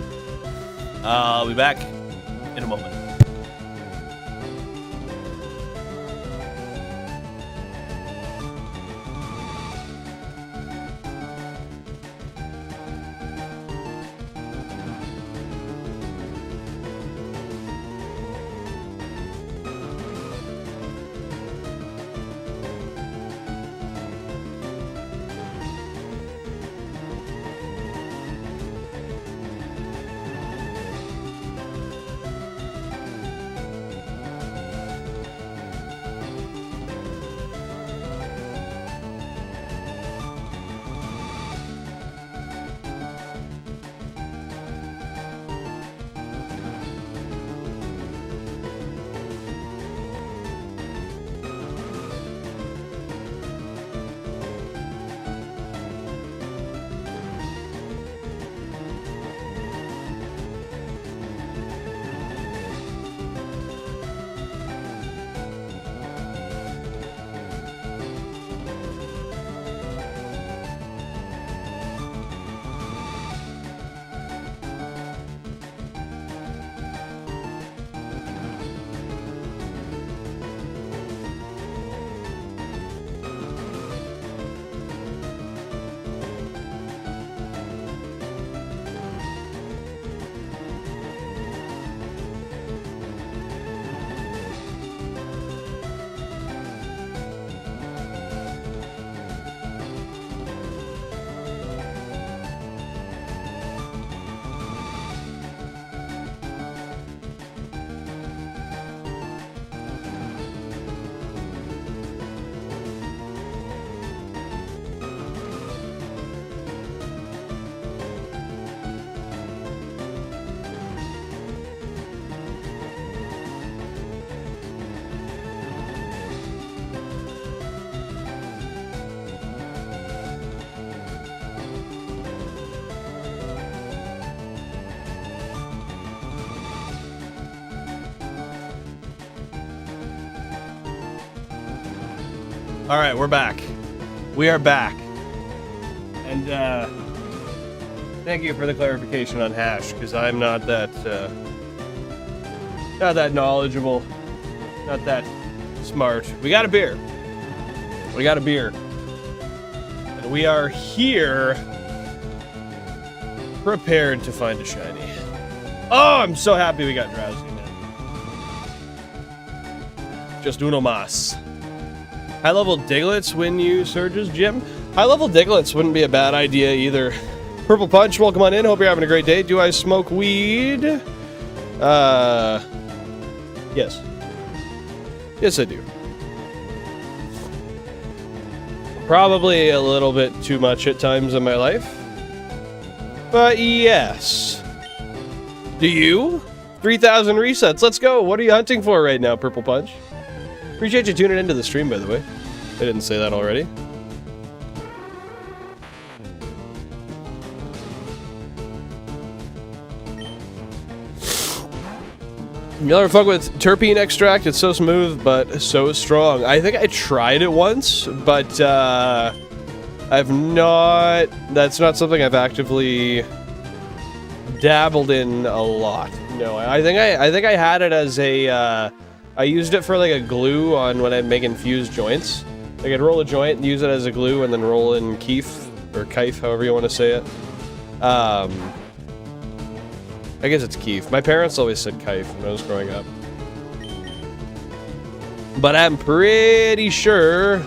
Speaker 1: I'll be back in a moment. All right, we're back. We are back. And thank you for the clarification on hash, because I'm not that knowledgeable, not that smart. We got a beer. We got a beer. And we are here prepared to find a shiny. Oh, I'm so happy we got DROWZEE, man. Just uno mas. High-level Digletts when you surges, Jim? High-level Digletts wouldn't be a bad idea either. Purple Punch, welcome on in. Hope you're having a great day. Do I smoke weed? Yes. Yes, I do. Probably a little bit too much at times in my life. But yes. Do you? 3,000 resets. Let's go. What are you hunting for right now, Purple Punch? Appreciate you tuning into the stream, by the way. I didn't say that already. You ever fuck with terpene extract? It's so smooth, but so strong. I think I tried it once, but I've not... That's not something I've actively dabbled in a lot. No, I think I had it as a... I used it for like a glue on when I'm making fused joints. Like I'd roll a joint and use it as a glue and then roll in keef, or kife, however you want to say it. I guess it's keef. My parents always said kife when I was growing up. But I'm pretty sure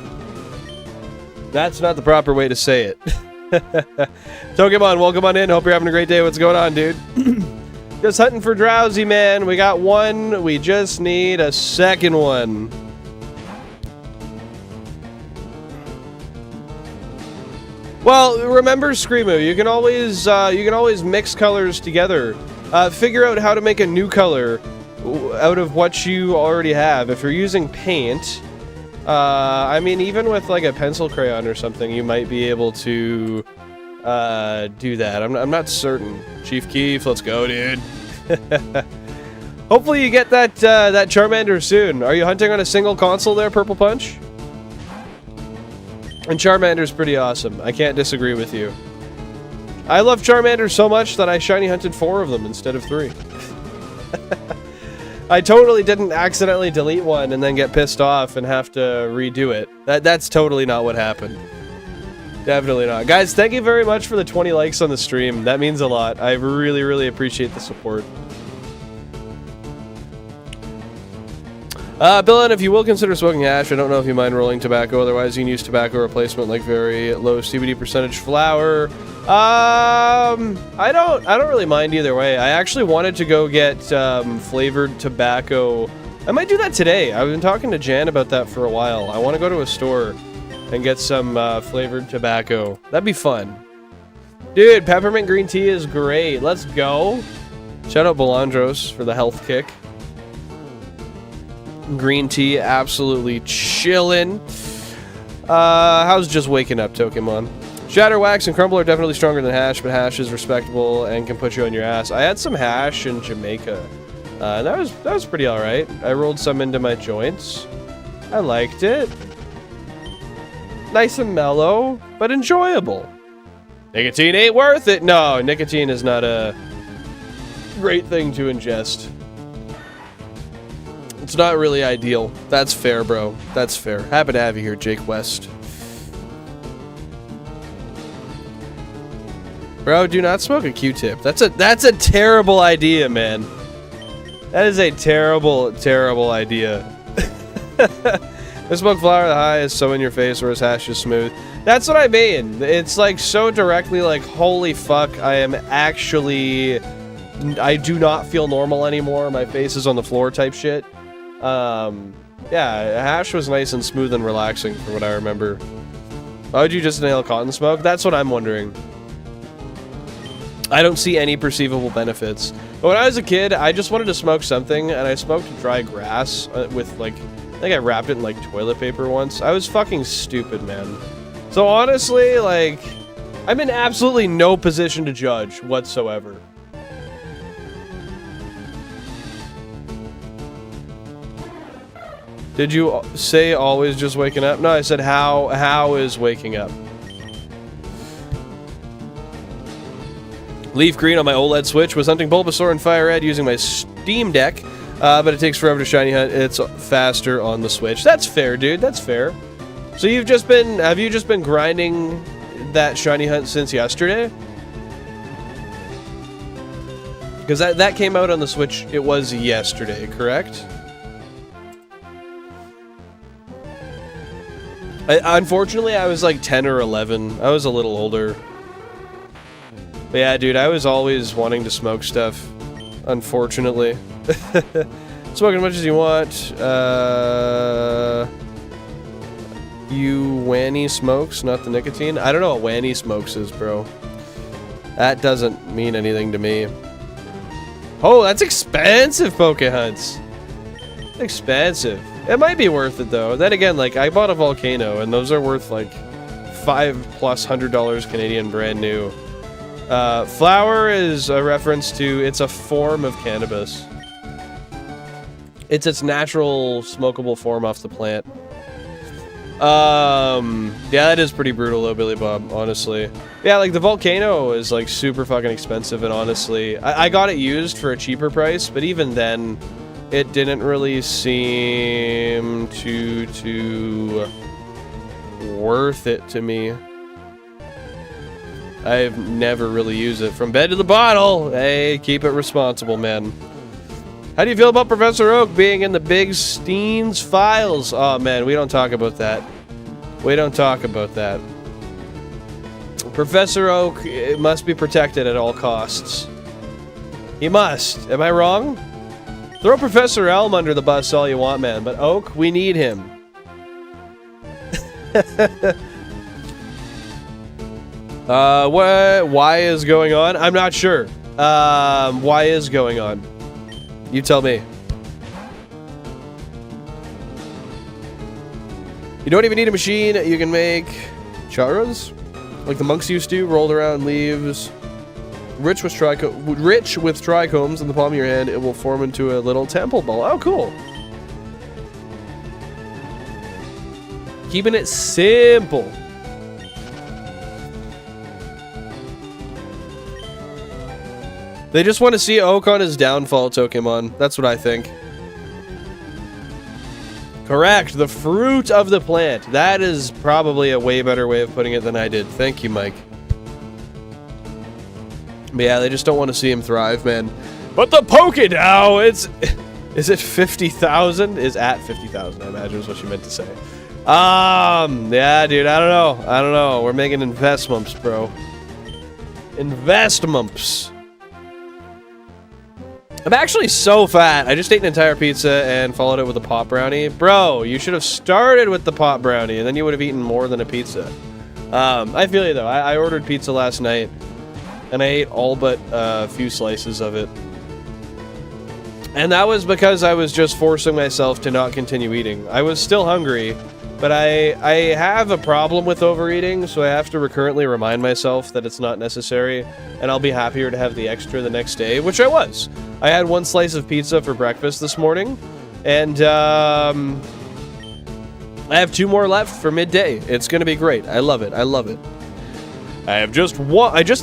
Speaker 1: that's not the proper way to say it. Pokemon, welcome on in. Hope you're having a great day. What's going on, dude? Just hunting for DROWZEE, man. We got one. We just need a second one. Well, remember, Screamo, you can always mix colors together. Figure out how to make a new color out of what you already have. If you're using paint, I mean, even with like a pencil crayon or something, you might be able to do that. I'm not certain. Chief Keef, let's go, dude. Hopefully you get that that Charmander soon. Are you hunting on a single console there, Purple Punch? And Charmander's pretty awesome. I can't disagree with you. I love Charmander so much that I shiny hunted 4 of them instead of 3. I totally didn't accidentally delete one and then get pissed off and have to redo it. That's totally not what happened. Definitely not. Guys, thank you very much for the 20 likes on the stream. That means a lot. I really, really appreciate the support. Billin, if you will consider smoking hash, I don't know if you mind rolling tobacco. Otherwise, you can use tobacco replacement like very low CBD percentage flour. I don't really mind either way. I actually wanted to go get flavored tobacco. I might do that today. I've been talking to Jan about that for a while. I want to go to a store and get some flavored tobacco. That'd be fun. Dude, peppermint green tea is great. Let's go. Shout out Belandros for the health kick. Green tea, absolutely chillin'. How's just waking up, Pokemon? Shatter, Wax, and Crumble are definitely stronger than hash, but hash is respectable and can put you on your ass. I had some hash in Jamaica. And that was pretty alright. I rolled some into my joints. I liked it. Nice and mellow, but enjoyable. Nicotine ain't worth it. No, nicotine is not a great thing to ingest. It's not really ideal. That's fair, bro. That's fair. Happy to have you here, Jake West. Bro, do not smoke a Q-tip. That's a terrible idea, man. That is a terrible, terrible idea. The smoke flower, the high is so in your face, whereas hash is smooth. That's what I mean. It's like so directly like, holy fuck, I do not feel normal anymore. My face is on the floor type shit. Yeah, hash was nice and smooth and relaxing from what I remember. Why would you just inhale cotton smoke? That's what I'm wondering. I don't see any perceivable benefits. But when I was a kid, I just wanted to smoke something, and I smoked dry grass with, like, I think I wrapped it in, like, toilet paper once. I was fucking stupid, man. So honestly, like, I'm in absolutely no position to judge whatsoever. Did you say always just waking up? No, I said how is waking up. LeafGreen on my OLED Switch was hunting Bulbasaur and FireRed using my Steam Deck, but it takes forever to shiny hunt. It's faster on the Switch. That's fair, dude. That's fair. So have you just been grinding that shiny hunt since yesterday? Because that came out on the Switch, it was yesterday, correct? Unfortunately, I was like 10 or 11. I was a little older. But yeah, dude, I was always wanting to smoke stuff. Unfortunately. Smoke as much as you want. You Wanny Smokes, not the nicotine. I don't know what Wanny Smokes is, bro. That doesn't mean anything to me. Oh, that's expensive, Pokehunts. Expensive. It might be worth it, though. Then again, like, I bought a Volcano, and those are worth, like, $500+ Canadian brand new. Flower is a reference to, it's a form of cannabis. It's its natural smokable form off the plant. Yeah, that is pretty brutal though, Billy Bob, honestly. Yeah, like the Volcano is like super fucking expensive, and honestly, I got it used for a cheaper price, but even then, it didn't really seem too worth it to me. I've never really used it. From bed to the bottle! Hey, keep it responsible, man. How do you feel about Professor Oak being in the Big Steens files? Oh man, we don't talk about that. We don't talk about that. Professor Oak must be protected at all costs. He must. Am I wrong? Throw Professor Elm under the bus all you want, man, but Oak, we need him. Why is going on? I'm not sure. Why is going on? You tell me. You don't even need a machine. You can make charas, like the monks used to, rolled around leaves. Rich with trichomes in the palm of your hand, it will form into a little temple ball. Oh, cool. Keeping it simple. They just want to see Oak on his downfall, Tokemon. That's what I think. Correct. The fruit of the plant. That is probably a way better way of putting it than I did. Thank you, Mike. But yeah, they just don't want to see him thrive, man. But the Pokédow, it's... Is it 50,000? Is at 50,000, I imagine is what you meant to say. Yeah, dude, I don't know. We're making investments, bro. Investments. I'm actually so fat. I just ate an entire pizza and followed it with a pot brownie. Bro, you should have started with the pot brownie, and then you would have eaten more than a pizza. I feel you, though. I ordered pizza last night, and I ate all but a few slices of it. And that was because I was just forcing myself to not continue eating. I was still hungry, but I have a problem with overeating, so I have to recurrently remind myself that it's not necessary, and I'll be happier to have the extra the next day, which I was. I had one slice of pizza for breakfast this morning, and I have 2 more left for midday. It's gonna be great. I love it. I love it. I just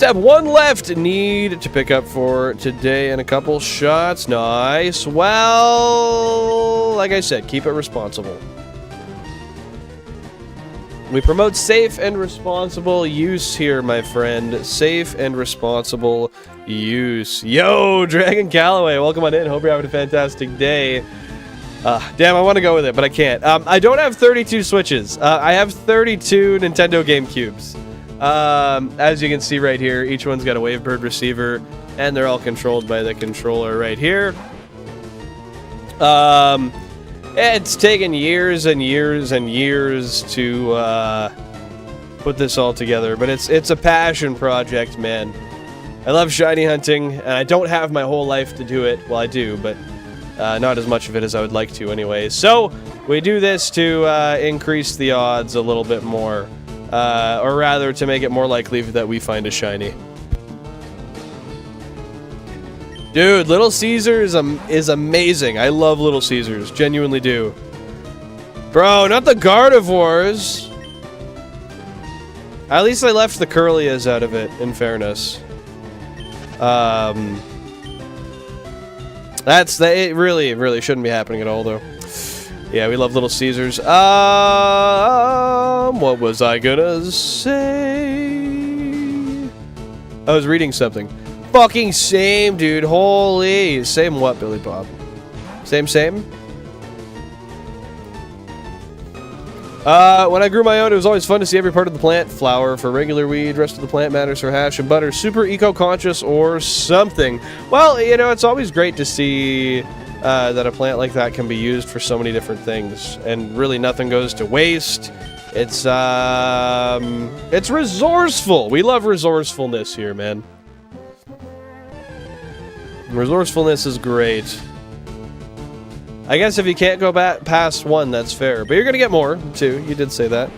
Speaker 1: have 1 left. Need to pick up for today and a couple shots. Nice. Well, like I said, keep it responsible. We promote safe and responsible use here, my friend. Safe and responsible use. Yo, Dragon Calloway, welcome on in. Hope you're having a fantastic day. Damn, I want to go with it, but I can't. I don't have 32 Switches. I have 32 Nintendo GameCubes. As you can see right here, each one's got a Wavebird receiver, and they're all controlled by the controller right here. It's taken years and years and years to put this all together, but it's a passion project, man. I love shiny hunting, and I don't have my whole life to do it. Well, I do, but not as much of it as I would like to anyway. So we do this to increase the odds a little bit more, or rather to make it more likely that we find a shiny. Dude, Little Caesars is amazing. I love Little Caesars, genuinely do. Bro, not the Gardevoirs. At least I left the Curlias out of it, in fairness. It really shouldn't be happening at all, though. Yeah, we love Little Caesars. What was I gonna say? I was reading something. Fucking same, dude. Holy. Same what, Billy Bob? Same? When I grew my own, it was always fun to see every part of the plant. Flower for regular weed, rest of the plant matters for hash and butter. Super eco-conscious or something. Well, you know, it's always great to see that a plant like that can be used for so many different things. And really nothing goes to waste. It's resourceful. We love resourcefulness here, man. Resourcefulness is great. I guess if you can't go past one, that's fair. But you're gonna get more, too. You did say that.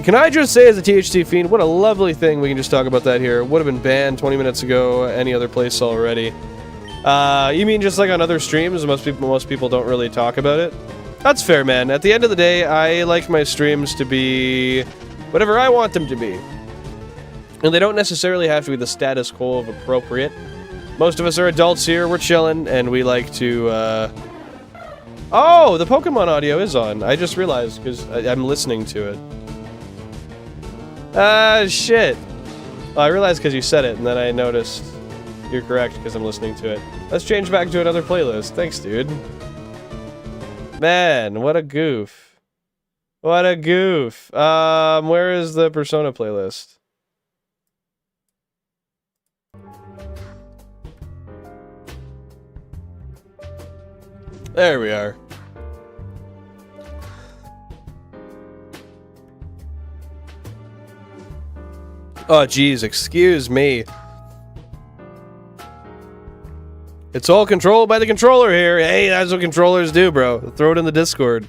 Speaker 1: Can I just say as a THC fiend, what a lovely thing. We can just talk about that here. Would have been banned 20 minutes ago any other place already. You mean just like on other streams? Most people don't really talk about it? That's fair, man. At the end of the day, I like my streams to be whatever I want them to be. And they don't necessarily have to be the status quo of appropriate. Most of us are adults here, we're chilling, and we like to, Oh, the Pokemon audio is on. I just realized, because I'm listening to it. Shit. Oh, I realized because you said it, and then I noticed you're correct, because I'm listening to it. Let's change back to another playlist. Thanks, dude. Man, what a goof. What a goof. Where is the Persona playlist? There we are. Oh, geez, excuse me. It's all controlled by the controller here. Hey, that's what controllers do, bro. Throw it in the Discord.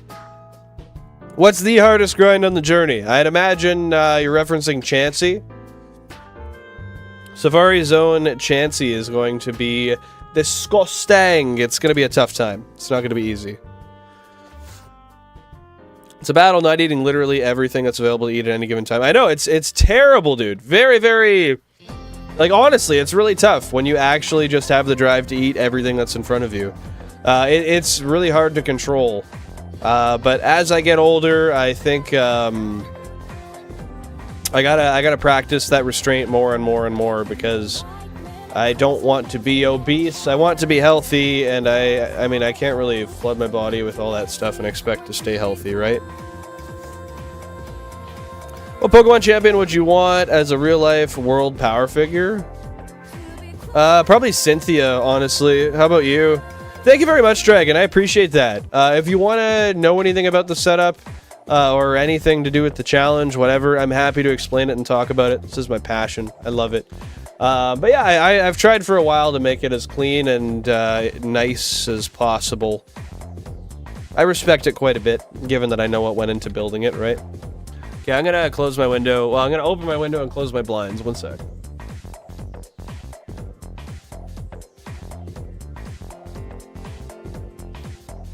Speaker 1: What's the hardest grind on the journey? I'd imagine you're referencing Chansey. Safari Zone Chansey is going to be disgusting. It's going to be a tough time. It's not going to be easy. It's a battle not eating literally everything that's available to eat at any given time. I know, it's terrible, dude. Very, very... Like, honestly, it's really tough when you actually just have the drive to eat everything that's in front of you. It's really hard to control. But as I get older, I think I gotta practice that restraint more and more and more, because I don't want to be obese. I want to be healthy, and I mean, I can't really flood my body with all that stuff and expect to stay healthy, right? What Pokemon champion would you want as a real-life world power figure? Probably Cynthia, honestly. How about you? Thank you very much, Dragon. I appreciate that. If you want to know anything about the setup, or anything to do with the challenge, whatever, I'm happy to explain it and talk about it. This is my passion. I love it. But yeah, I've tried for a while to make it as clean and nice as possible. I respect it quite a bit, given that I know what went into building it, right? Okay, I'm gonna close my window. Well, I'm gonna open my window and close my blinds. One sec.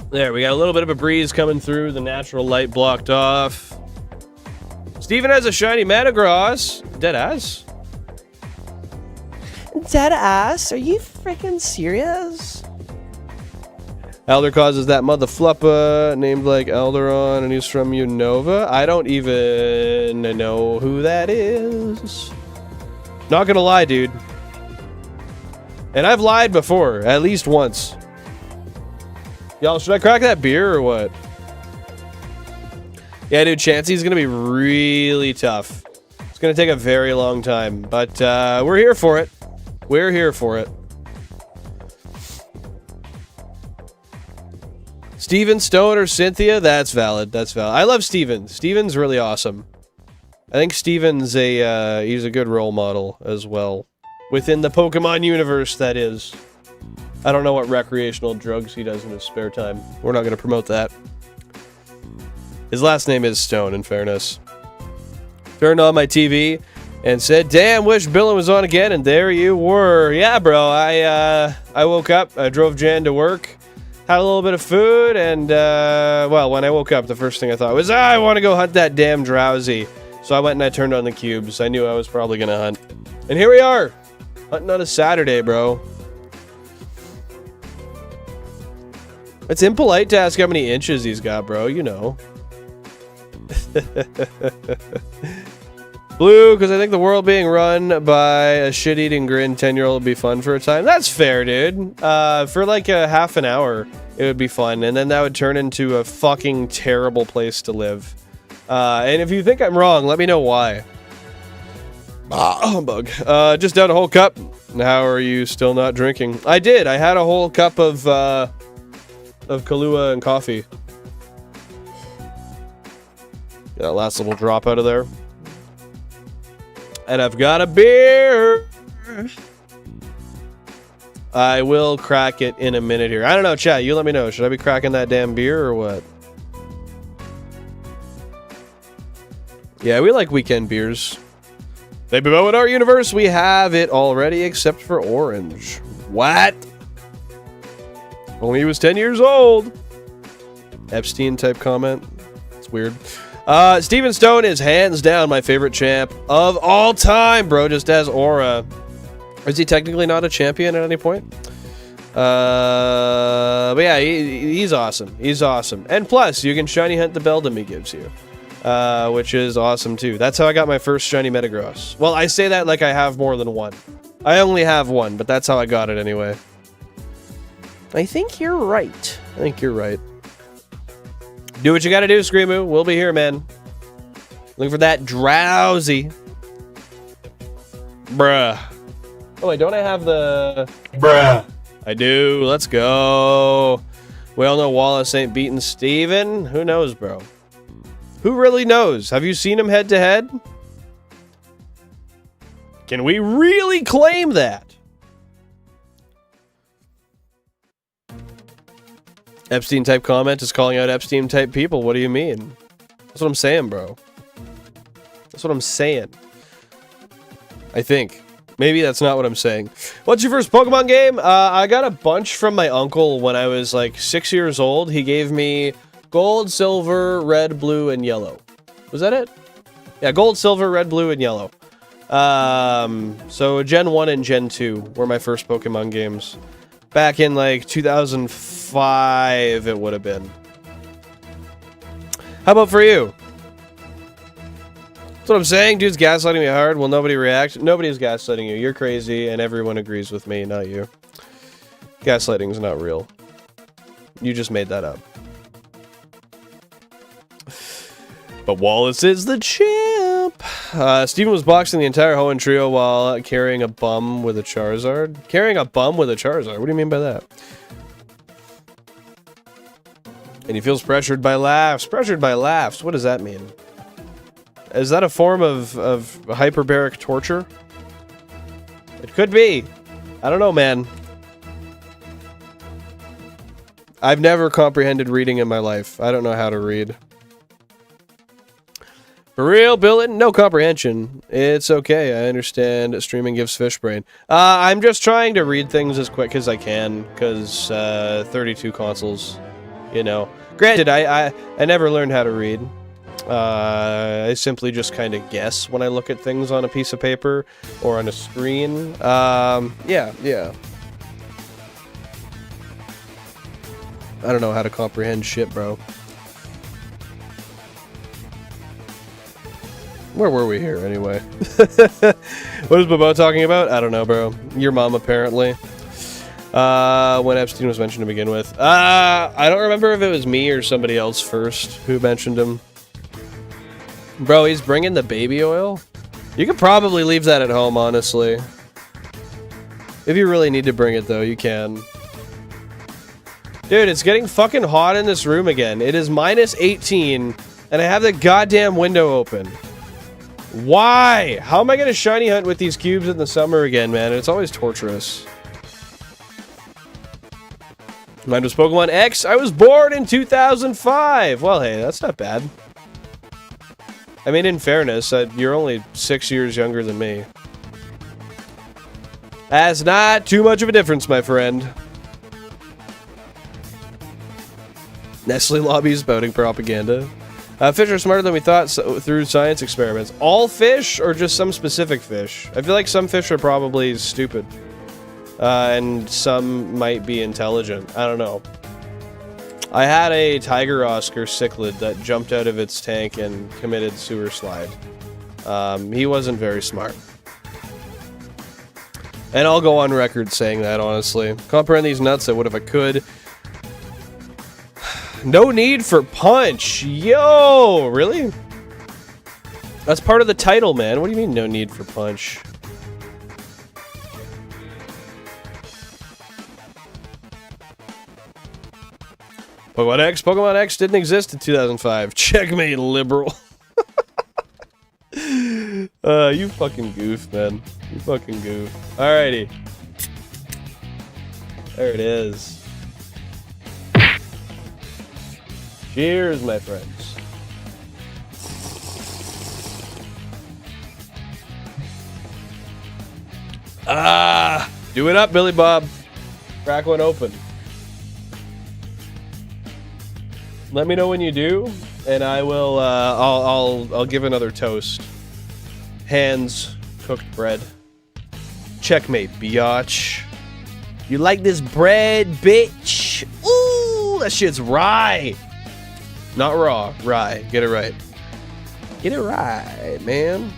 Speaker 1: There, we got a little bit of a breeze coming through. The natural light blocked off. Steven has a shiny Metagross. Deadass?
Speaker 3: Deadass? Are you freaking serious?
Speaker 1: Elder causes that mother fluppa named like Elderon, and he's from Unova. I don't even know who that is. Not gonna lie, dude. And I've lied before, at least once. Y'all, should I crack that beer or what? Yeah, dude, Chansey's gonna be really tough. It's gonna take a very long time, but we're here for it. We're here for it. Steven, Stone, or Cynthia? That's valid. That's valid. I love Steven. Steven's really awesome. I think Steven's he's a good role model as well. Within the Pokemon universe, that is. I don't know what recreational drugs he does in his spare time. We're not going to promote that. His last name is Stone, in fairness. Turned on my TV and said, damn, wish Billin was on again, and there you were. Yeah, bro, I woke up, I drove Jan to work, Had a little bit of food, and, well, when I woke up, the first thing I thought was, I want to go hunt that damn Drowzee. So I went and I turned on the cubes. I knew I was probably going to hunt. And here we are! Hunting on a Saturday, bro. It's impolite to ask how many inches he's got, bro. You know. Blue, because I think the world being run by a shit-eating grin 10-year-old would be fun for a time. That's fair, dude. For like a half an hour, it would be fun. And then that would turn into a fucking terrible place to live. And if you think I'm wrong, let me know why. Humbug. Just down a whole cup. How are you still not drinking? I did. I had a whole cup of Kahlua and coffee. Get that last little drop out of there. And I've got a beer. I will crack it in a minute here. I don't know, chat. You let me know. Should I be cracking that damn beer or what? Yeah, we like weekend beers. They below in our universe, we have it already except for orange. What? Only he was 10 years old. Epstein type comment. It's weird. Steven Stone is hands down my favorite champ of all time, bro. Just as Aura. Is he technically not a champion at any point? But yeah, he's awesome. He's awesome. And plus, you can shiny hunt the Beldum he gives you. Which is awesome too. That's how I got my first shiny Metagross. Well, I say that like I have more than one. I only have one, but that's how I got it anyway. I think you're right. I think you're right. Do what you gotta do, Screamoo. We'll be here, man. Looking for that Drowzee. Bruh. Oh, wait, don't I have the...
Speaker 2: Bruh.
Speaker 1: I do. Let's go. We all know Wallace ain't beating Steven. Who knows, bro? Who really knows? Have you seen him head to head? Can we really claim that? Epstein type comment is calling out Epstein type people. What do you mean? That's what I'm saying, bro. That's what I'm saying. I think. Maybe that's not what I'm saying. What's your first Pokemon game? I got a bunch from my uncle when I was like 6 years old. He gave me gold, silver, red, blue, and yellow. Was that it? Yeah, gold, silver, red, blue, and yellow. So Gen 1 and Gen 2 were my first Pokemon games. Back in like 2005, it would have been. How about for you? That's what I'm saying. Dude's gaslighting me hard. Will nobody react? Nobody's gaslighting you. You're crazy, and everyone agrees with me, not you. Gaslighting is not real. You just made that up. But Wallace is the champ. Steven was boxing the entire Hoenn trio while carrying a bum with a Charizard. Carrying a bum with a Charizard? What do you mean by that? And he feels pressured by laughs. Pressured by laughs? What does that mean? Is that a form of hyperbaric torture? It could be. I don't know, man. I've never comprehended reading in my life. I don't know how to read. For real, Billin? No comprehension. It's okay. I understand streaming gives fish brain. I'm just trying to read things as quick as I can, because 32 consoles, you know. Granted, I never learned how to read. I simply just kind of guess when I look at things on a piece of paper or on a screen. Yeah. I don't know how to comprehend shit, bro. Where were we here, anyway? What is Bobo talking about? I don't know, bro. Your mom, apparently. When Epstein was mentioned to begin with. I don't remember if it was me or somebody else first who mentioned him. Bro, he's bringing the baby oil? You could probably leave that at home, honestly. If you really need to bring it, though, you can. Dude, it's getting fucking hot in this room again. It is minus 18, and I have the goddamn window open. Why? How am I gonna shiny hunt with these cubes in the summer again, man? It's always torturous. Mine was Pokemon X. I was born in 2005. Well, hey, that's not bad. I mean, in fairness, you're only 6 years younger than me. That's not too much of a difference, my friend. Nestle lobbies spouting propaganda. Fish are smarter than we thought through science experiments. All fish or just some specific fish? I feel like some fish are probably stupid. And some might be intelligent. I don't know. I had a tiger oscar cichlid that jumped out of its tank and committed sewer slide. He wasn't very smart. And I'll go on record saying that, honestly. Comprehend these nuts, I would if I could. No need for punch. Yo, really? That's part of the title, man. What do you mean, no need for punch? Pokemon X didn't exist in 2005. Checkmate, liberal. You fucking goof, man. You fucking goof. Alrighty. There it is. Cheers, my friends. Do it up, Billy Bob. Crack one open. Let me know when you do, and I will. I'll give another toast. Hands, cooked bread. Checkmate, biatch. You like this bread, bitch? Ooh, that shit's rye. Not raw, rye. Get it right. Get it right, man.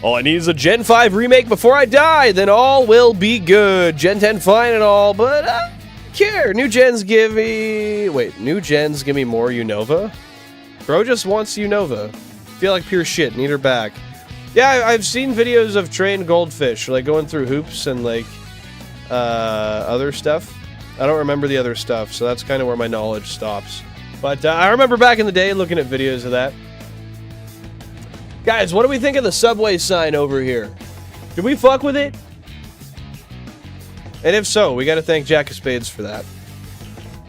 Speaker 1: All I need is a Gen 5 remake before I die, then all will be good. Gen 10 fine and all, but I don't care. New gens give me... Wait, new gens give me more Unova? Bro just wants Unova. Feel like pure shit. Need her back. Yeah, I've seen videos of trained goldfish, like going through hoops and like other stuff. I don't remember the other stuff, so that's kind of where my knowledge stops. But I remember back in the day looking at videos of that. Guys, what do we think of the subway sign over here? Did we fuck with it? And if so, we gotta thank Jack of Spades for that.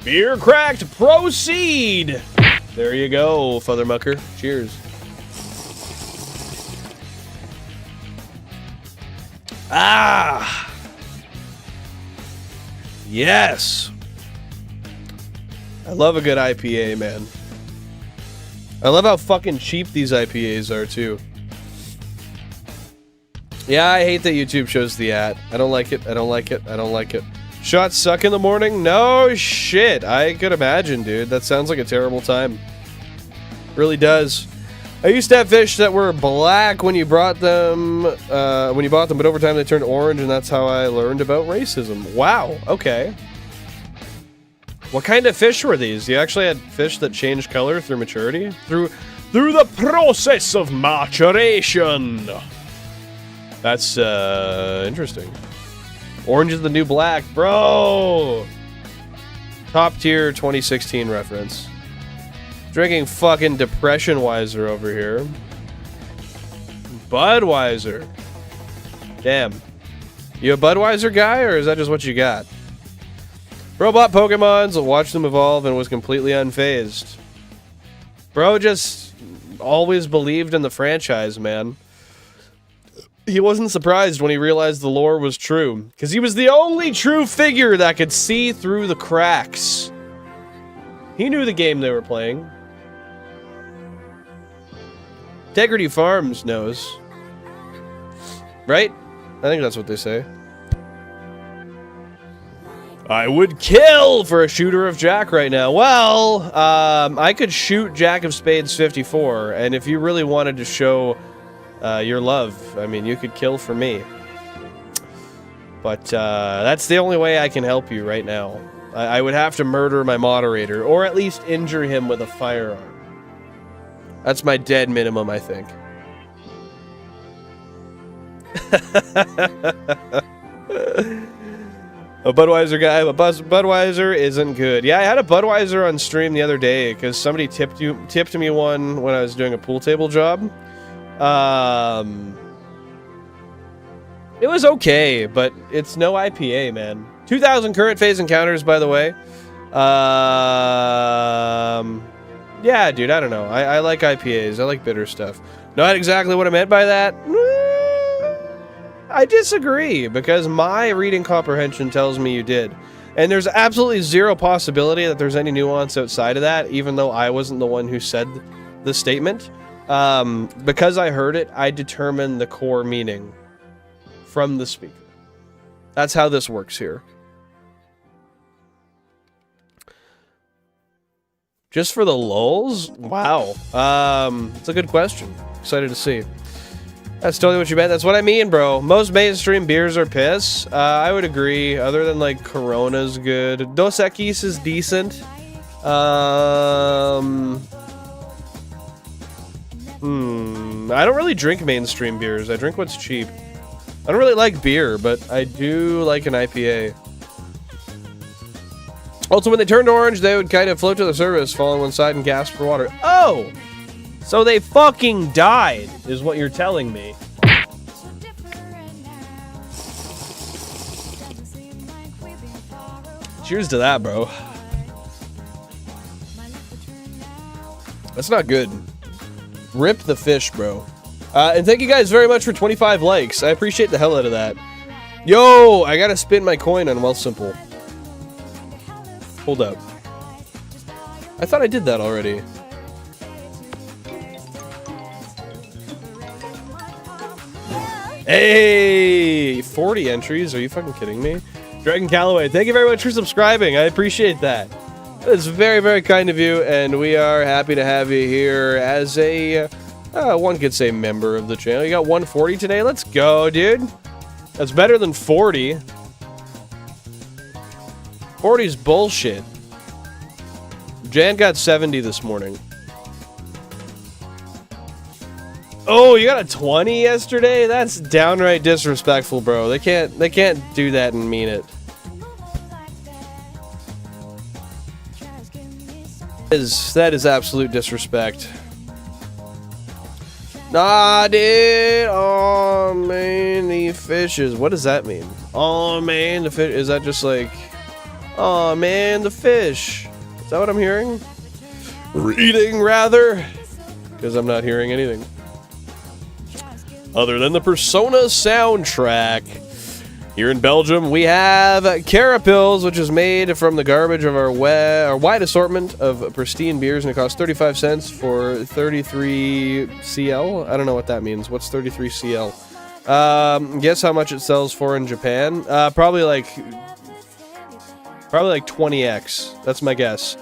Speaker 1: Beer cracked, proceed! There you go, Fathermucker. Cheers. Ah! Yes! I love a good IPA, man. I love how fucking cheap these IPAs are, too. Yeah, I hate that YouTube shows the ad. I don't like it. I don't like it. I don't like it. Shots suck in the morning? No shit. I could imagine, dude. That sounds like a terrible time. Really does. I used to have fish that were black when you brought them, but over time they turned orange, and that's how I learned about racism. Wow. Okay. What kind of fish were these? You actually had fish that changed color through maturity? Through the process of maturation! That's, interesting. Orange is the new black, bro! Top tier 2016 reference. Drinking fucking Depression-Weiser over here. Budweiser. Damn. You a Budweiser guy, or is that just what you got? Robot Pokemons, watched them evolve and was completely unfazed. Bro just always believed in the franchise, man. He wasn't surprised when he realized the lore was true, because he was the only true figure that could see through the cracks. He knew the game they were playing. Integrity Farms knows. Right? I think that's what they say. I would kill for a shooter of Jack right now. Well, I could shoot Jack of Spades 54, and if you really wanted to show your love, I mean, you could kill for me. But that's the only way I can help you right now. I would have to murder my moderator, or at least injure him with a firearm. That's my dead minimum, I think. A Budweiser guy, but Budweiser isn't good. Yeah, I had a Budweiser on stream the other day because somebody tipped me one when I was doing a pool table job. It was okay, but it's no IPA, man. 2,000 current phase encounters, by the way. Yeah, dude, I don't know. I like IPAs. I like bitter stuff. Not exactly what I meant by that. I disagree, because my reading comprehension tells me you did. And there's absolutely zero possibility that there's any nuance outside of that, even though I wasn't the one who said the statement. Because I heard it, I determined the core meaning from the speaker. That's how this works here. Just for the lulz? Wow. It's a good question. Excited to see. That's totally what you meant. That's what I mean, bro. Most mainstream beers are piss. I would agree. Other than, like, Corona's good. Dos Equis is decent. I don't really drink mainstream beers. I drink what's cheap. I don't really like beer, but I do like an IPA. Also, when they turned orange, they would kind of float to the surface, fall on one side, and gasp for water. Oh! So they fucking died, is what you're telling me. Cheers to that, bro. That's not good. Rip the fish, bro. And thank you guys very much for 25 likes. I appreciate the hell out of that. Yo, I gotta spin my coin on Wealthsimple. Hold up. I thought I did that already. Hey! 40 entries? Are you fucking kidding me? Dragon Calloway, thank you very much for subscribing. I appreciate that. It's very, very kind of you, and we are happy to have you here as a, one could say member of the channel. You got 140 today? Let's go, dude. That's better than 40. 40's bullshit. Jan got 70 this morning. Oh, you got a 20 yesterday? That's downright disrespectful, bro. They can't do that and mean it. That is absolute disrespect. Nah, dude. Oh man, the fishes. What does that mean? Oh man, the fish. Is that just like, oh man, the fish? Is that what I'm hearing? Reading, rather? Because I'm not hearing anything. Other than the Persona soundtrack. Here in Belgium, we have Carapils, which is made from the garbage of our wide assortment of pristine beers, and it costs 35 cents for 33 CL. I don't know what that means. What's 33 CL? Guess how much it sells for in Japan? Probably like 20x. That's my guess.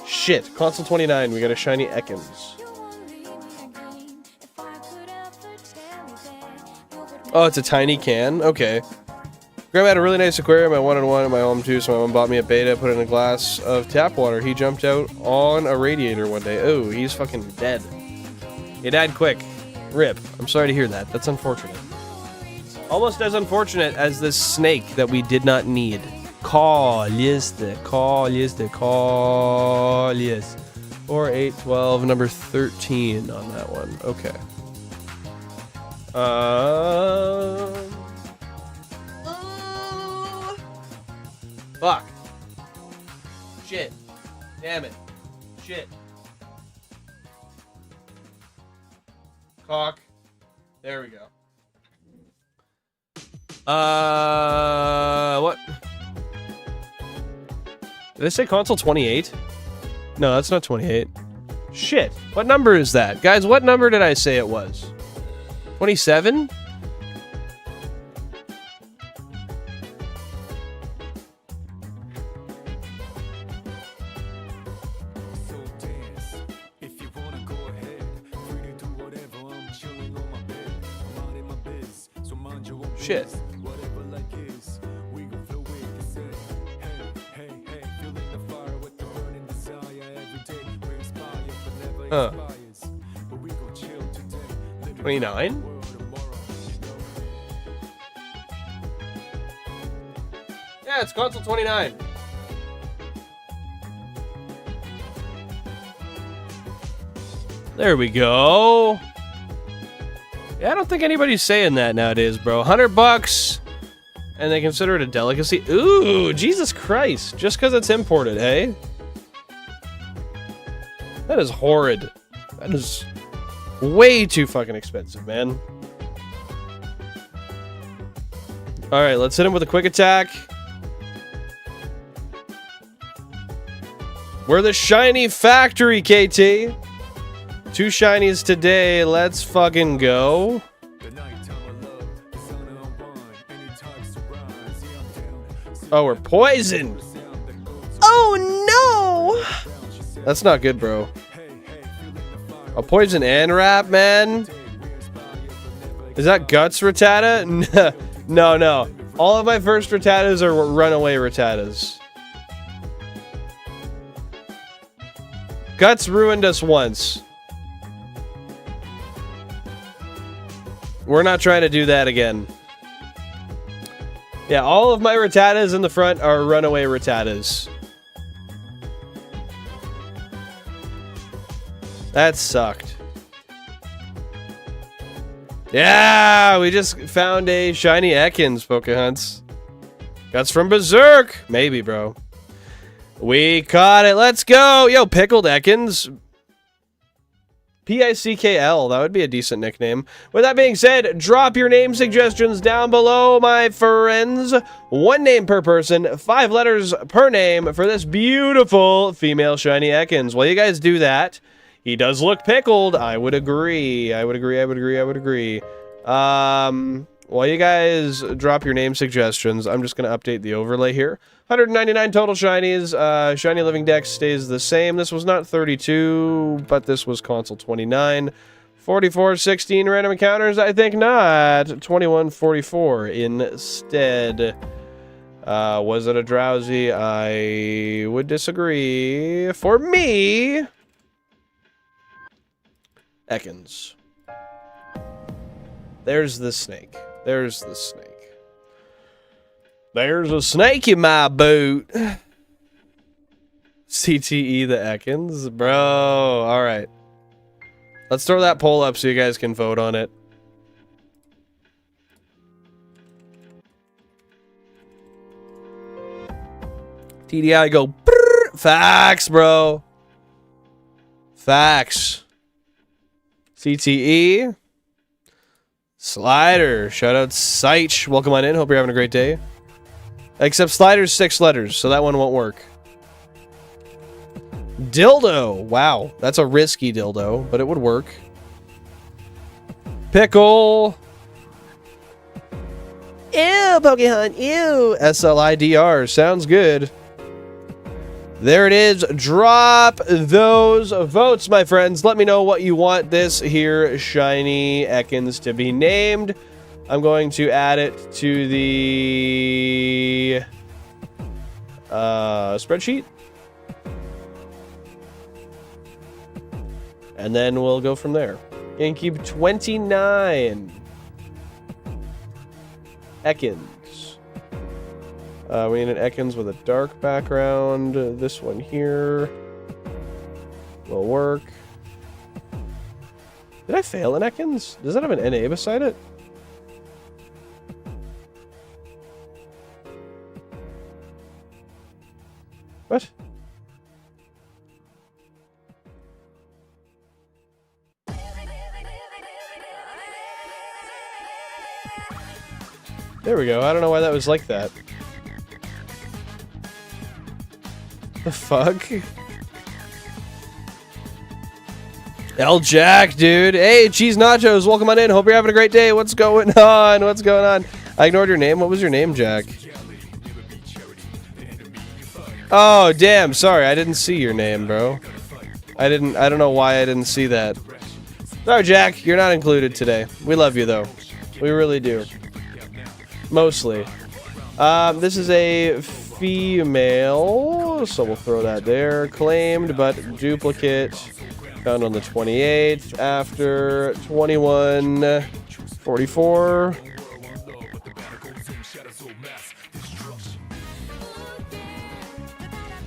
Speaker 1: Shit. Console 29. We got a shiny Ekans. Oh, it's a tiny can? Okay. Grandma had a really nice aquarium. I wanted one in my home too, so my mom bought me a beta, put it in a glass of tap water. He jumped out on a radiator one day. Oh, he's fucking dead. He died quick. Rip. I'm sorry to hear that. That's unfortunate. Almost as unfortunate as this snake that we did not need. Call, yes. 4, 8, 12, number 13 on that one. Okay. Fuck. Shit. Damn it. Shit. Cock. There we go. What? Did I say console 28? No, that's not 28. Shit. What number is that? Guys, what number did I say it was? 27? Shit. Huh. 29? Yeah, it's console 29. There we go. Yeah, I don't think anybody's saying that nowadays, bro. $100, and they consider it a delicacy. Ooh, Jesus Christ! Just because it's imported, hey? That is horrid. That is way too fucking expensive, man. All right, let's hit him with a quick attack. We're the shiny factory, KT. 2 shinies today. Let's fucking go. Oh, we're poisoned.
Speaker 3: Oh no!
Speaker 1: That's not good, bro. A poison and rap, man. Is that Guts Rattata? No, no. All of my first Rattatas are runaway Rattatas. Guts ruined us once. We're not trying to do that again. Yeah, all of my Rattatas in the front are runaway Rattatas. That sucked. Yeah, we just found a shiny Ekans, Pokehunts. That's from Berserk. Maybe, bro. We caught it. Let's go. Yo, Pickled Ekans. P-I-C-K-L. That would be a decent nickname. With that being said, drop your name suggestions down below, my friends. 1 name per person, 5 letters per name for this beautiful female shiny Ekans. While you guys do that, he does look pickled. I would agree. I would agree. While you guys drop your name suggestions, I'm just going to update the overlay here. 199 total shinies. Shiny Living Dex stays the same. This was not 32, but this was console 29. 44, 16 random encounters. I think not. 21, 44 instead. Was it a Drowzee? I would disagree. For me, Ekans. There's the snake. There's the snake. There's a snake in my boot. CTE the Ekans? Bro, alright. Let's throw that poll up so you guys can vote on it. TDI go, brrr, facts, bro. Facts. CTE. Slider. Shout out Seich. Welcome on in. Hope you're having a great day. Except Slider's 6 letters, so that one won't work. Dildo. Wow. That's a risky dildo, but it would work. Pickle.
Speaker 3: Ew, Pokehunt, ew.
Speaker 1: SLIDR. Sounds good. There it is. Drop those votes, my friends. Let me know what you want this here shiny Ekans to be named. I'm going to add it to the spreadsheet. And then we'll go from there. GameCube 29. Ekans. We need an Ekans with a dark background. This one here will work. Did I fail an Ekans? Does that have an NA beside it? What? There we go. I don't know why that was like that. The fuck? L Jack, dude. Hey, Cheese Nachos, welcome on in. Hope you're having a great day. What's going on? What's going on? I ignored your name. What was your name, Jack? Oh, damn. Sorry, I didn't see your name, bro. I don't know why I didn't see that. Sorry, Jack. You're not included today. We love you, though. We really do. Mostly. This is a female, so we'll throw that there. Claimed, but duplicate. Found on the 28th after 2144.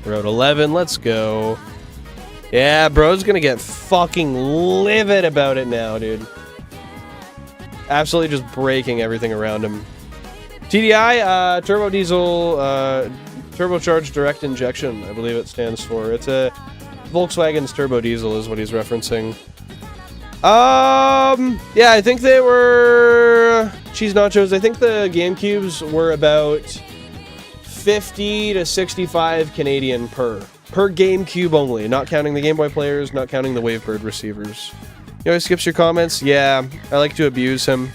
Speaker 1: Road 11, let's go. Yeah, bro's gonna get fucking livid about it now, dude. Absolutely just breaking everything around him. TDI, Turbo Diesel, Turbocharged Direct Injection, I believe it stands for. It's a Volkswagen's Turbo Diesel is what he's referencing. Yeah, I think they were Cheese Nachos. I think the GameCubes were about 50 to 65 Canadian per Per GameCube only, not counting the Game Boy players, not counting the Wavebird receivers. He always skips your comments? Yeah, I like to abuse him.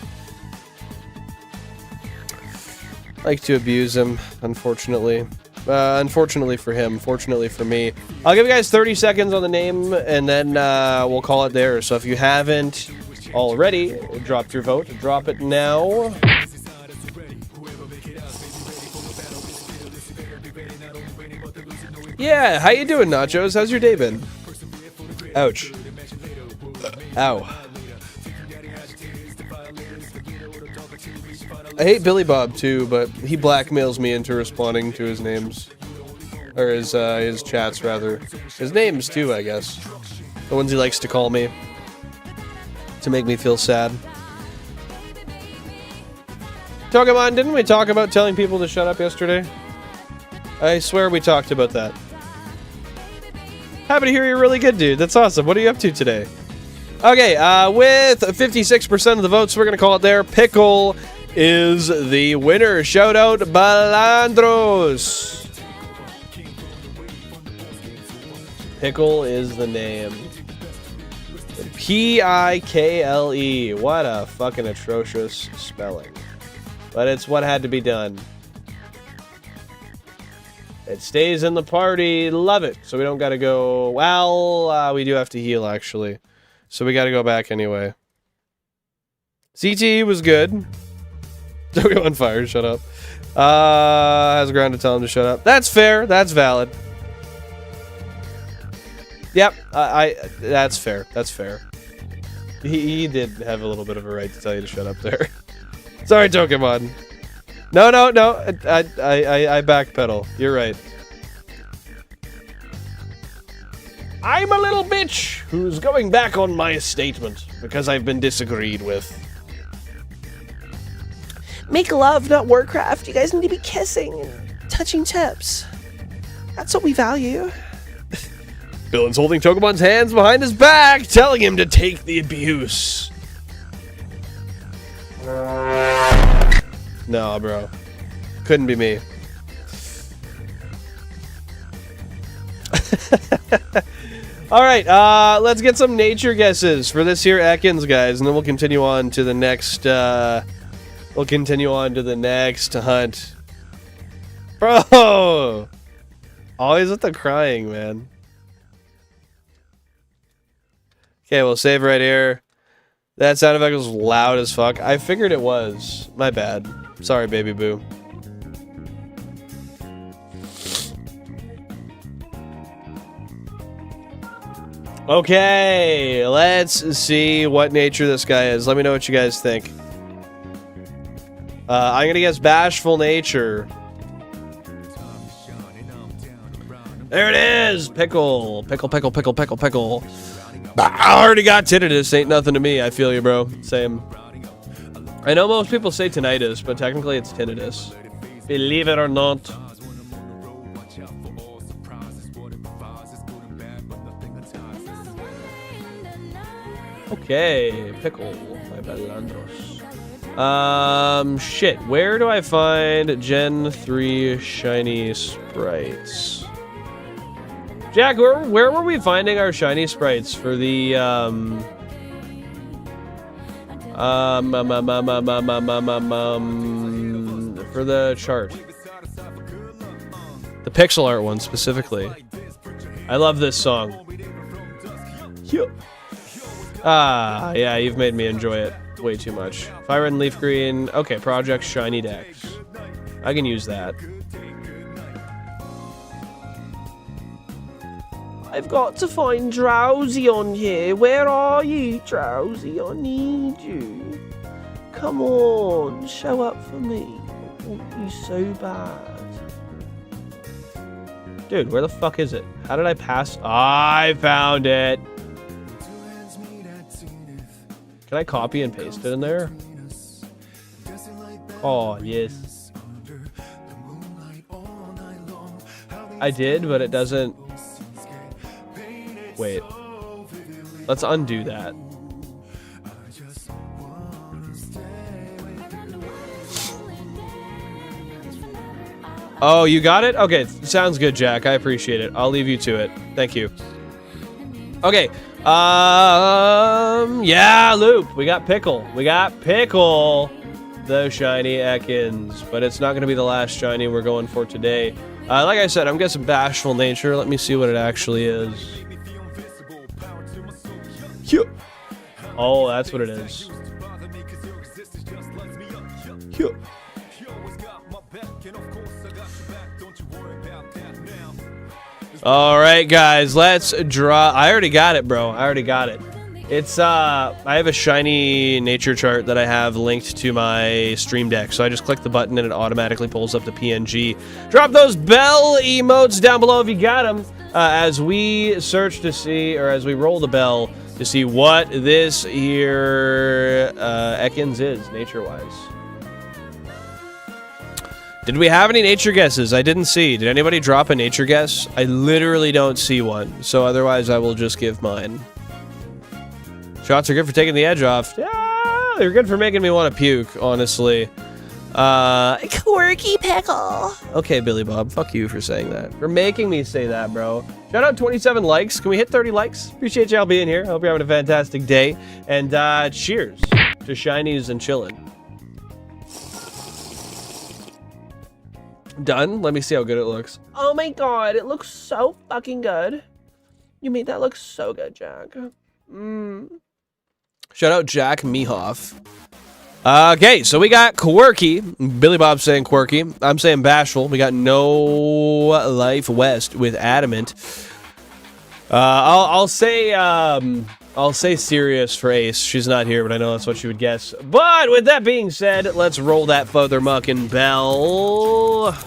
Speaker 1: Unfortunately. Unfortunately for him, fortunately for me. I'll give you guys 30 seconds on the name, and then we'll call it there. So if you haven't already dropped your vote, drop it now. Yeah, how you doing, Nachos? How's your day been? Ouch. Ow. I hate Billy Bob too, but he blackmails me into responding to his names. Or his chats, rather. His names too, I guess. The ones he likes to call me. To make me feel sad. Pokemon, didn't we talk about telling people to shut up yesterday? I swear we talked about that. Happy to hear you're really good, dude. That's awesome. What are you up to today? Okay, with 56% of the votes, we're going to call it there. Pickle is the winner. Shout out, Balandros. Pickle is the name. P-I-K-L-E. What a fucking atrocious spelling. But it's what had to be done. It stays in the party. Love it. So we don't gotta go... Well, we do have to heal, actually. So we gotta go back anyway. CTE was good. Don't go on fire. Shut up. Has ground to tell him to shut up. That's fair. That's valid. Yep. That's fair. That's fair. He did have a little bit of a right to tell you to shut up there. Sorry, Pokemon. No. I backpedal. You're right. I'm a little bitch who's going back on my statement because I've been disagreed with.
Speaker 3: Make love, not Warcraft. You guys need to be kissing and touching tips. That's what we value.
Speaker 1: Villain's holding Togemon's hands behind his back, telling him to take the abuse. No, bro. Couldn't be me. Alright, let's get some nature guesses for this here Ekans, guys, and then we'll continue on to the next, hunt. Bro! Always with the crying, man. Okay, we'll save right here. That sound effect was loud as fuck. I figured it was. My bad. Sorry, baby boo. Okay, let's see what nature this guy is. Let me know what you guys think. I'm gonna guess bashful nature. There it is! Pickle. Pickle. I already got tinnitus. Ain't nothing to me. I feel you, bro. Same. I know most people say tinnitus, but technically it's tinnitus. Believe it or not. Okay, Pickle. My Balandros. Shit. Where do I find Gen 3 shiny sprites? Jack, where were we finding our shiny sprites for the, for the chart? The pixel art one, specifically. I love this song. Ah, yeah, you've made me enjoy it way too much. FireRed and LeafGreen. Okay, Project Shiny Dex. I can use that.
Speaker 3: I've got to find Drowzee on here. Where are you, Drowzee? I need you. Come on, show up for me. I want you so bad.
Speaker 1: Dude, where the fuck is it? How did I pass? I found it. Can I copy and paste it in there? Oh, yes. I did, but it doesn't... Wait. Let's undo that. Oh, you got it? Okay, sounds good, Jack. I appreciate it. I'll leave you to it. Thank you. Okay. Yeah, Loop. We got Pickle. We got Pickle. The shiny Ekans. But it's not going to be the last shiny we're going for today. Like I said, I'm guessing Bashful Nature. Let me see what it actually is. Oh, that's what it is. All right, guys, let's draw. I already got it, bro. I already got it. It's I have a shiny nature chart that I have linked to my stream deck. So I just click the button and it automatically pulls up the PNG. Drop those bell emotes down below if you got them. As we search to see, or as we roll the bell to see what this here Ekans is, nature-wise. Did we have any nature guesses? I didn't see. Did anybody drop a nature guess? I literally don't see one. So otherwise, I will just give mine. Shots are good for taking the edge off. Yeah, they're good for making me want to puke, honestly. Quirky Pickle. Okay, Billy Bob, fuck you for saying that. For making me say that, bro. Shout out 27 likes. Can we hit 30 likes? Appreciate y'all being here. Hope you're having a fantastic day. And cheers to shinies and chillin'. Done. Let me see how good it looks.
Speaker 3: Oh my god, it looks so fucking good. You made that look so good, Jack.
Speaker 1: Shout out Jack Mehoff. Okay, so we got Quirky. Billy Bob's saying Quirky. I'm saying Bashful. We got No Life West with Adamant. I'll say Sirius for Ace. She's not here, but I know that's what she would guess. But with that being said, let's roll that Fothermuckin' bell.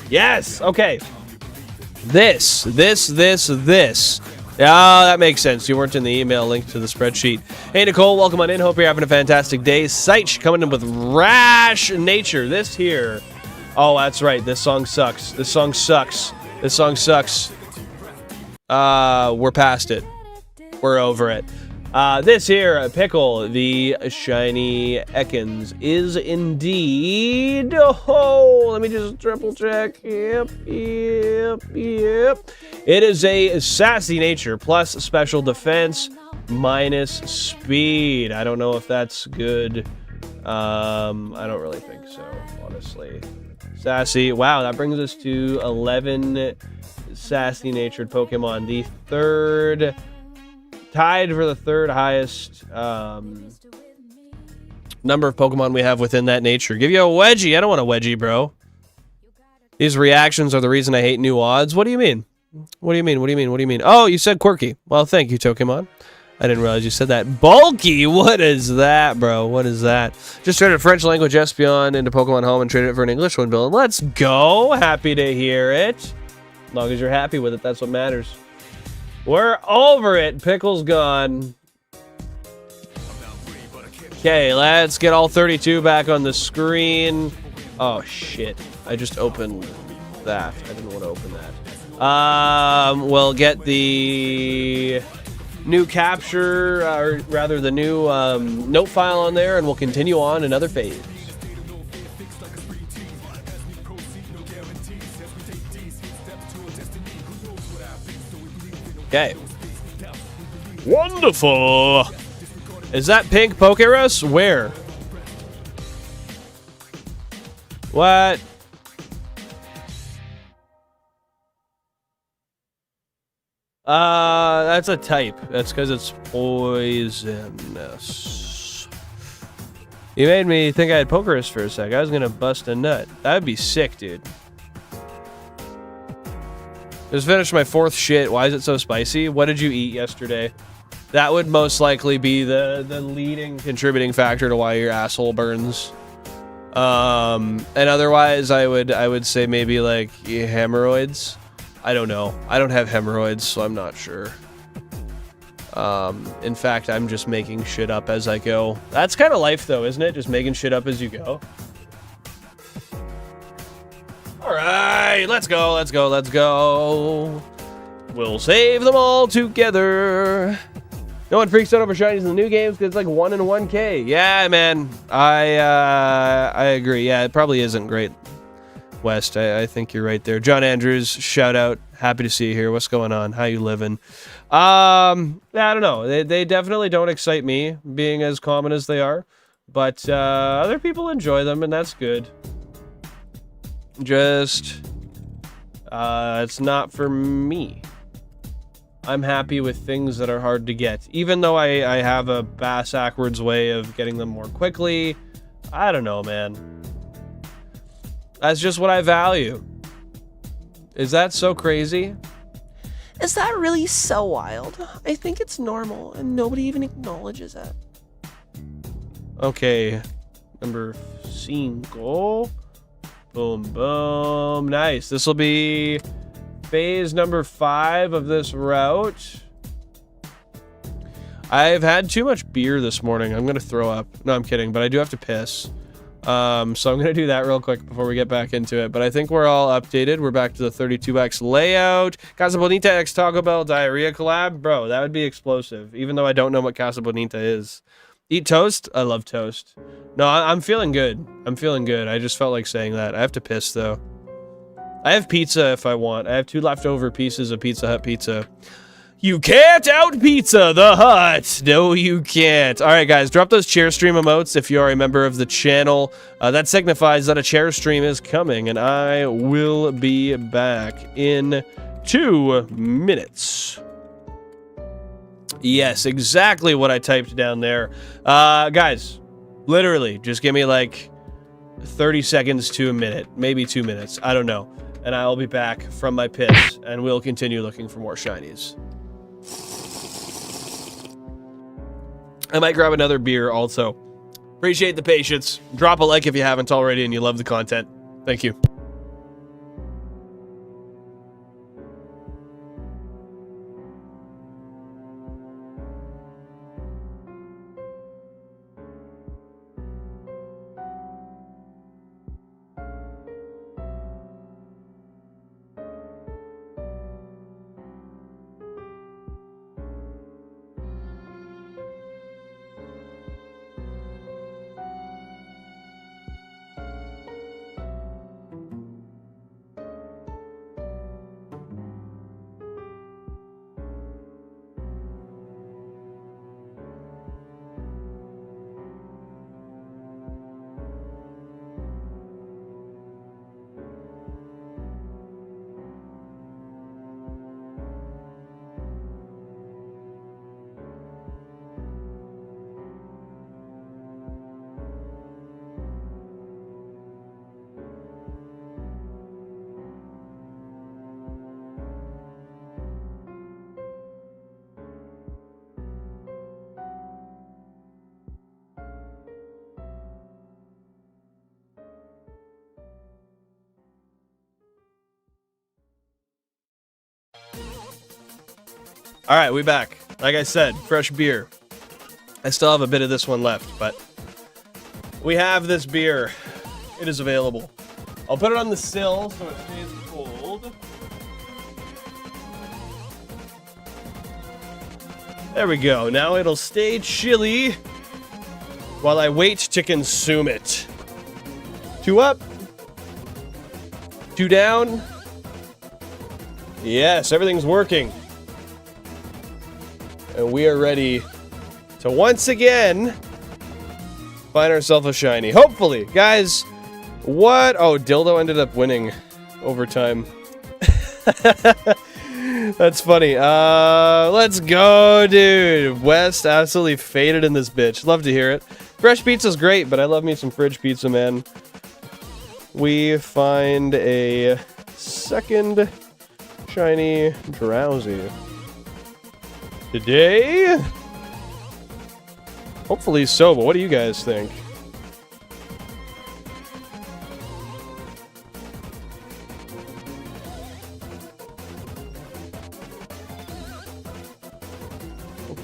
Speaker 1: Yes. Okay. This. Yeah, that makes sense. You weren't in the email link to the spreadsheet. Hey, Nicole, welcome on in. Hope you're having a fantastic day. Seich coming in with Rash Nature. This here. Oh, that's right. This song sucks. This song sucks. This song sucks. We're past it. We're over it. This here, Pickle, the shiny Ekans, is indeed... Oh, let me just triple check. Yep. It is a sassy nature plus special defense minus speed. I don't know if that's good. I don't really think so, honestly. Sassy. Wow, that brings us to 11 sassy natured Pokemon. The third... Tied for the third highest number of Pokemon we have within that nature. Give you a wedgie. I don't want a wedgie, bro. These reactions are the reason I hate new odds. What do you mean? What do you mean? Oh, you said Quirky. Well, thank you, Tokemon. I didn't realize you said that. Bulky? What is that, bro? What is that? Just traded a French language Espeon into Pokemon Home and traded it for an English one, Bill. Let's go. Happy to hear it. As long as you're happy with it, that's what matters. We're over it. Pickle's gone. Okay, let's get all 32 back on the screen. Oh, shit. I just opened that. I didn't want to open that. We'll get the new capture, or rather the new note file on there, and we'll continue on another phase. Okay. Wonderful. Is that pink Pokerus? Where? What? That's a type. That's because it's poisonous. You made me think I had Pokerus for a sec. I was gonna bust a nut. That would be sick, dude. Just finished my fourth shit. Why is it so spicy? What did you eat yesterday? That would most likely be the leading contributing factor to why your asshole burns. And otherwise, I would say maybe like hemorrhoids. I don't know. I don't have hemorrhoids, so I'm not sure. In fact, I'm just making shit up as I go. That's kind of life, though, isn't it? Just making shit up as you go. All right, let's go. We'll save them all together. No one freaks out over shinies in the new games because it's like 1 in 1K. Yeah, man. I agree. Yeah, it probably isn't great, West. I think you're right there. John Andrews, shout out. Happy to see you here. What's going on? How you living? I don't know. They definitely don't excite me, being as common as they are. But other people enjoy them, and that's good. Just, it's not for me. I'm happy with things that are hard to get. Even though I have a bass-ackwards way of getting them more quickly. I don't know, man. That's just what I value. Is that so crazy?
Speaker 3: Is that really so wild? I think it's normal, and nobody even acknowledges it.
Speaker 1: Okay. Number 5. Boom, boom. Nice. This will be phase number 5 of this route. I've had too much beer this morning. I'm going to throw up. No, I'm kidding, but I do have to piss. So I'm going to do that real quick before we get back into it. But I think we're all updated. We're back to the 32X layout. Casa Bonita X Taco Bell Diarrhea collab. Bro, that would be explosive. Even though I don't know what Casa Bonita is. Eat toast? I love toast. No, I'm feeling good. I'm feeling good. I just felt like saying that. I have to piss, though. I have pizza if I want. I have 2 leftover pieces of Pizza Hut pizza. You can't out-pizza the Hut! No, you can't. Alright, guys, drop those chair stream emotes if you are a member of the channel. That signifies that a chair stream is coming, and I will be back in 2 minutes. Yes, exactly what I typed down there. Guys, literally, just give me like 30 seconds to a minute, maybe 2 minutes, I don't know. And I'll be back from my piss, and we'll continue looking for more shinies. I might grab another beer also. Appreciate the patience. Drop a like if you haven't already and you love the content. Thank you. All right, we back. Like I said, fresh beer. I still have a bit of this one left, but we have this beer. It is available. I'll put it on the sill so it stays cold. There we go. Now it'll stay chilly while I wait to consume it. 2 up. 2 down. Yes, everything's working. And we are ready to once again find ourselves a shiny. Hopefully. Guys, what? Oh, Dildo ended up winning overtime. That's funny. Let's go, dude. West absolutely faded in this bitch. Love to hear it. Fresh pizza's great, but I love me some fridge pizza, man. We find a second shiny Drowzee today. Hopefully so, but what do you guys think?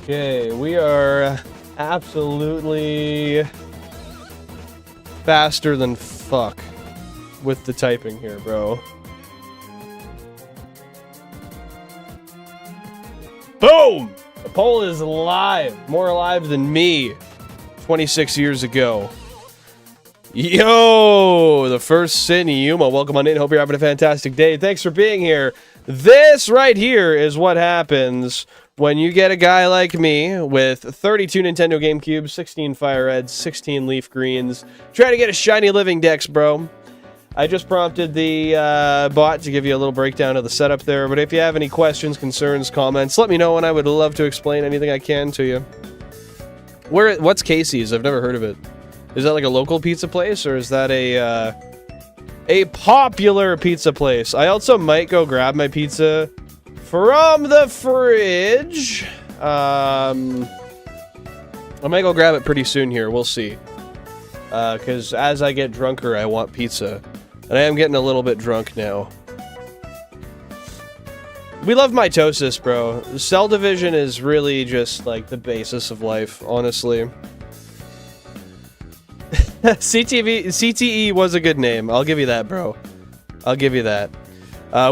Speaker 1: Okay, we are absolutely faster than fuck with the typing here, bro. Boom! The poll is alive. More alive than me 26 years ago. Yo, the first sin, Yuma. Welcome on in. Hope you're having a fantastic day. Thanks for being here. This right here is what happens when you get a guy like me with 32 Nintendo GameCubes, 16 FireReds, 16 LeafGreens, trying to get a Shiny Living Dex, bro. I just prompted the bot to give you a little breakdown of the setup there, but if you have any questions, concerns, comments, let me know, and I would love to explain anything I can to you. What's Casey's? I've never heard of it. Is that like a local pizza place, or is that a popular pizza place? I also might go grab my pizza from the fridge. I might go grab it pretty soon here. We'll see. Because as I get drunker, I want pizza. And I am getting a little bit drunk now. We love mitosis, bro. Cell division is really just, like, the basis of life, honestly. CTE was a good name. I'll give you that, bro. I'll give you that.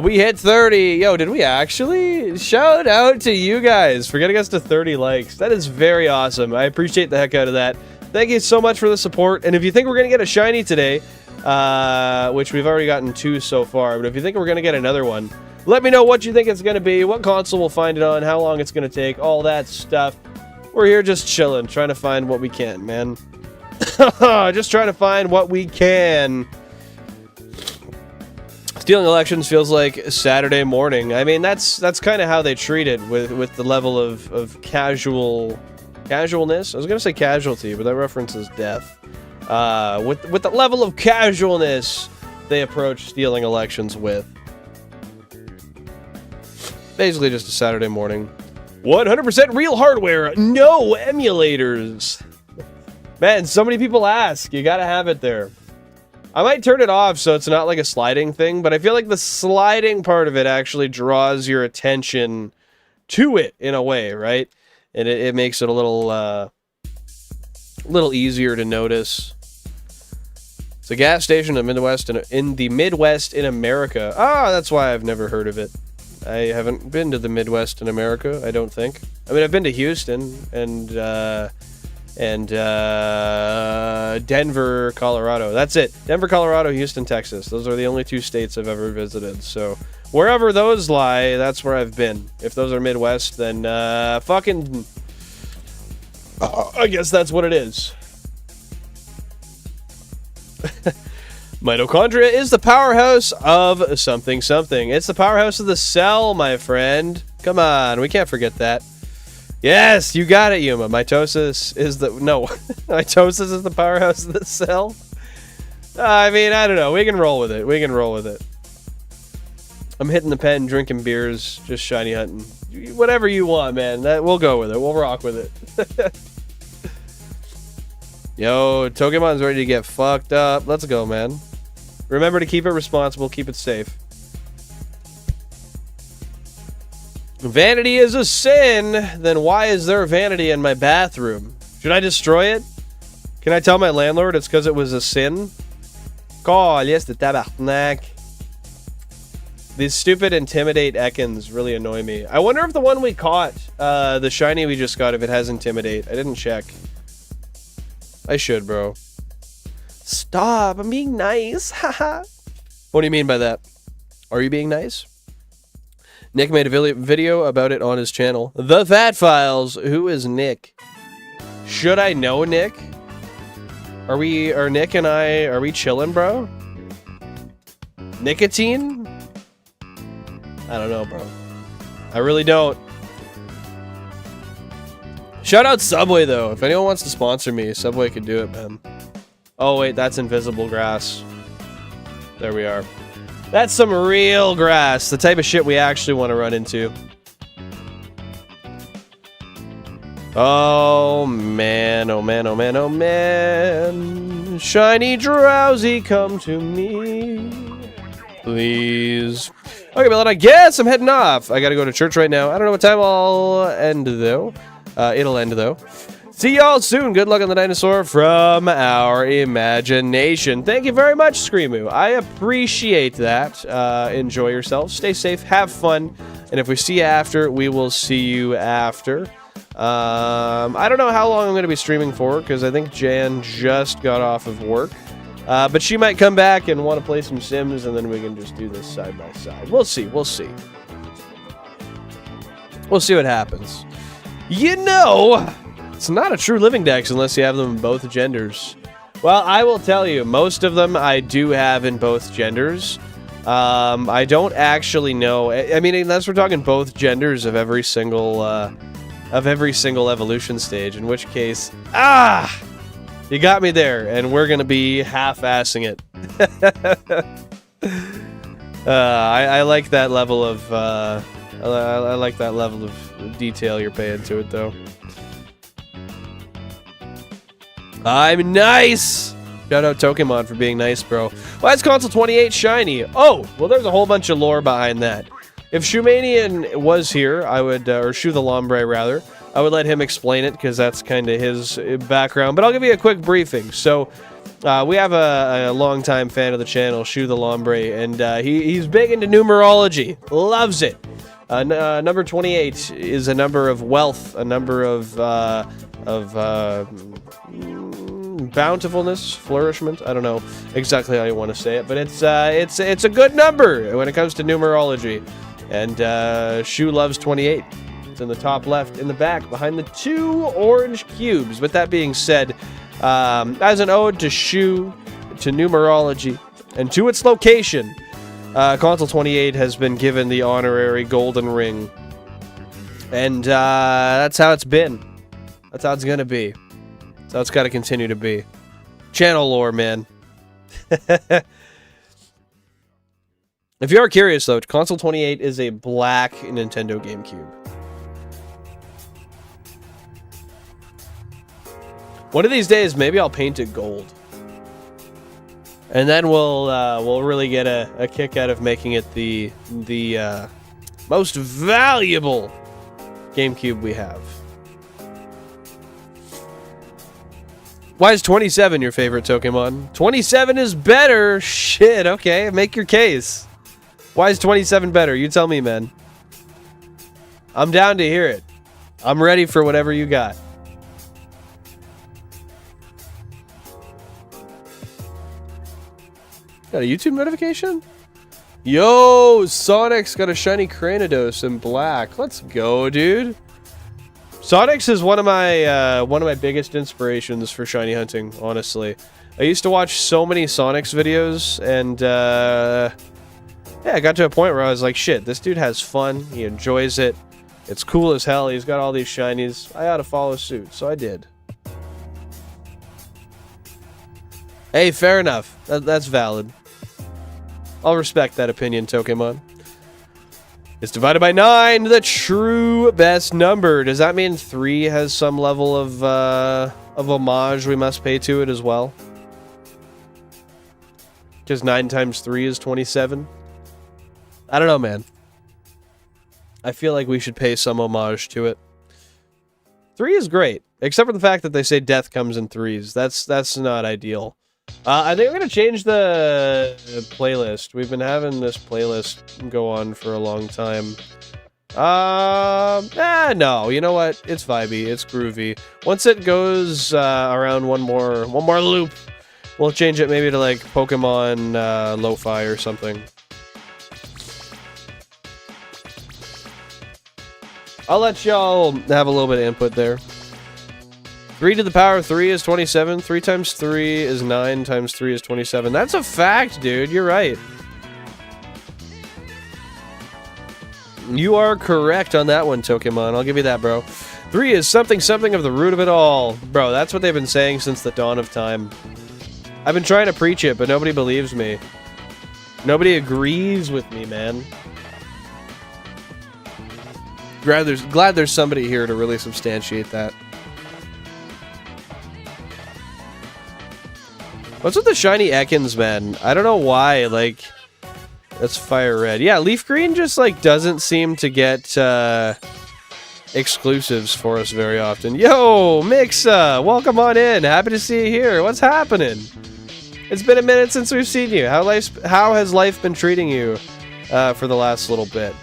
Speaker 1: We hit 30. Yo, did we actually? Shout out to you guys for getting us to 30 likes. That is very awesome. I appreciate the heck out of that. Thank you so much for the support. And if you think we're going to get a shiny today, which we've already gotten 2 so far, but if you think we're going to get another one, let me know what you think it's going to be, what console we'll find it on, how long it's going to take, all that stuff. We're here just chilling, trying to find what we can, man. Just trying to find what we can. Stealing elections feels like Saturday morning. I mean, that's kind of how they treat it with the level of casualness. I was gonna say casualty, but that references death. With the level of casualness they approach stealing elections with. Basically just a Saturday morning. 100% real hardware, no emulators. Man, so many people ask. You gotta have it there. I might turn it off so it's not like a sliding thing, but I feel like the sliding part of it actually draws your attention to it in a way, right? And it makes it a little easier to notice. It's a gas station in the Midwest in America. Ah, that's why I've never heard of it. I haven't been to the Midwest in America, I don't think. I mean, I've been to Houston and Denver, Colorado. That's it. Denver, Colorado, Houston, Texas. Those are the only 2 states I've ever visited. So wherever those lie, that's where I've been. If those are Midwest, then fucking... I guess that's what it is. Mitochondria is the powerhouse of something something. It's the powerhouse of the cell, my friend. Come on, we can't forget that. Yes, you got it, Yuma. Mitosis is the... No. Mitosis is the powerhouse of the cell? I mean, I don't know. We can roll with it. We can roll with it. I'm hitting the pen, drinking beers, just shiny hunting. Whatever you want, man. We'll go with it. We'll rock with it. Yo, Togemon's ready to get fucked up. Let's go, man. Remember to keep it responsible. Keep it safe. Vanity is a sin, then why is there vanity in my bathroom? Should I destroy it? Can I tell my landlord it's because it was a sin? Yes, the tabarnak. These stupid Intimidate Ekans really annoy me. I wonder if the one we caught, the shiny we just got, if it has Intimidate. I didn't check. I should, bro. Stop, I'm being nice. Haha. What do you mean by that? Are you being nice? Nick made a video about it on his channel. The Fat Files. Who is Nick? Should I know Nick? Are Nick and I, are we chilling, bro? Nicotine? I don't know, bro. I really don't. Shout out Subway, though. If anyone wants to sponsor me, Subway could do it, man. Oh, wait, that's invisible grass. There we are. That's some real grass. The type of shit we actually want to run into. Oh, man. Oh, man. Oh, man. Oh, man. Shiny Drowzee, come to me. Please. Okay, well, I guess I'm heading off. I gotta go to church right now. I don't know what time I'll end, though. It'll end, though. See y'all soon. Good luck on the dinosaur from our imagination. Thank you very much, Screamoo. I appreciate that. Enjoy yourselves. Stay safe. Have fun. And if we see you after, we will see you after. I don't know how long I'm going to be streaming for, because I think Jan just got off of work. But she might come back and want to play some Sims, and then we can just do this side by side. We'll see. We'll see. We'll see what happens. You know, it's not a true living dex unless you have them in both genders. Well, I will tell you, most of them I do have in both genders. I don't actually know. I mean, unless we're talking both genders of every single evolution stage, in which case, you got me there, and we're gonna be half-assing it. I like that level of I like that level of detail you're paying to it, though. I'm nice. Shout out Pokemon for being nice, bro. Why is Console 28 shiny? Oh, well, there's a whole bunch of lore behind that. If Shoemanian was here, I would, or Shoe the Lombre, rather, I would let him explain it, because that's kind of his background. But I'll give you a quick briefing. So, we have a longtime fan of the channel, Shoe the Lombre, and he's big into numerology. Loves it. Number 28 is a number of wealth, a number of bountifulness, flourishment. I don't know exactly how you want to say it, but it's a good number when it comes to numerology. And Shu loves 28. It's in the top left, in the back, behind the 2 orange cubes. With that being said, as an ode to Shu, to numerology, and to its location, Console 28 has been given the honorary golden ring. And that's how it's been. That's how it's gonna be. That's how it's gotta continue to be. Channel lore, man. If you are curious, though, Console 28 is a black Nintendo GameCube. One of these days, maybe I'll paint it gold. And then we'll really get a kick out of making it the most valuable GameCube we have. Why is 27 your favorite Pokemon? 27 is better! Shit, okay, make your case. Why is 27 better? You tell me, man. I'm down to hear it. I'm ready for whatever you got. Got a YouTube notification? Yo, Sonic's got a shiny Cranidos in black. Let's go, dude. Sonic's is one of my biggest inspirations for shiny hunting, honestly. I used to watch so many Sonic's videos, and yeah, I got to a point where I was like, shit, this dude has fun, he enjoys it, it's cool as hell, he's got all these shinies, I ought to follow suit, so I did. Hey, fair enough, that's valid. I'll respect that opinion, Pokemon. It's divided by 9, the true best number. Does that mean 3 has some level of homage we must pay to it as well? Because 9 times 3 is 27? I don't know, man. I feel like we should pay some homage to it. 3 is great, except for the fact that they say death comes in 3s. That's not ideal. I think I'm going to change the playlist. We've been having this playlist go on for a long time. No, you know what? It's vibey, it's groovy. Once it goes around one more loop, we'll change it maybe to like Pokemon lo-fi or something. I'll let y'all have a little bit of input there. 3 to the power of 3 is 27. 3 times 3 is 9 times 3 is 27. That's a fact, dude. You're right. You are correct on that one, Pokemon. I'll give you that, bro. 3 is something of the root of it all. Bro, that's what they've been saying since the dawn of time. I've been trying to preach it, but nobody believes me. Nobody agrees with me, man. Glad there's somebody here to really substantiate that. What's with the shiny Ekans, man? I don't know why, like, that's FireRed. Yeah, LeafGreen just, like, doesn't seem to get, exclusives for us very often. Yo, Mixa, welcome on in. Happy to see you here. What's happening? It's been a minute since we've seen you. How has life been treating you, for the last little bit?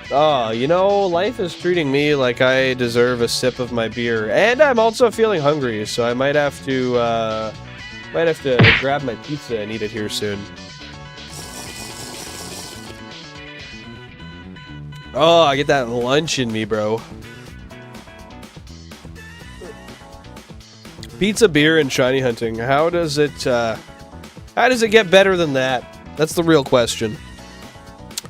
Speaker 1: Oh, you know, life is treating me like I deserve a sip of my beer. And I'm also feeling hungry, so I might have to grab my pizza and eat it here soon. Oh, I get that lunch in me, bro. Pizza, beer, and shiny hunting. How does it get better than that? That's the real question.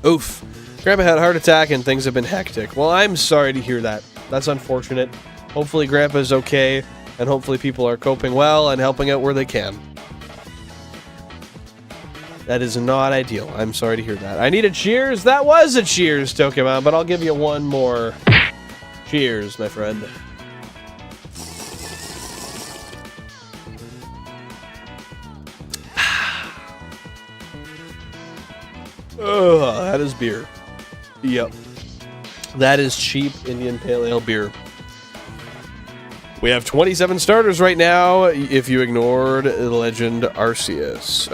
Speaker 1: Oof. Grandpa had a heart attack and things have been hectic. Well, I'm sorry to hear that. That's unfortunate. Hopefully Grandpa's okay, and hopefully people are coping well and helping out where they can. That is not ideal. I'm sorry to hear that. I need a cheers. That was a cheers, Tokemon, but I'll give you one more. Cheers, my friend. Oh, that is beer. Yep. That is cheap Indian Pale Ale beer. We have 27 starters right now, if you ignored Legend Arceus.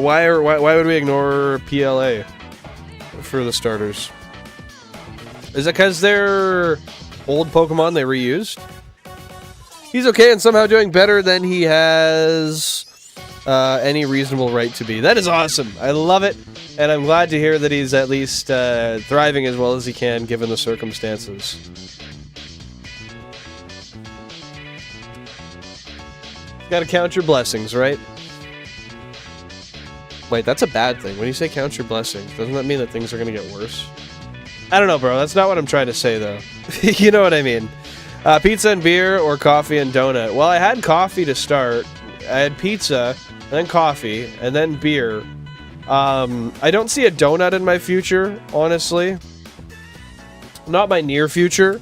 Speaker 1: Why would we ignore PLA for the starters? Is it because they're old Pokemon they reused? He's okay and somehow doing better than he has any reasonable right to be. That is awesome. I love it. And I'm glad to hear that he's at least thriving as well as he can given the circumstances. Gotta count your blessings, right? Wait, that's a bad thing. When you say count your blessings, doesn't that mean that things are gonna get worse? I don't know, bro. That's not what I'm trying to say, though. You know what I mean. Pizza and beer or coffee and donut? Well, I had coffee to start. I had pizza, and then coffee, and then beer. I don't see a donut in my future, honestly. Not my near future,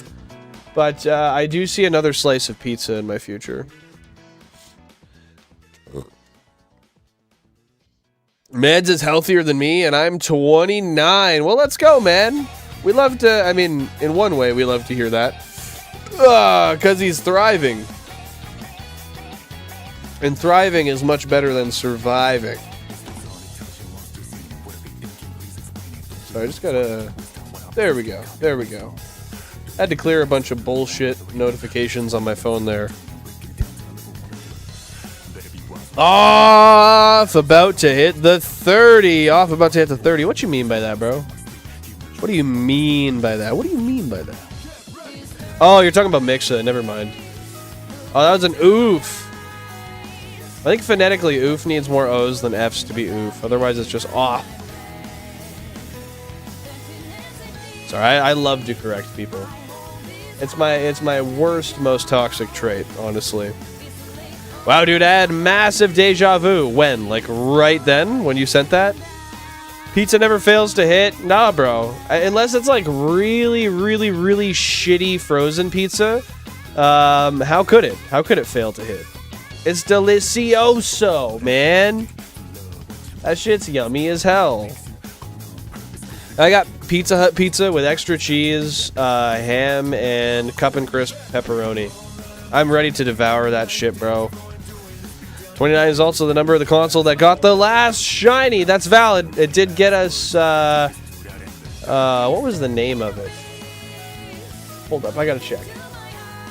Speaker 1: but I do see another slice of pizza in my future. Meds is healthier than me, and I'm 29. Well, let's go, man. We love to, I mean, in one way, we love to hear that. Because he's thriving. And thriving is much better than surviving. So I just gotta... There we go. There we go. Had to clear a bunch of bullshit notifications on my phone there. Off about to hit the 30. Off about to hit the 30. What you mean by that, bro? What do you mean by that? What do you mean by that? Oh, you're talking about Mixa. Never mind. Oh, that was an oof. I think phonetically oof needs more O's than F's to be oof. Otherwise, it's just off. Sorry, I love to correct people. It's my worst, most toxic trait, honestly. Wow, dude, I had massive deja vu. When? Like, right then? When you sent that? Pizza never fails to hit? Nah, bro. Unless it's, like, really, really, really shitty frozen pizza. How could it? How could it fail to hit? It's delicioso, man. That shit's yummy as hell. I got Pizza Hut pizza with extra cheese, ham, and cup and crisp pepperoni. I'm ready to devour that shit, bro. 29 is also the number of the console that got the last shiny. That's valid. It did get us, what was the name of it? Hold up, I gotta check.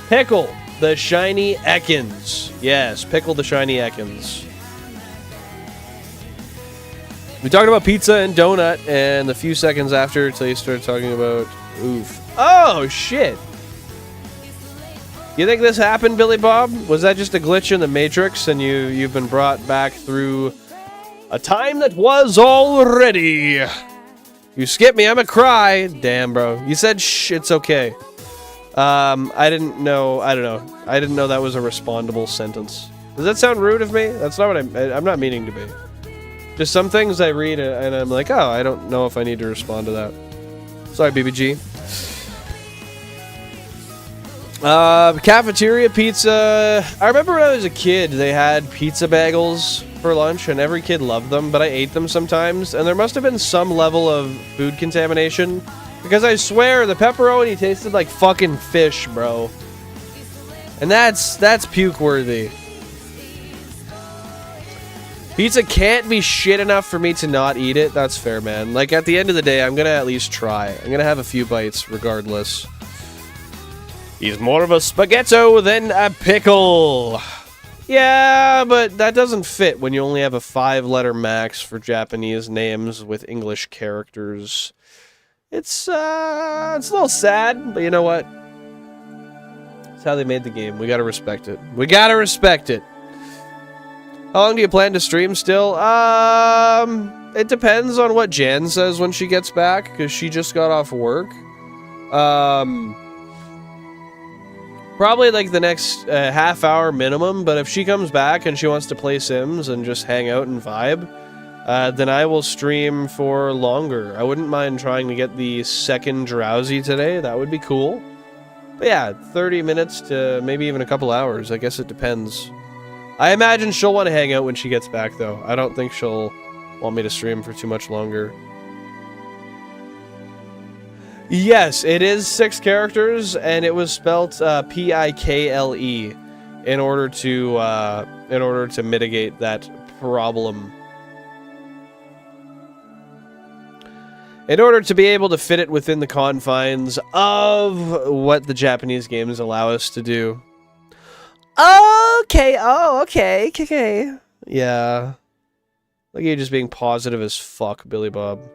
Speaker 1: Pickle the Shiny Ekans. Yes, Pickle the Shiny Ekans. We talked about pizza and donut, and the few seconds after, until you started talking about oof. Oh, shit. You think this happened, Billy Bob? Was that just a glitch in the Matrix, and you've been brought back through a time that was already? You skipped me, I'm a cry. Damn, bro. You said shh, it's okay. I didn't know, I don't know. I didn't know that was a respondable sentence. Does that sound rude of me? That's not what I'm not meaning to be. Just some things I read and I'm like, oh, I don't know if I need to respond to that. Sorry, BBG. Cafeteria pizza. I remember when I was a kid, they had pizza bagels for lunch, and every kid loved them, but I ate them sometimes, and there must have been some level of food contamination, because I swear the pepperoni tasted like fucking fish, bro. And that's puke worthy. Pizza can't be shit enough for me to not eat it. That's fair, man. Like, at the end of the day, I'm gonna at least try. I'm gonna have a few bites regardless. He's more of a spaghetto than a pickle. Yeah, but that doesn't fit when you only have a 5-letter max for Japanese names with English characters. It's a little sad, but you know what? It's how they made the game. We gotta respect it. We gotta respect it. How long do you plan to stream still? It depends on what Jan says when she gets back, because she just got off work. Probably like the next half hour minimum, but if she comes back and she wants to play Sims and just hang out and vibe, then I will stream for longer. I wouldn't mind trying to get the second Drowzee today. That would be cool. But yeah, 30 minutes to maybe even a couple hours. I guess it depends. I imagine she'll want to hang out when she gets back, though. I don't think she'll want me to stream for too much longer. Yes, it is 6 characters, and it was spelt P-I-K-L-E in order to mitigate that problem. In order to be able to fit it within the confines of what the Japanese games allow us to do. Okay, okay. Yeah. Look at you just being positive as fuck, Billy Bob.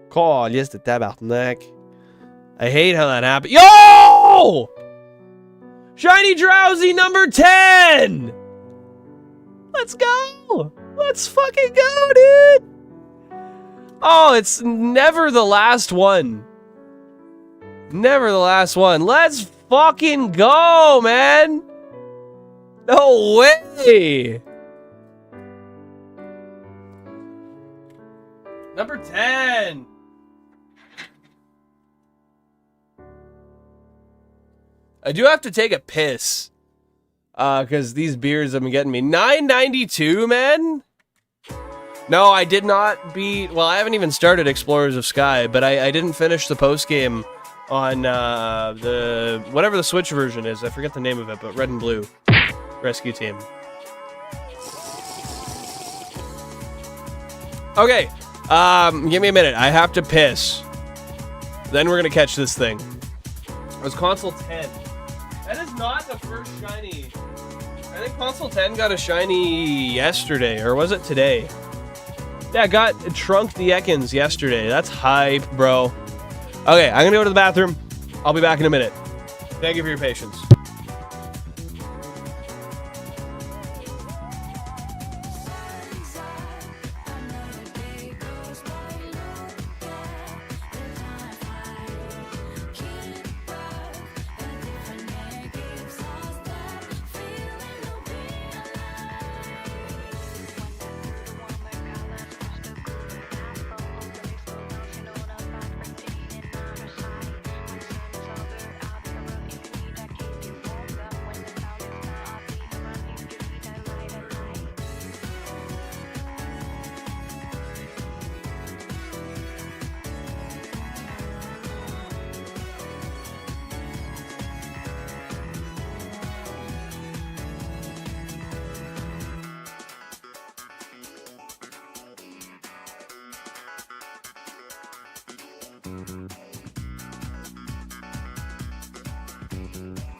Speaker 1: Call, yes, the tabarnak. I hate how that happened. Yo! Shiny Drowzee number 10! Let's go! Let's fucking go, dude! Oh, it's never the last one. Never the last one. Let's fucking go, man! No way! Number 10! I do have to take a piss. Because these beers have been getting me. 9.92, man? No, I did not beat... Well, I haven't even started Explorers of Sky, but I didn't finish the post-game on the... Whatever the Switch version is. I forget the name of it, but Red and Blue. Rescue Team. Okay. Give me a minute. I have to piss. Then we're gonna catch this thing. It was Console 10. That is not the first shiny. I think Console 10 got a shiny yesterday, or was it today? Yeah, I got Trunk the Ekans yesterday. That's hype, bro. Okay, I'm gonna go to the bathroom. I'll be back in a minute. Thank you for your patience.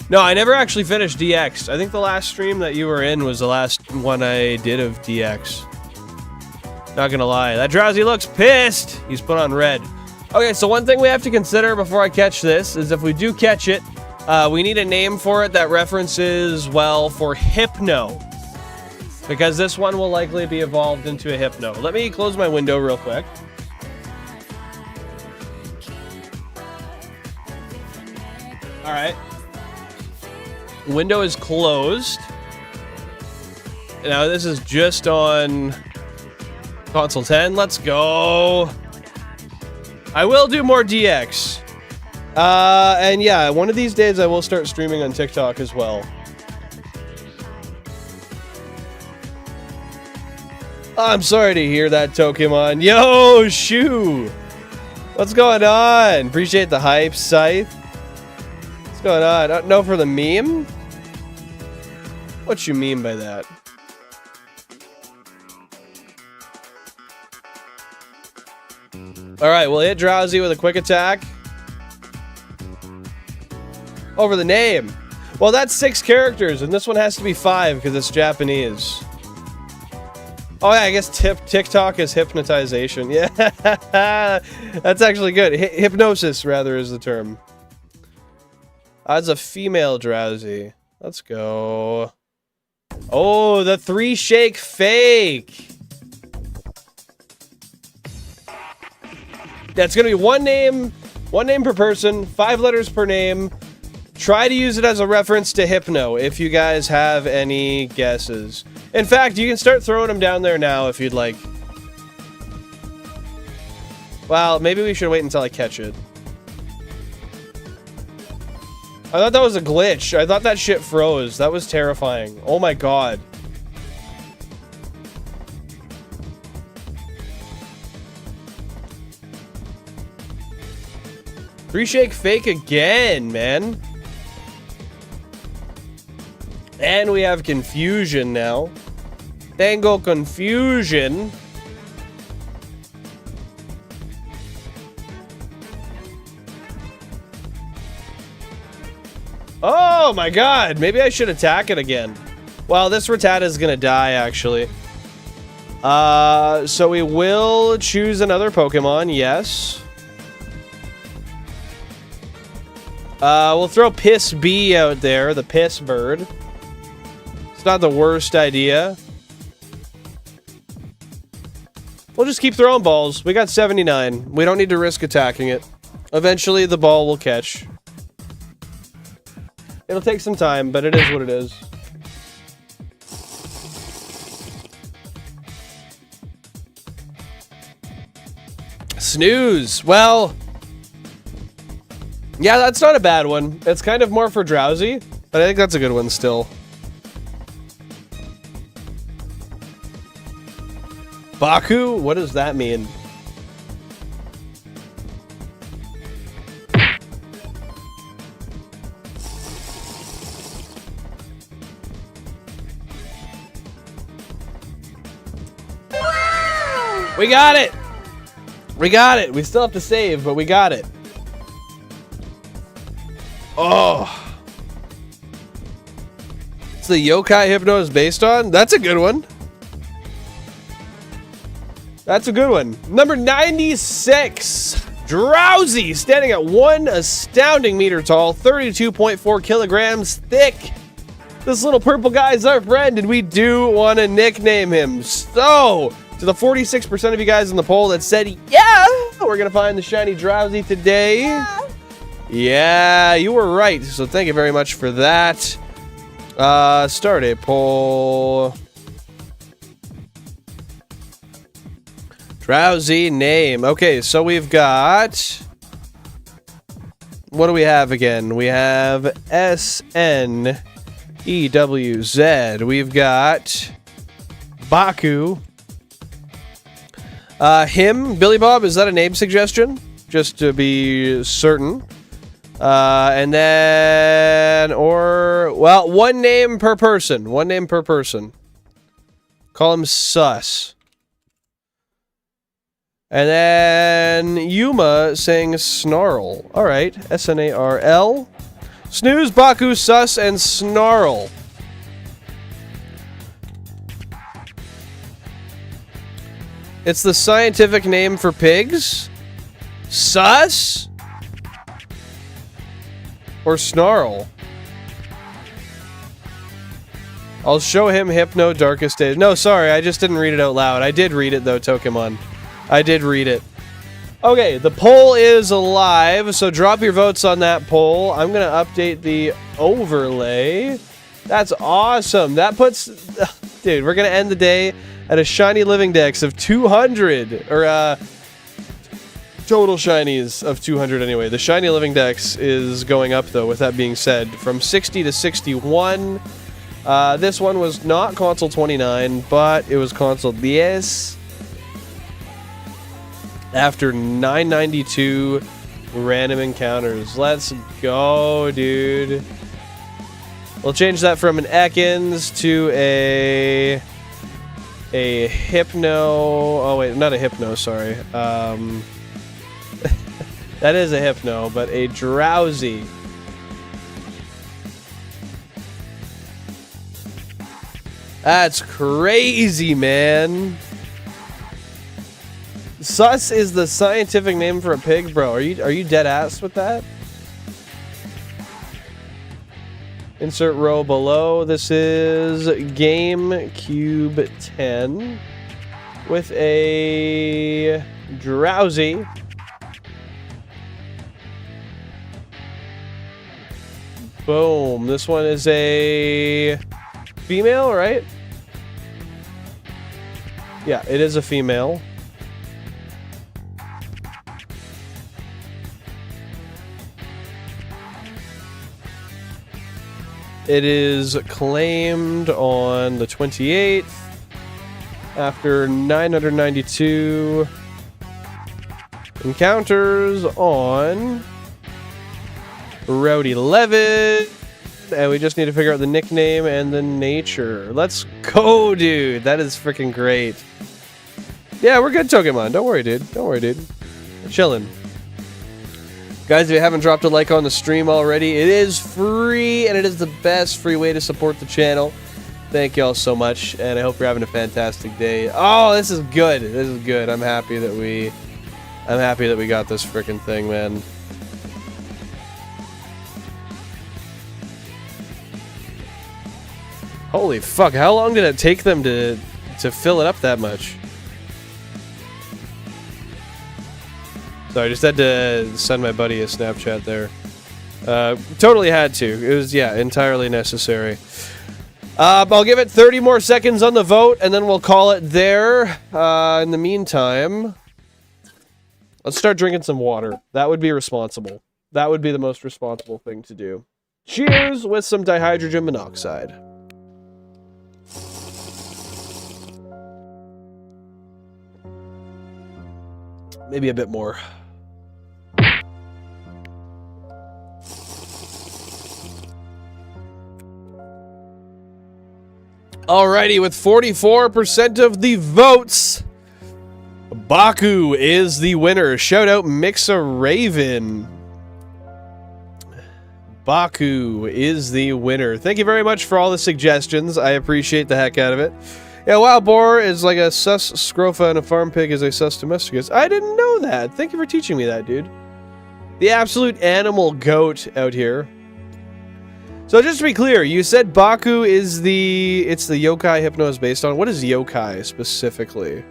Speaker 1: No, I never actually finished DX. I think the last stream that you were in was the last one I did of DX. Not gonna lie, that Drowzee looks pissed! He's put on red. Okay, so one thing we have to consider before I catch this is if we do catch it, we need a name for it that references, well, for Hypno. Because this one will likely be evolved into a Hypno. Let me close my window real quick. Alright. Window is closed. Now this is just on Console 10. Let's go. I will do more DX. And yeah, one of these days I will start streaming on TikTok as well. I'm sorry to hear that, Tokemon. Yo, Shoo! What's going on? Appreciate the hype, Scythe. What's going on? No, for the meme? What you mean by that? All right, we'll hit Drowzee with a quick attack. Over the name. Well, that's 6 characters, and this one has to be 5 because it's Japanese. Oh yeah, I guess TikTok is hypnotization. Yeah, that's actually good. Hypnosis, rather, is the term. That's a female Drowzee. Let's go. Oh, the 3-shake fake. That's gonna be one name per person, 5 letters per name. Try to use it as a reference to Hypno if you guys have any guesses. In fact, you can start throwing them down there now if you'd like. Well, maybe we should wait until I catch it. I thought that was a glitch. I thought that shit froze. That was terrifying. Oh my god. Three-shake fake again, man. And we have confusion now. Tango confusion. Oh my god, maybe I should attack it again. Well, this Rattata is gonna die, actually. So we will choose another Pokemon, yes. We'll throw Piss B out there, the Piss Bird. It's not the worst idea. We'll just keep throwing balls. We got 79. We don't need to risk attacking it. Eventually, the ball will catch. It'll take some time, but it is what it is. Snooze. Well, yeah, that's not a bad one. It's kind of more for Drowzee, but I think that's a good one still. Baku? What does that mean? We got it! We got it! We still have to save, but we got it. Oh! It's the Yokai Hypno is based on? That's a good one. That's a good one. Number 96. Drowzee, standing at 1 astounding meter tall, 32.4 kilograms thick. This little purple guy is our friend, and we do want to nickname him. So, to the 46% of you guys in the poll that said, yeah, we're going to find the shiny Drowzee today. Yeah, you were right. So thank you very much for that. Start a poll. Drowzee name. Okay, so we've got... What do we have again? We have SNEWZ. We've got Baku. Him, Billy Bob, is that a name suggestion? Just to be certain. And then, well, one name per person. One name per person. Call him Sus. And then Yuma saying Snarl. All right, SNARL. Snooze, Baku, Sus, and Snarl. It's the scientific name for pigs? Sus? Or Snarl? I'll show him Hypno Darkest Days. No, sorry, I just didn't read it out loud. I did read it, though, Tokemon. I did read it. Okay, the poll is alive, so drop your votes on that poll. I'm going to update the overlay. That's awesome. That puts... Dude, we're going to end the day at a Shiny Living Dex of 200. Or, total shinies of 200 anyway. The Shiny Living Dex is going up, though, with that being said. From 60 to 61. This one was not console 29, but it was console 10. After 992 random encounters. Let's go, dude. We'll change that from an Ekans to a Hypno. Oh, wait, not a Hypno, sorry. That is a Hypno, but a Drowzee. That's crazy, man. Sus is the scientific name for a pig, bro. Are you dead ass with that? Insert row below. This is GameCube 10 with a Drowzee. Boom. This one is a female, right? Yeah, it is a female. It is claimed on the 28th after 992 encounters on Route 11. And we just need to figure out the nickname and the nature. Let's go, dude. That is freaking great. Yeah, we're good, Pokemon. Don't worry, dude. Don't worry, dude. We're chilling. Guys, if you haven't dropped a like on the stream already, it is free, and it is the best free way to support the channel. Thank y'all so much, and I hope you're having a fantastic day. Oh, this is good. This is good. I'm happy that we got this freaking thing, man. Holy fuck, how long did it take them to fill it up that much? Sorry, I just had to send my buddy a Snapchat there. Totally had to. It was, yeah, entirely necessary. I'll give it 30 more seconds on the vote, and then we'll call it there. In the meantime, let's start drinking some water. That would be responsible. That would be the most responsible thing to do. Cheers with some dihydrogen monoxide. Maybe a bit more. Alrighty, with 44% of the votes, Baku is the winner. Shout out Mixa Raven. Baku is the winner. Thank you very much for all the suggestions. I appreciate the heck out of it. Yeah, Wild Boar is like a sus scrofa and a farm pig is a sus domesticus. I didn't know that. Thank you for teaching me that, dude. The absolute animal goat out here. So just to be clear, you said Baku is it's the yokai Hypno is based on. What is yokai specifically?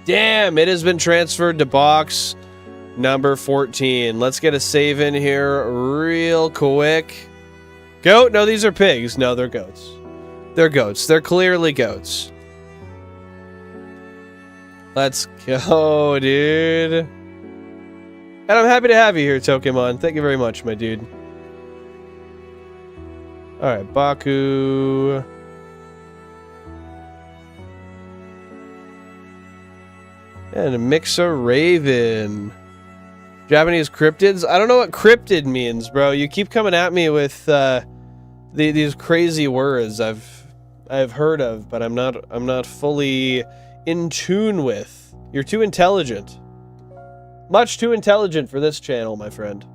Speaker 1: Damn, it has been transferred to box number 14. Let's get a save in here real quick. Goat? No, these are pigs. No, they're goats. They're goats. They're clearly goats. Let's go, dude. And I'm happy to have you here, Pokemon. Thank you very much, my dude. Alright, Baku. And a Mixa Raven. Japanese cryptids? I don't know what cryptid means, bro. You keep coming at me with these crazy words I've heard of, but I'm not fully in tune with. You're too intelligent. Much too intelligent for this channel, my friend.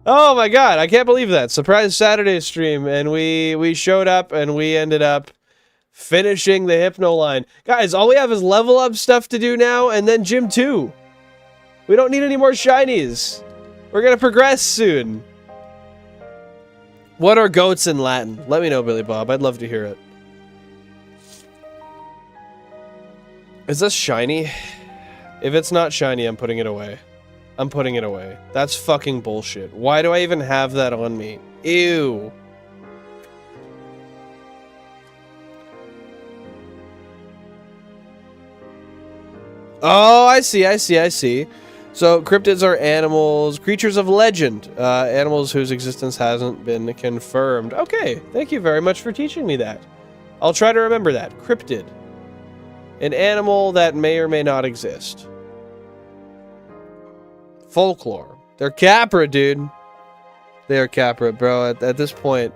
Speaker 1: Oh my god, I can't believe that. Surprise Saturday stream, and we showed up and we ended up finishing the Hypno line. Guys, all we have is level up stuff to do now, and then Gym 2. We don't need any more shinies. We're gonna progress soon. What are goats in Latin? Let me know, Billy Bob. I'd love to hear it. Is this shiny? If it's not shiny, I'm putting it away. I'm putting it away. That's fucking bullshit. Why do I even have that on me? Ew. Oh, I see. So, cryptids are animals, creatures of legend. Animals whose existence hasn't been confirmed. Okay, thank you very much for teaching me that. I'll try to remember that. Cryptid. An animal that may or may not exist. Folklore. They're Capra, dude. They are Capra, bro. At this point,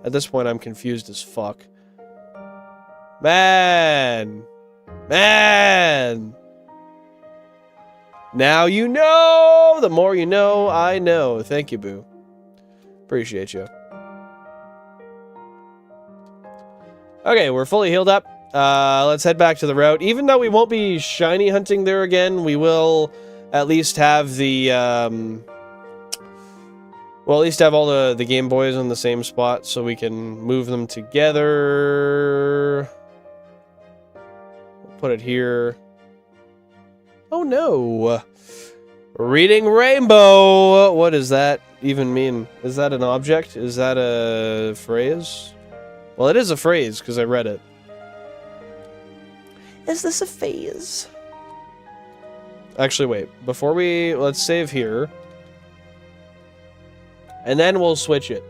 Speaker 1: I'm confused as fuck. Man. Man! Now you know! The more you know, I know. Thank you, Boo. Appreciate you. Okay, we're fully healed up. Let's head back to the route. Even though we won't be shiny hunting there again, we will at least have the, we'll at least have all the Game Boys in the same spot so we can move them together. We'll put it here. Oh no! Reading Rainbow! What does that even mean? Is that an object? Is that a phrase? Well, it is a phrase, because I read it. Is this a phase? Actually, wait. Before we... Let's save here. And then we'll switch it.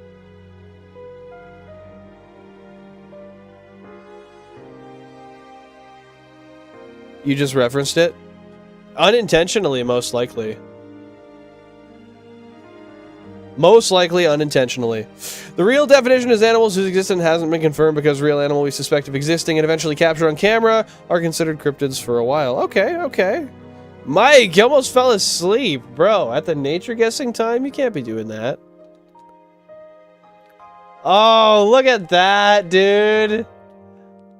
Speaker 1: You just referenced it? Unintentionally, most likely. Most likely unintentionally. The real definition is animals whose existence hasn't been confirmed because real animal we suspect of existing and eventually captured on camera are considered cryptids for a while. Okay, okay. Mike, you almost fell asleep. Bro, at the nature guessing time? You can't be doing that. Oh, look at that, dude.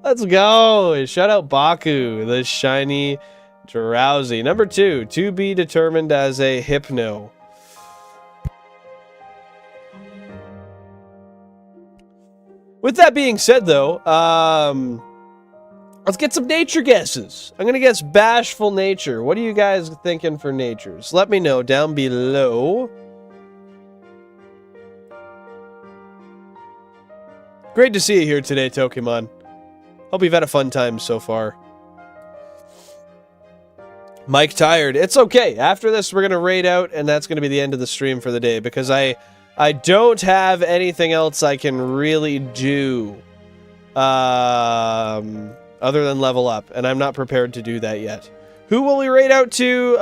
Speaker 1: Let's go. Shout out Baku, the shiny DROWZEE. Number 2, to be determined as a hypno. With that being said, though, let's get some nature guesses. I'm going to guess Bashful Nature. What are you guys thinking for natures? Let me know down below. Great to see you here today, Tokemon. Hope you've had a fun time so far. Mike tired. It's okay. After this, we're going to raid out, and that's going to be the end of the stream for the day, because I don't have anything else I can really do other than level up, and I'm not prepared to do that yet. Who will we raid out to?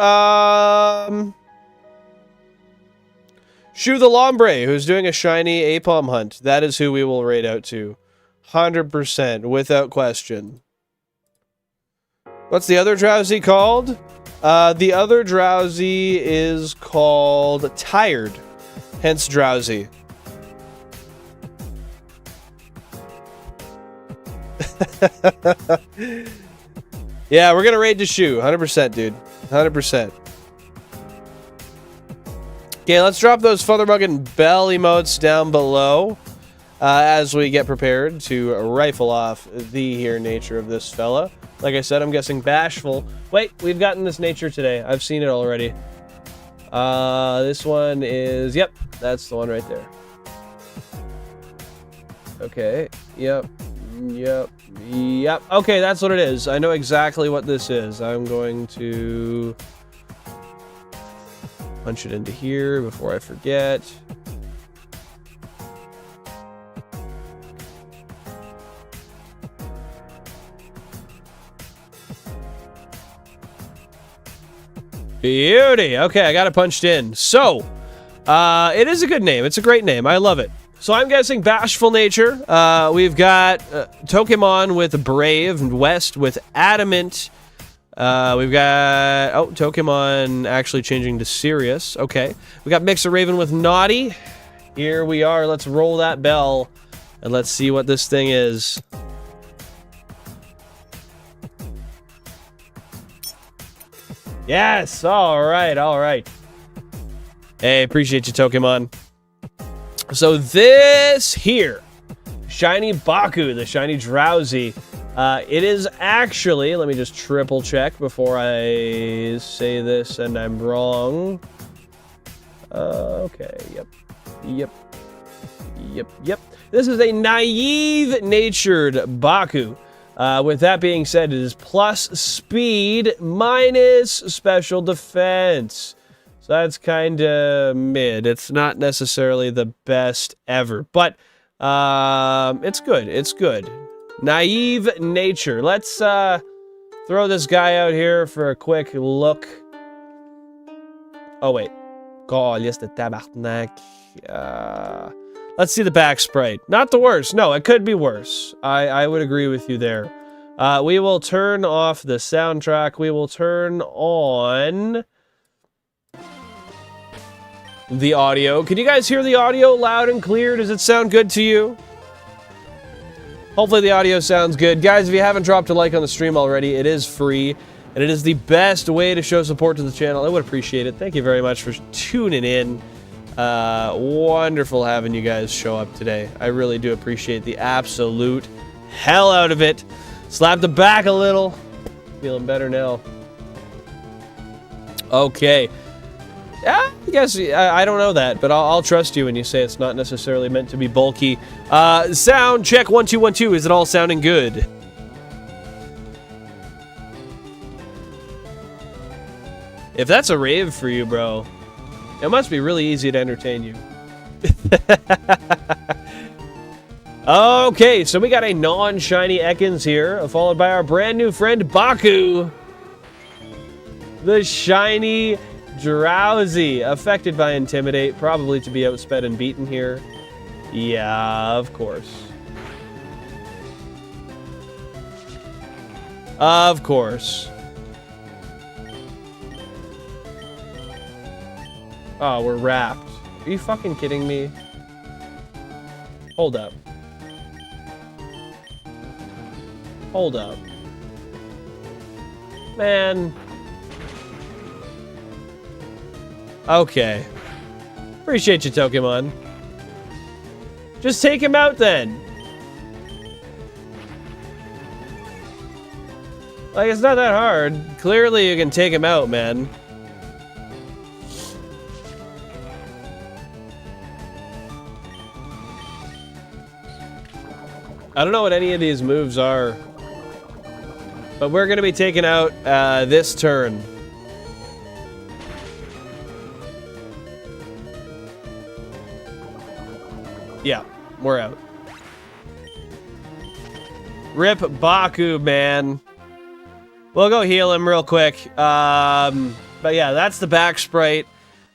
Speaker 1: Shu the Lombre, who's doing a shiny Apom hunt. That is who we will raid out to. 100%, without question. What's the other DROWZEE called? The other DROWZEE is called Tired. Hence DROWZEE. Yeah, we're gonna raid to Shu. 100%, dude. 100%. Okay, let's drop those Feathermug and Bell emotes down below as we get prepared to rifle off the here nature of this fella. Like I said, I'm guessing Bashful. Wait, we've gotten this nature today. I've seen it already. This one is... Yep, that's the one right there. Okay, yep, yep, yep. Okay, that's what it is. I know exactly what this is. I'm going to... punch it into here before I forget. Beauty. Okay, I got it punched in. So, it is a good name. It's a great name. I love it. So I'm guessing Bashful Nature. We've got Tokemon with Brave and West with Adamant. We've got... Oh, Tokemon actually changing to Sirius. Okay. We got Mixer Raven with Naughty. Here we are. Let's roll that bell. And let's see what this thing is. Yes! Alright, alright. Hey, appreciate you, Tokemon. So this here, Shiny Baku, the Shiny DROWZEE. It is actually, let me just triple check before I say this and I'm wrong. Okay, yep. This is a naive-natured Baku. With that being said, it is plus speed minus special defense. So that's kind of mid. It's not necessarily the best ever, but it's good. It's good. Naive nature. Let's throw this guy out here for a quick look. Oh, wait. Let's see the back sprite. Not the worst. No, it could be worse. I would agree with you there.
Speaker 3: We will turn off the soundtrack. We will turn on the audio. Can you guys hear the audio loud and clear? Does it sound good to you? Hopefully the audio sounds good. Guys, if you haven't dropped a like on the stream already, it is free, and it is the best way to show support to the channel. I would appreciate it. Thank you very much for tuning in. Wonderful having you guys show up today. I really do appreciate the absolute hell out of it. Slap the back a little. Feeling better now. Okay. Yeah, I guess I don't know that, but I'll trust you when you say it's not necessarily meant to be bulky. Sound check 1 2 1 2. Is it all sounding good? If that's a rave for you, bro, it must be really easy to entertain you. Okay, so we got a non-shiny Ekans here, followed by our brand new friend Baku. The shiny DROWZEE, affected by Intimidate, probably to be outsped and beaten here. Yeah, of course. Of course. Oh, we're wrapped. Are you fucking kidding me? Hold up. Hold up. Man. Okay. Appreciate you, Pokemon. Just take him out then. Like, it's not that hard. Clearly you can take him out, man. I don't know what any of these moves are, but we're going to be taking out this turn. Yeah, we're out. Rip Baku, man. We'll go heal him real quick. But yeah, that's the back sprite.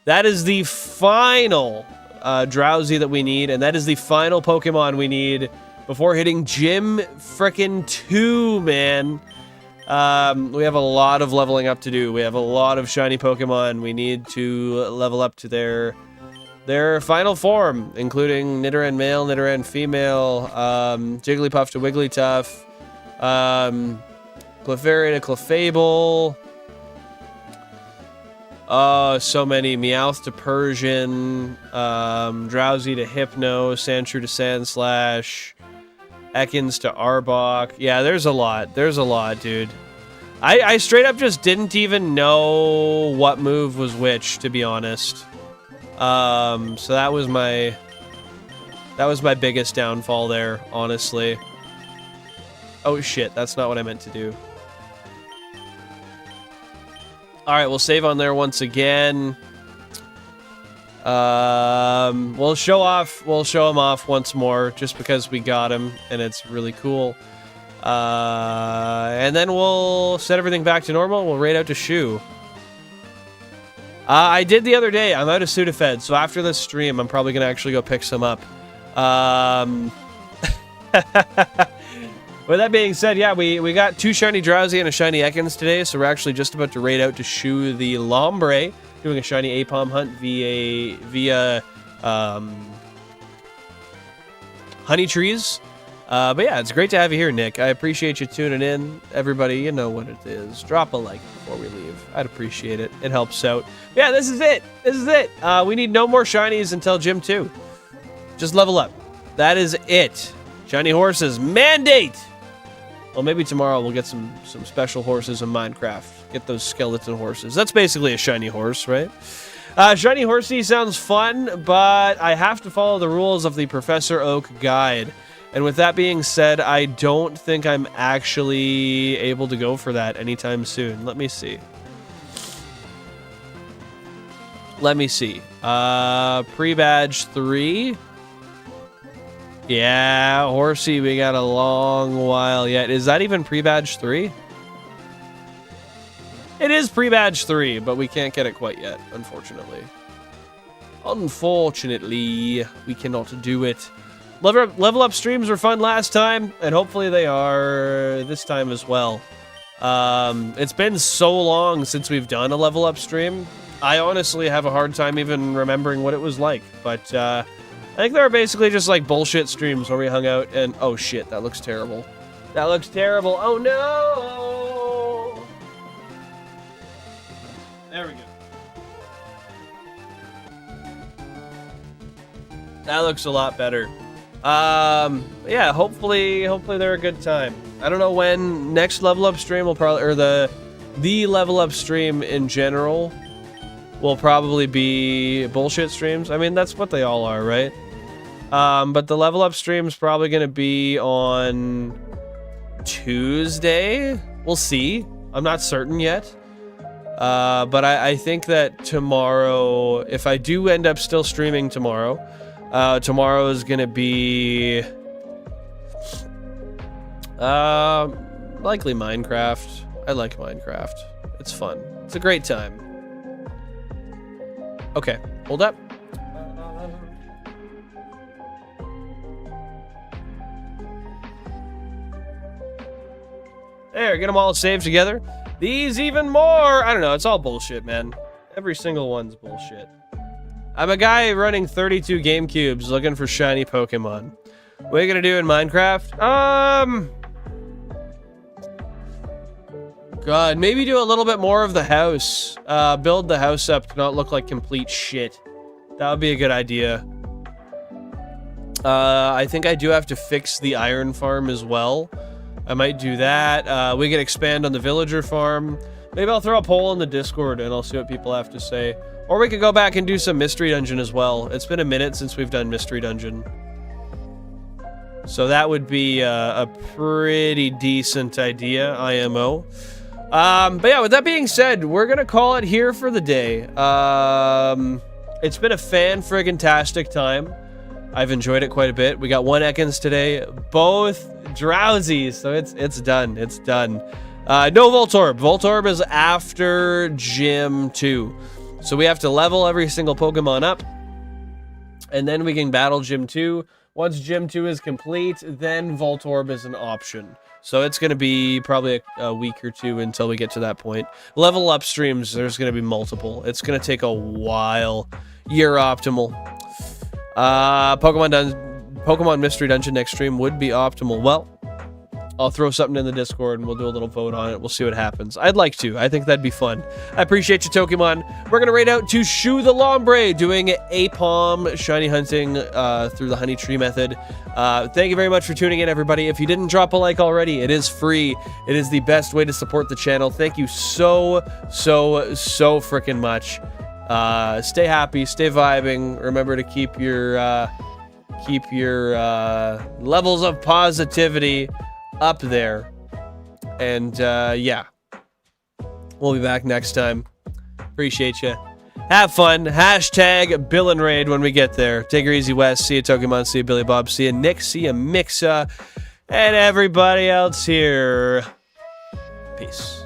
Speaker 3: That is the final DROWZEE that we need, and that is the final Pokemon we need before hitting Gym frickin' 2, man. We have a lot of leveling up to do. We have a lot of shiny Pokemon. We need to level up to their final form, including Nidoran male, Nidoran female, Jigglypuff to Wigglytuff, Clefairy to Clefable. So many. Meowth to Persian, DROWZEE to Hypno, Sandshrew to Sandslash, Ekans to Arbok. Yeah, there's a lot. There's a lot, dude. I straight up just didn't even know what move was which, to be honest. So that was my biggest downfall there, honestly. Oh shit, that's not what I meant to do. Alright, we'll save on there once again. We'll show him off once more, just because we got him, and it's really cool. And then we'll set everything back to normal. We'll raid out to Shu. I did the other day. I'm out of Sudafed, so after this stream, I'm probably going to actually go pick some up. With that being said, yeah, we got 2 shiny DROWZEE and a shiny Ekans today, so we're actually just about to raid out to Shu the Lombre, doing a shiny Apom hunt via honey trees. But yeah, it's great to have you here, Nick. I appreciate you tuning in. Everybody, you know what it is. Drop a like before we leave. I'd appreciate it. It helps out. Yeah, this is it. This is it. We need no more shinies until Gym 2. Just level up. That is it. Shiny horses. Mandate! Well, maybe tomorrow we'll get some special horses in Minecraft. Get those skeleton horses. That's basically a shiny horse, right? Shiny horsey sounds fun, but I have to follow the rules of the Professor Oak guide. And with that being said, I don't think I'm actually able to go for that anytime soon. Let me see. Let me see. Pre-badge 3. Yeah, horsey, we got a long while yet. Is that even pre-badge 3? It is pre-badge 3, but we can't get it quite yet, unfortunately. Unfortunately, we cannot do it. level up streams were fun last time, and hopefully they are this time as well. It's been so long since we've done a level up stream. I honestly have a hard time even remembering what it was like, but I think they were basically just like bullshit streams where we hung out and oh shit, that looks terrible. That looks terrible. Oh no! There we go. That looks a lot better. Yeah, hopefully they're a good time. I don't know when next level up stream will probably, or the level up stream in general will probably be bullshit streams. I mean, that's what they all are, right? But the level up stream's probably gonna be on Tuesday. We'll see. I'm not certain yet. But I think that tomorrow, if I do end up still streaming tomorrow, tomorrow is gonna be likely Minecraft. I like Minecraft. It's fun. It's a great time. Okay, hold up. There, get them all saved together. These even more. I don't know. It's all bullshit, man. Every single one's bullshit. I'm a guy running 32 GameCubes looking for shiny Pokemon. What are you gonna do in Minecraft? God, maybe do a little bit more of the house. Build the house up to not look like complete shit. That would be a good idea. I think I do have to fix the iron farm as well. I might do that. We can expand on the villager farm. Maybe I'll throw a poll in the Discord and I'll see what people have to say. Or we could go back and do some Mystery Dungeon as well. It's been a minute since we've done Mystery Dungeon. So that would be a pretty decent idea, IMO. But yeah, with that being said, we're gonna call it here for the day. It's been a fan-friggin-tastic time. I've enjoyed it quite a bit. We got one Ekans today, both DROWZEE, so it's done. It's done. No Voltorb. Voltorb is after Gym 2. So we have to level every single Pokemon up, and then we can battle Gym 2. Once Gym 2 is complete, then Voltorb is an option. So it's going to be probably a week or two until we get to that point. Level up streams, there's going to be multiple. It's going to take a while. You're optimal. Pokemon Mystery Dungeon next stream would be optimal. Well, I'll throw something in the Discord and we'll do a little vote on it. We'll see what happens. I'd like to. I think that'd be fun. I appreciate you, Tokemon. We're going to raid out to Shu the Lombre, doing Apom shiny hunting through the Honey Tree method. Thank you very much for tuning in, everybody. If you didn't drop a like already, it is free. It is the best way to support the channel. Thank you so freaking much. Stay happy, stay vibing. Remember to keep your levels of positivity up there. And yeah, we'll be back next time. Appreciate you. Have fun. Hashtag Bill and Raid when we get there. Take her easy, Wes. See you, Tokemon. See you, Billy Bob. See you, Nick. See you, Mixa. And everybody else here. Peace.